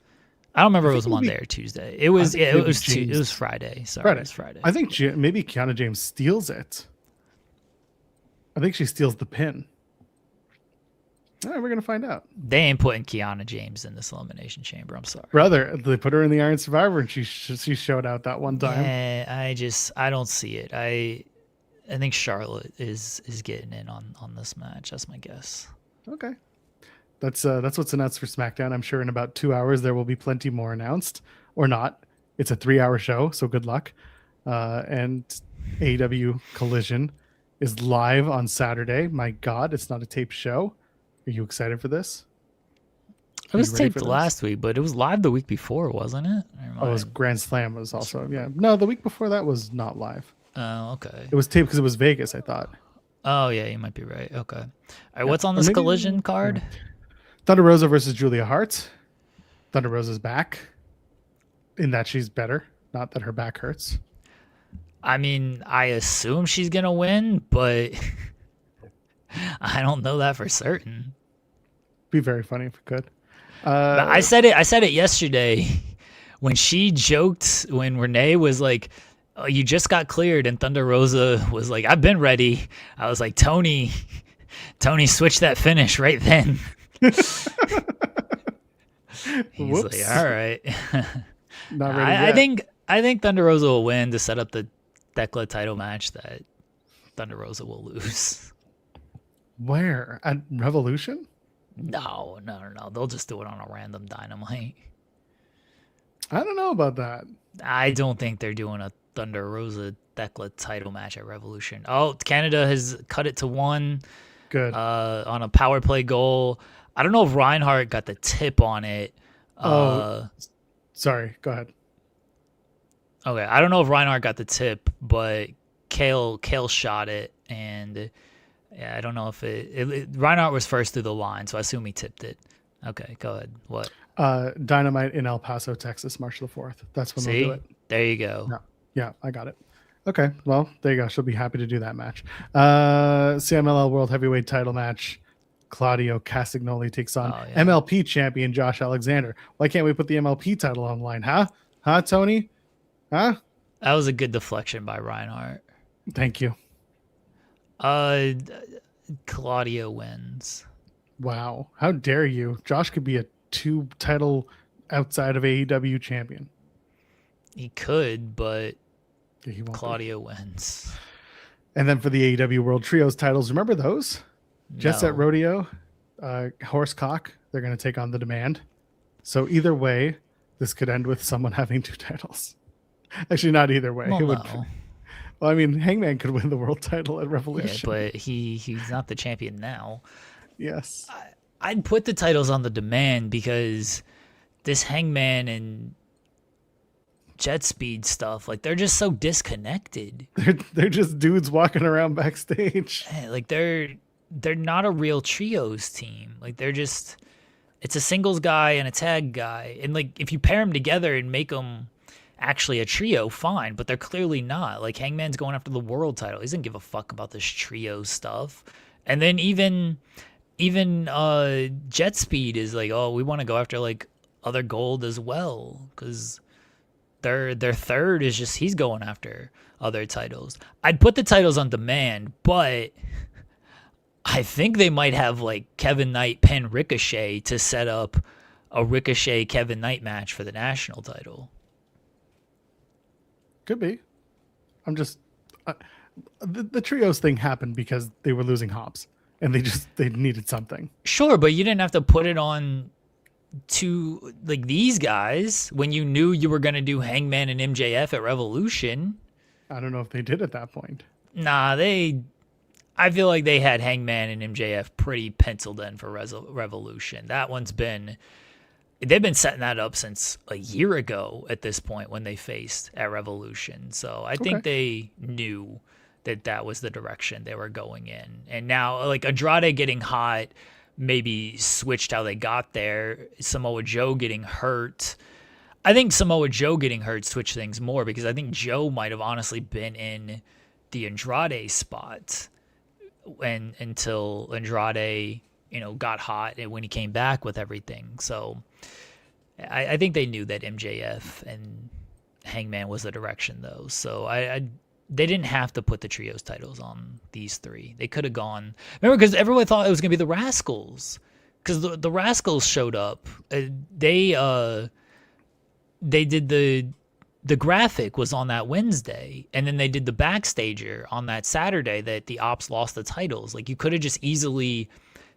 I don't remember if it was Monday or Tuesday. It was it was Friday. Sorry, it was Friday. I think maybe Kiana James steals it. I think she steals the pin. All right, we're going to find out. They ain't putting Kiana James in this Elimination Chamber. I'm sorry. Brother, they put her in the Iron Survivor and she showed out that one time. Yeah, I don't see it. I think Charlotte is getting in on this match. That's my guess. Okay. That's what's announced for SmackDown. I'm sure in about 2 hours there will be plenty more announced, or not. It's a 3-hour show, so good luck. And AEW Collision is live on Saturday. My God, it's not a taped show. Are you excited for this? It was taped last week, but it was live the week before, wasn't it? Oh, it was Grand Slam was also, yeah. No, the week before that was not live. Oh, okay. It was taped because it was Vegas, I thought. Oh, yeah, you might be right. Okay. All right, what's on this Collision card? Thunder Rosa versus Julia Hart. Thunder Rosa's back. In that she's better, not that her back hurts. I mean, I assume she's gonna win, but I don't know that for certain. Be very funny if it could. But I said it yesterday when she joked when Renee was like, "Oh, you just got cleared," and Thunder Rosa was like, "I've been ready." I was like, Tony switched that finish right then. He's Whoops. like, "All right." Not ready yet. I think Thunder Rosa will win to set up the Thekla title match that Thunder Rosa will lose. Where? At Revolution? No. They'll just do it on a random Dynamite. I don't know about that. I don't think they're doing a Thunder Rosa Thekla title match at Revolution. Oh, Canada has cut it to 1. Good. On a power play goal. I don't know if Reinhardt got the tip on it. Sorry. Go ahead. Okay, I don't know if Reinhardt got the tip, but Kale shot it, and yeah, I don't know if Reinhardt was first through the line, so I assume he tipped it. Okay, go ahead. What? Dynamite in El Paso, Texas, March the 4th. That's when they'll do it. There you go. Yeah, I got it. Okay, well, there you go. She'll be happy to do that match. CMLL World Heavyweight Title match. Claudio Castagnoli takes on MLP champion Josh Alexander. Why can't we put the MLP title online, huh? Huh, Tony? Huh? That was a good deflection by Reinhardt. Thank you. Claudio wins. Wow. How dare you? Josh could be a 2-title outside of AEW champion. He could, but He won't Claudio wins. And then for the AEW World Trios titles, remember those? Jet Set No. Rodeo, Horsecock, they're going to take on The Demand. So either way, this could end with someone having 2 titles. Actually, not either way. Well, It would. no. Well, I mean, Hangman could win the world title at Revolution. Yeah, but he's not the champion now. Yes. I'd put the titles on The Demand because this Hangman and Jet Speed stuff, like, they're just so disconnected. They're just dudes walking around backstage. Like, they're not a real trios team. Like, they're just, it's a singles guy and a tag guy. And, like, if you pair them together and make them actually a trio, fine, but they're clearly not. Like, Hangman's going after the world title. He doesn't give a fuck about this trio stuff. And then even Jet Speed is like, oh, we want to go after, like, other gold as well, because their third is just, he's going after other titles. I'd put the titles on Demand, but I think they might have, like, Kevin Knight pin Ricochet to set up a Ricochet Kevin Knight match for the national title. Could be. I'm just the trios thing happened because they were losing Hobbs and they needed something. Sure, but you didn't have to put it on to, like, these guys when you knew you were going to do Hangman and MJF at Revolution. I don't know if they did at that point. Nah, I feel like they had Hangman and MJF pretty penciled in for Revolution. That one's they've been setting that up since a year ago at this point when they faced at Revolution. So I think they knew that was the direction they were going in. And now, like, Andrade getting hot maybe switched how they got there. Samoa Joe getting hurt. I think Samoa Joe getting hurt switched things more, because I think Joe might have honestly been in the Andrade spot until Andrade, got hot and when he came back with everything. So I think they knew that MJF and Hangman was the direction, though. So they didn't have to put the trios titles on these 3. They could have gone. Remember, because everyone thought it was going to be the Rascals, because the Rascals showed up. They did the graphic was on that Wednesday, and then they did the backstager on that Saturday that the Ops lost the titles. Like, you could have just easily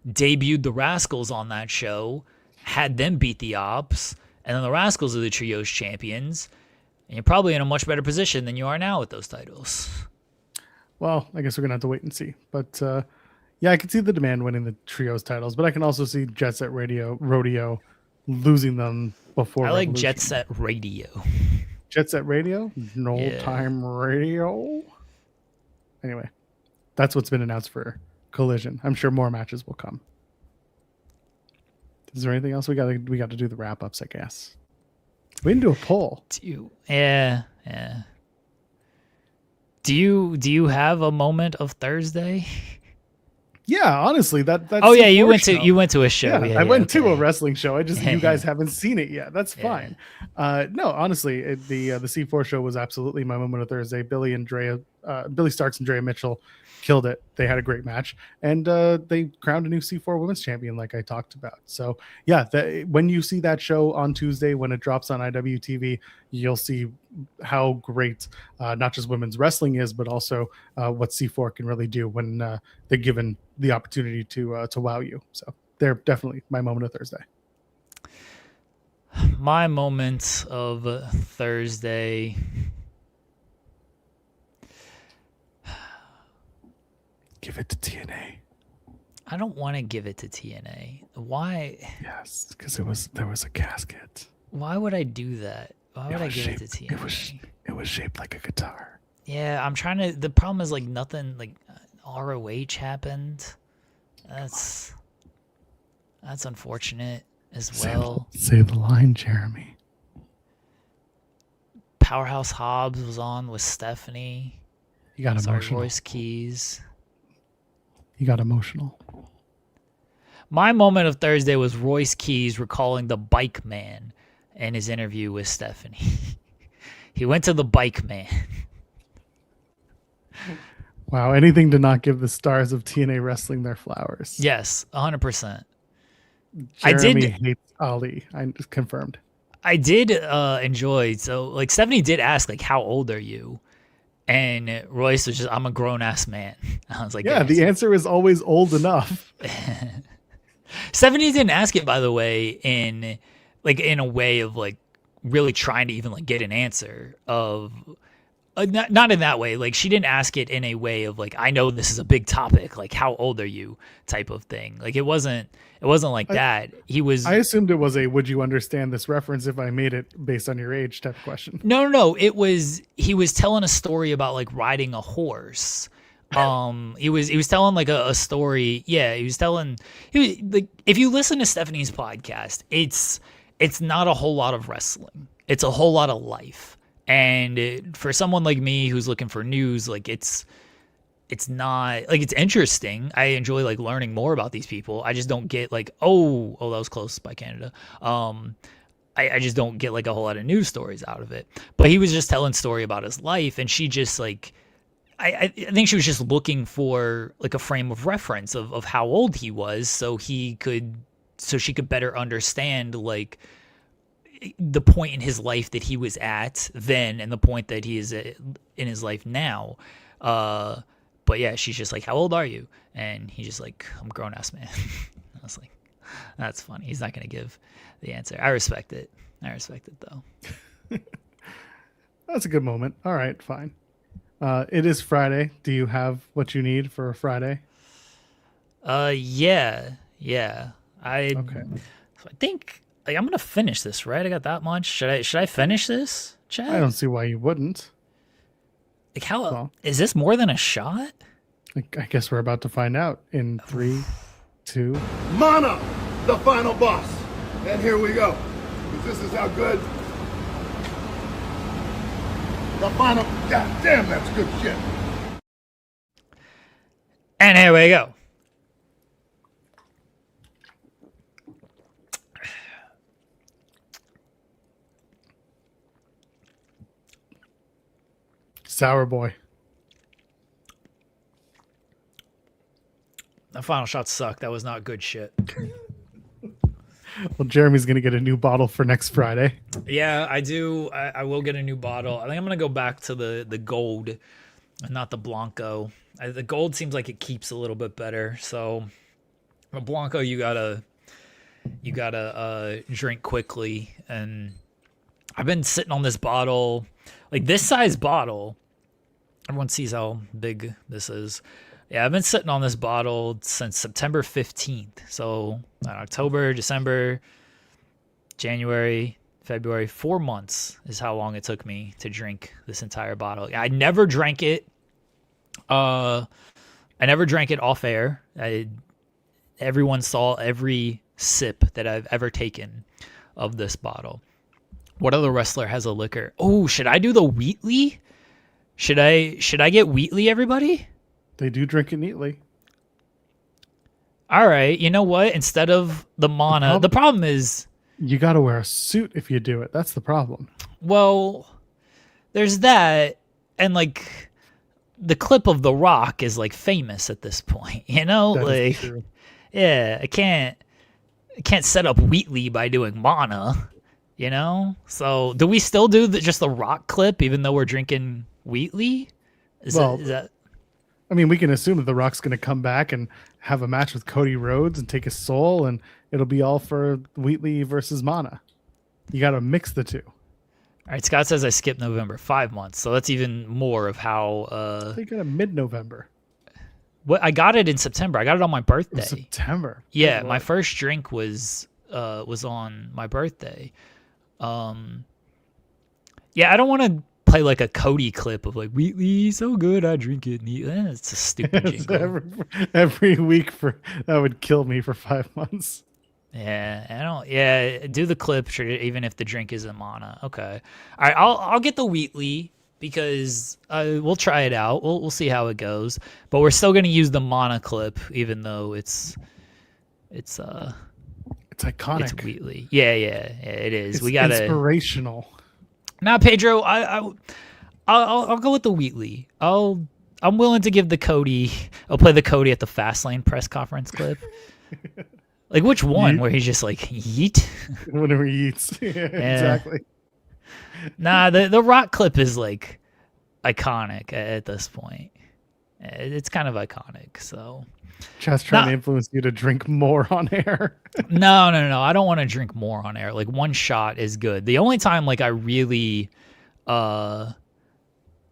debuted the Rascals on that show, had them beat the Ops, and then the Rascals are the trios champions, and you're probably in a much better position than you are now with those titles. Well, I guess we're going to have to wait and see. But, yeah, I can see the Demand winning the trios titles, but I can also see Jet Set Rodeo losing them before I like Revolution. Jet Set Radio. Jet Set Radio? No Yeah. Time Radio? Anyway, that's what's been announced for Collision. I'm sure more matches will come. Is there anything else we got to do the wrap ups? I guess we didn't do a poll. Yeah. Do you have a moment of Thursday? Yeah, honestly, that's. Oh yeah, you went show. to a show. Yeah, I went to a wrestling show. I just you guys haven't seen it yet. That's fine. No, honestly, the C4 show was absolutely my moment of Thursday. Billy Starks and Drea Mitchell killed it. They had a great match, and they crowned a new C4 Women's Champion, like I talked about. So yeah, when you see that show on Tuesday when it drops on IWTV, you'll see how great not just women's wrestling is, but also what C4 can really do when they're given the opportunity to wow you. So they're definitely my moment of Thursday. My moment of Thursday. Give it to TNA. I don't want to give it to TNA. Why? Yes, because there was a casket. Why would I do that? Why would I give it to TNA? It was shaped like a guitar. Yeah, I'm trying to. The problem is like nothing like ROH happened. That's unfortunate as well. Say the line, Jeremy. Powerhouse Hobbs was on with Stephanie. You got emotional. Royce Keys. You got emotional. My moment of Thursday was Royce Keys recalling the Bike Man in his interview with Stephanie. He went to the Bike Man. Wow, anything to not give the stars of TNA wrestling their flowers. Yes, 100%. Jeremy hates Ali. I just confirmed. I did enjoy. So, like, Stephanie did ask, like, how old are you? And Royce was just, I'm a grown ass man. I was like, yeah, the answer is always old enough. Stephanie didn't ask it, by the way, in a way of like really trying to even like get an answer of not in that way. Like she didn't ask it in a way of like, I know this is a big topic, like how old are you type of thing. Like it wasn't like that. I assumed it was a would you understand this reference if I made it based on your age type of question. No. He was telling a story about like riding a horse. He was telling like a story. Yeah, he was like, if you listen to Stephanie's podcast, it's not a whole lot of wrestling. It's a whole lot of life. And for someone like me who's looking for news, like it's not like it's interesting. I enjoy like learning more about these people. I just don't get like, oh, that was close by Canada. I just don't get like a whole lot of news stories out of it. But he was just telling a story about his life, and she just like, I think she was just looking for like a frame of reference of how old he was, so she could better understand like the point in his life that he was at then and the point that he is in his life now. But yeah, she's just like, how old are you? And he's just like, I'm a grown ass man. I was like, that's funny. He's not going to give the answer. I respect it though. That's a good moment. All right, fine. It is Friday. Do you have what you need for a Friday? Yeah. Okay. So I think like, I'm gonna finish this, right? I got that much. Should I finish this, Chad? I don't see why you wouldn't. Like is this more than a shot? I guess we're about to find out in 3, 2. Mana, the final boss. And here we go. This is how good. The final. God damn, that's good shit. And here we go. Sour boy. The final shot sucked. That was not good shit. Well, Jeremy's gonna get a new bottle for next Friday. Yeah, I do. I will get a new bottle. I think I'm gonna go back to the gold, and not the Blanco. The gold seems like it keeps a little bit better. So, a Blanco, you gotta drink quickly. And I've been sitting on this bottle, like this size bottle. Everyone sees how big this is. Yeah, I've been sitting on this bottle since September 15th. So October, December, January, February, 4 months is how long it took me to drink this entire bottle. I never drank it. I never drank it off air. Everyone saw every sip that I've ever taken of this bottle. What other wrestler has a liquor? Oh, should I do the Wheatley? Should I get Wheatley, everybody? They do drink it neatly. All right. You know what? Instead of the Mana, the problem is you got to wear a suit if you do it. That's the problem. Well, there's that, and like the clip of The Rock is like famous at this point, you know? That is like, true. yeah, I can't set up Wheatley by doing Mana, you know? So, do we still do just the Rock clip, even though we're drinking Wheatley? Is that? I mean, we can assume that The Rock's going to come back and have a match with Cody Rhodes and take his soul, and it'll be all for Wheatley versus Mana. You got to mix the two. All right, Scott says I skipped November 5 months, so that's even more of how. They got a mid-November. What I got it in September. I got it on my birthday. September. Yeah, my first drink was on my birthday. Yeah, I don't want to play like a Cody clip of like Wheatley so good I drink it. It's a stupid jingle. every week that would kill me for 5 months. Yeah, I don't. Yeah, do the clip, sure, even if the drink isn't Mana. Okay, all right. I'll get the Wheatley because we'll try it out. We'll see how it goes. But we're still gonna use the Mana clip, even though it's iconic. It's Wheatley. Yeah, it is. It's we got inspirational. Now, Pedro, I'll go with the Wheatley. I'm willing to give the Cody. I'll play the Cody at the Fastlane press conference clip. Like which one? Yeet? Where he's just like yeet. Whenever he eats. Yeah, exactly. Nah, the Rock clip is like iconic at this point. It's kind of iconic. So. Just trying to influence you to drink more on air. No. I don't want to drink more on air. Like one shot is good. The only time like I really got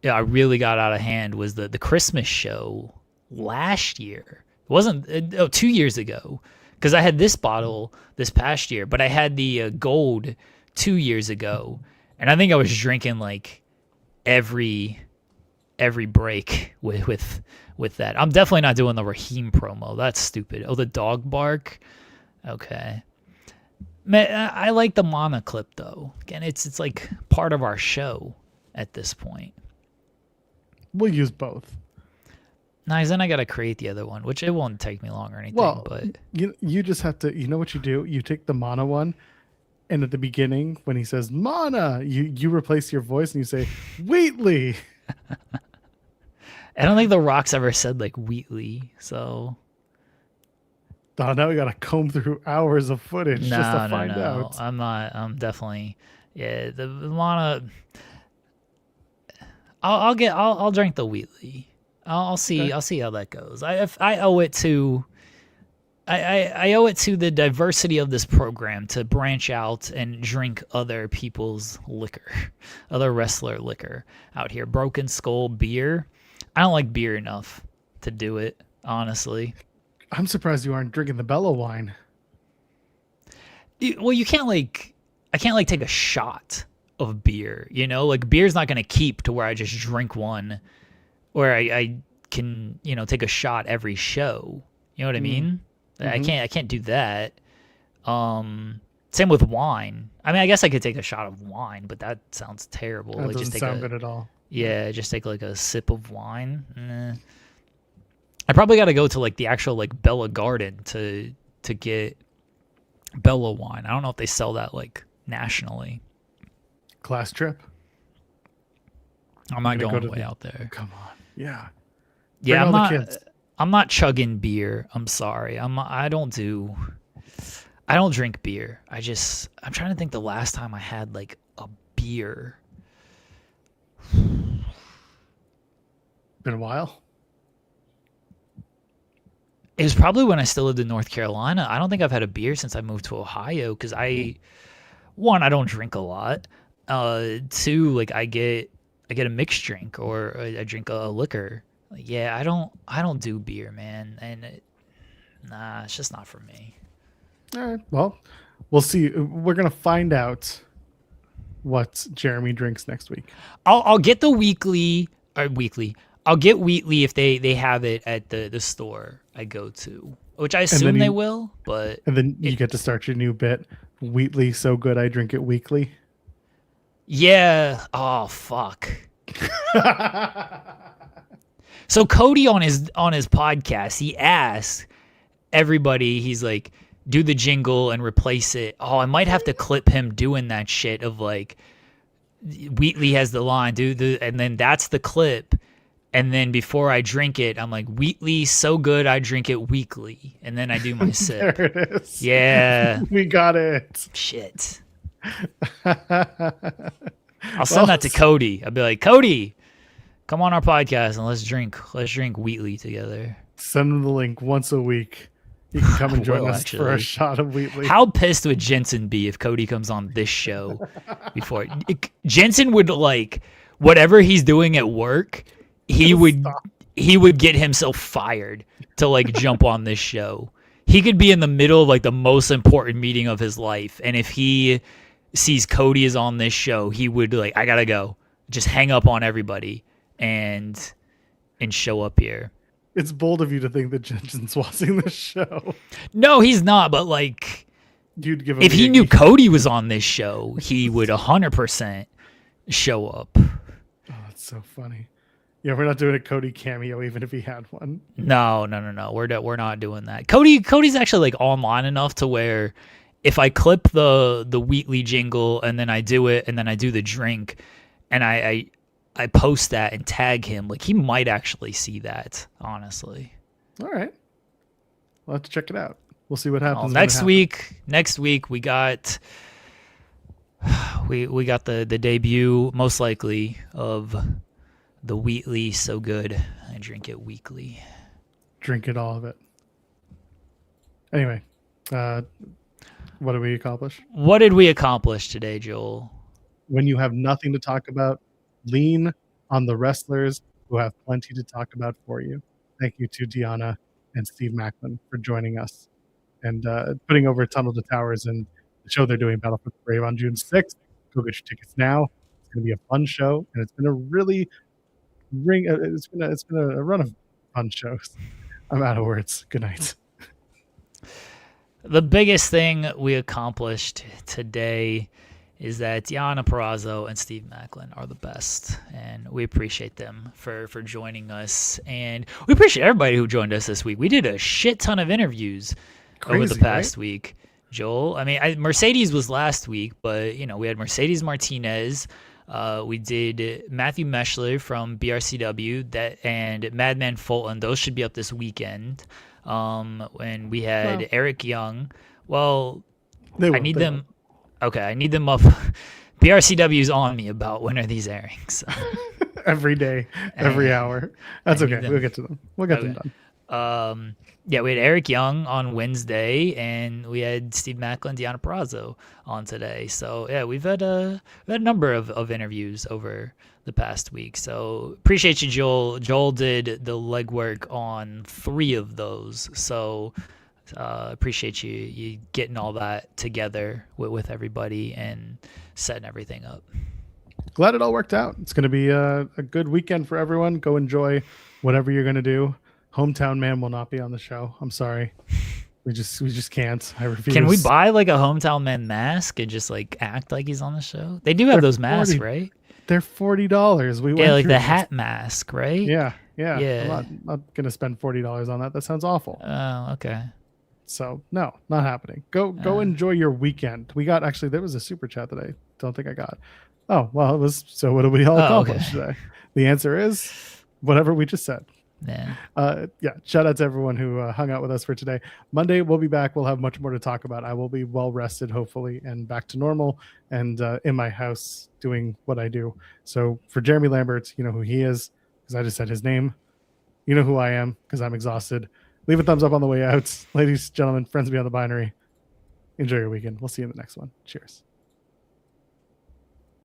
out of hand was the Christmas show last year. It wasn't 2 years ago because I had this bottle this past year, but I had the gold 2 years ago, and I think I was drinking like every break with that. I'm definitely not doing the Raheem promo. That's stupid. Oh, the dog bark. Okay. Man, I like the Mana clip though. Again, it's like part of our show at this point. We'll use both. Nice. Then I gotta create the other one, which it won't take me long or anything. Well, but you just have to. You know what you do? You take the Mana one, and at the beginning when he says Mana, you replace your voice and you say Wheatley. I don't think The Rock's ever said like Wheatley, so. Oh, now we gotta comb through hours of footage just to find out. I'm not. I'm definitely. Yeah, the Mana. I'll drink the Wheatley. I'll see. Okay. I'll see how that goes. I owe it to. I owe it to the diversity of this program to branch out and drink other people's liquor, other wrestler liquor out here. Broken Skull beer. I don't like beer enough to do it, honestly. I'm surprised you aren't drinking the Bella wine. Well, you can't I can't take a shot of beer, you know? Like beer's not going to keep to where I just drink one where I can, take a shot every show. You know what I mean? Mm-hmm. I can't do that. Same with wine. I mean, I guess I could take a shot of wine, but that sounds terrible. That doesn't sound good at all. Yeah, just take like a sip of wine. I probably got to go to like the actual like Bella Garden to get Bella wine. I don't know if they sell that like nationally. Class trip. I'm not going way out there. Come on. Yeah. Yeah, I'm not chugging beer. I'm sorry. I don't drink beer. I'm trying to think the last time I had like a beer. Been a while. It was probably when I still lived in North Carolina. I don't think I've had a beer since I moved to Ohio because I don't drink a lot. Two, like I get a mixed drink or I drink a liquor. Like, yeah, I don't do beer, man, and it's just not for me. All right. Well, we'll see. We're gonna find out what Jeremy drinks next week. I'll get the weekly. I'll get Wheatley if they have it at the store I go to. which I assume then they you- will. But And then you get to start your new bit, Wheatley so good I drink it weekly. yeah, oh fuck. So Cody on his podcast, he asked everybody, he's like, do the jingle and replace it. Oh, I might have to clip him doing that shit of like, Wheatley has the line, and then that's the clip. And then before I drink it, I'm like, Wheatley so good I drink it weekly. And then I do my sip. There it is. Yeah. We got it. Shit. I'll send that to Cody. I'll be like, Cody, come on our podcast and let's drink Wheatley together. Send him the link once a week. You can come and I join will, us for a actually. shot of Wheatley. How pissed would Jensen be if Cody comes on this show before? Jensen would like whatever he's doing at work. He would get himself fired to like jump on this show. He could be in the middle of like the most important meeting of his life, and if he sees Cody is on this show, he would like, I gotta go, just hang up on everybody and show up here. It's bold of you to think that Jensen's watching this show. No, he's not. But like, You'd give him if he a- knew Cody was on this show, he would 100% show up. Oh, that's so funny. Yeah, we're not doing a Cody cameo, even if he had one. No. We're not doing that. Cody's actually like online enough to where if I clip the Wheatley jingle and then I do it and then I do the drink and I post that and tag him, like he might actually see that, honestly. All right. We'll have to check it out. We'll see what happens. Well, when next it happens. next week we got the debut, most likely, of the Wheatley so good I drink it weekly. Drink it, all of it. Anyway, what did we accomplish? What did we accomplish today, Joel? When you have nothing to talk about, lean on the wrestlers who have plenty to talk about for you. Thank you to Deonna and Steve Maclin for joining us and putting over Tunnel to Towers and the show they're doing, Battle for the Brave, on June 6th. Go get your tickets now. It's going to be a fun show, and it's going to really it's been a run of fun shows. I'm out of words. Good night. The biggest thing we accomplished today is that Deonna Purrazzo and Steve Maclin are the best, and we appreciate them for joining us, and we appreciate everybody who joined us this week. We did a shit ton of interviews over the Crazy, past right? week, Joel. I mean, Mercedes was last week, but we had Mercedes Martinez. We did Matthew Meshler from BRCW and Madman Fulton. Those should be up this weekend. And we had Well, Eric Young. Well, They I will, need they them. Okay, I need them up. BRCW's on me about when are these airing. So. will. Every day, every hour. That's I need okay. them. We'll get to them. We'll get them Okay. done. Yeah, we had Eric Young on Wednesday, and we had Steve Maclin, Deonna Purrazzo on today. So yeah, we've had a number of interviews over the past week. So appreciate you, Joel. Joel did the legwork on 3 of those. So appreciate you getting all that together with everybody and setting everything up. Glad it all worked out. It's going to be a good weekend for everyone. Go enjoy whatever you're going to do. Hometown Man will not be on the show. I'm sorry. We just can't. I refuse. Can we buy like a hometown man mask and just like act like he's on the show? They do have They're those masks, 40. right? They're $40. We Yeah, went like through the this. hat mask, right? Yeah. Yeah. I'm not going to spend $40 on that. That sounds awful. Oh, okay. So no, not happening. Go enjoy your weekend. We got there was a super chat that I don't think I got. Oh well, it was. So what did we all Oh, accomplish today? The answer is whatever we just said. Yeah. Shout out to everyone who hung out with us for today. Monday we'll be back. We'll have much more to talk about. I will be well rested, hopefully, and back to normal and in my house doing what I do. So for Jeremy Lambert, you know who he is because I just said his name. You know who I am because I'm exhausted. Leave a thumbs up on the way out. Ladies, gentlemen, friends beyond the binary. Enjoy your weekend. We'll see you in the next one. Cheers.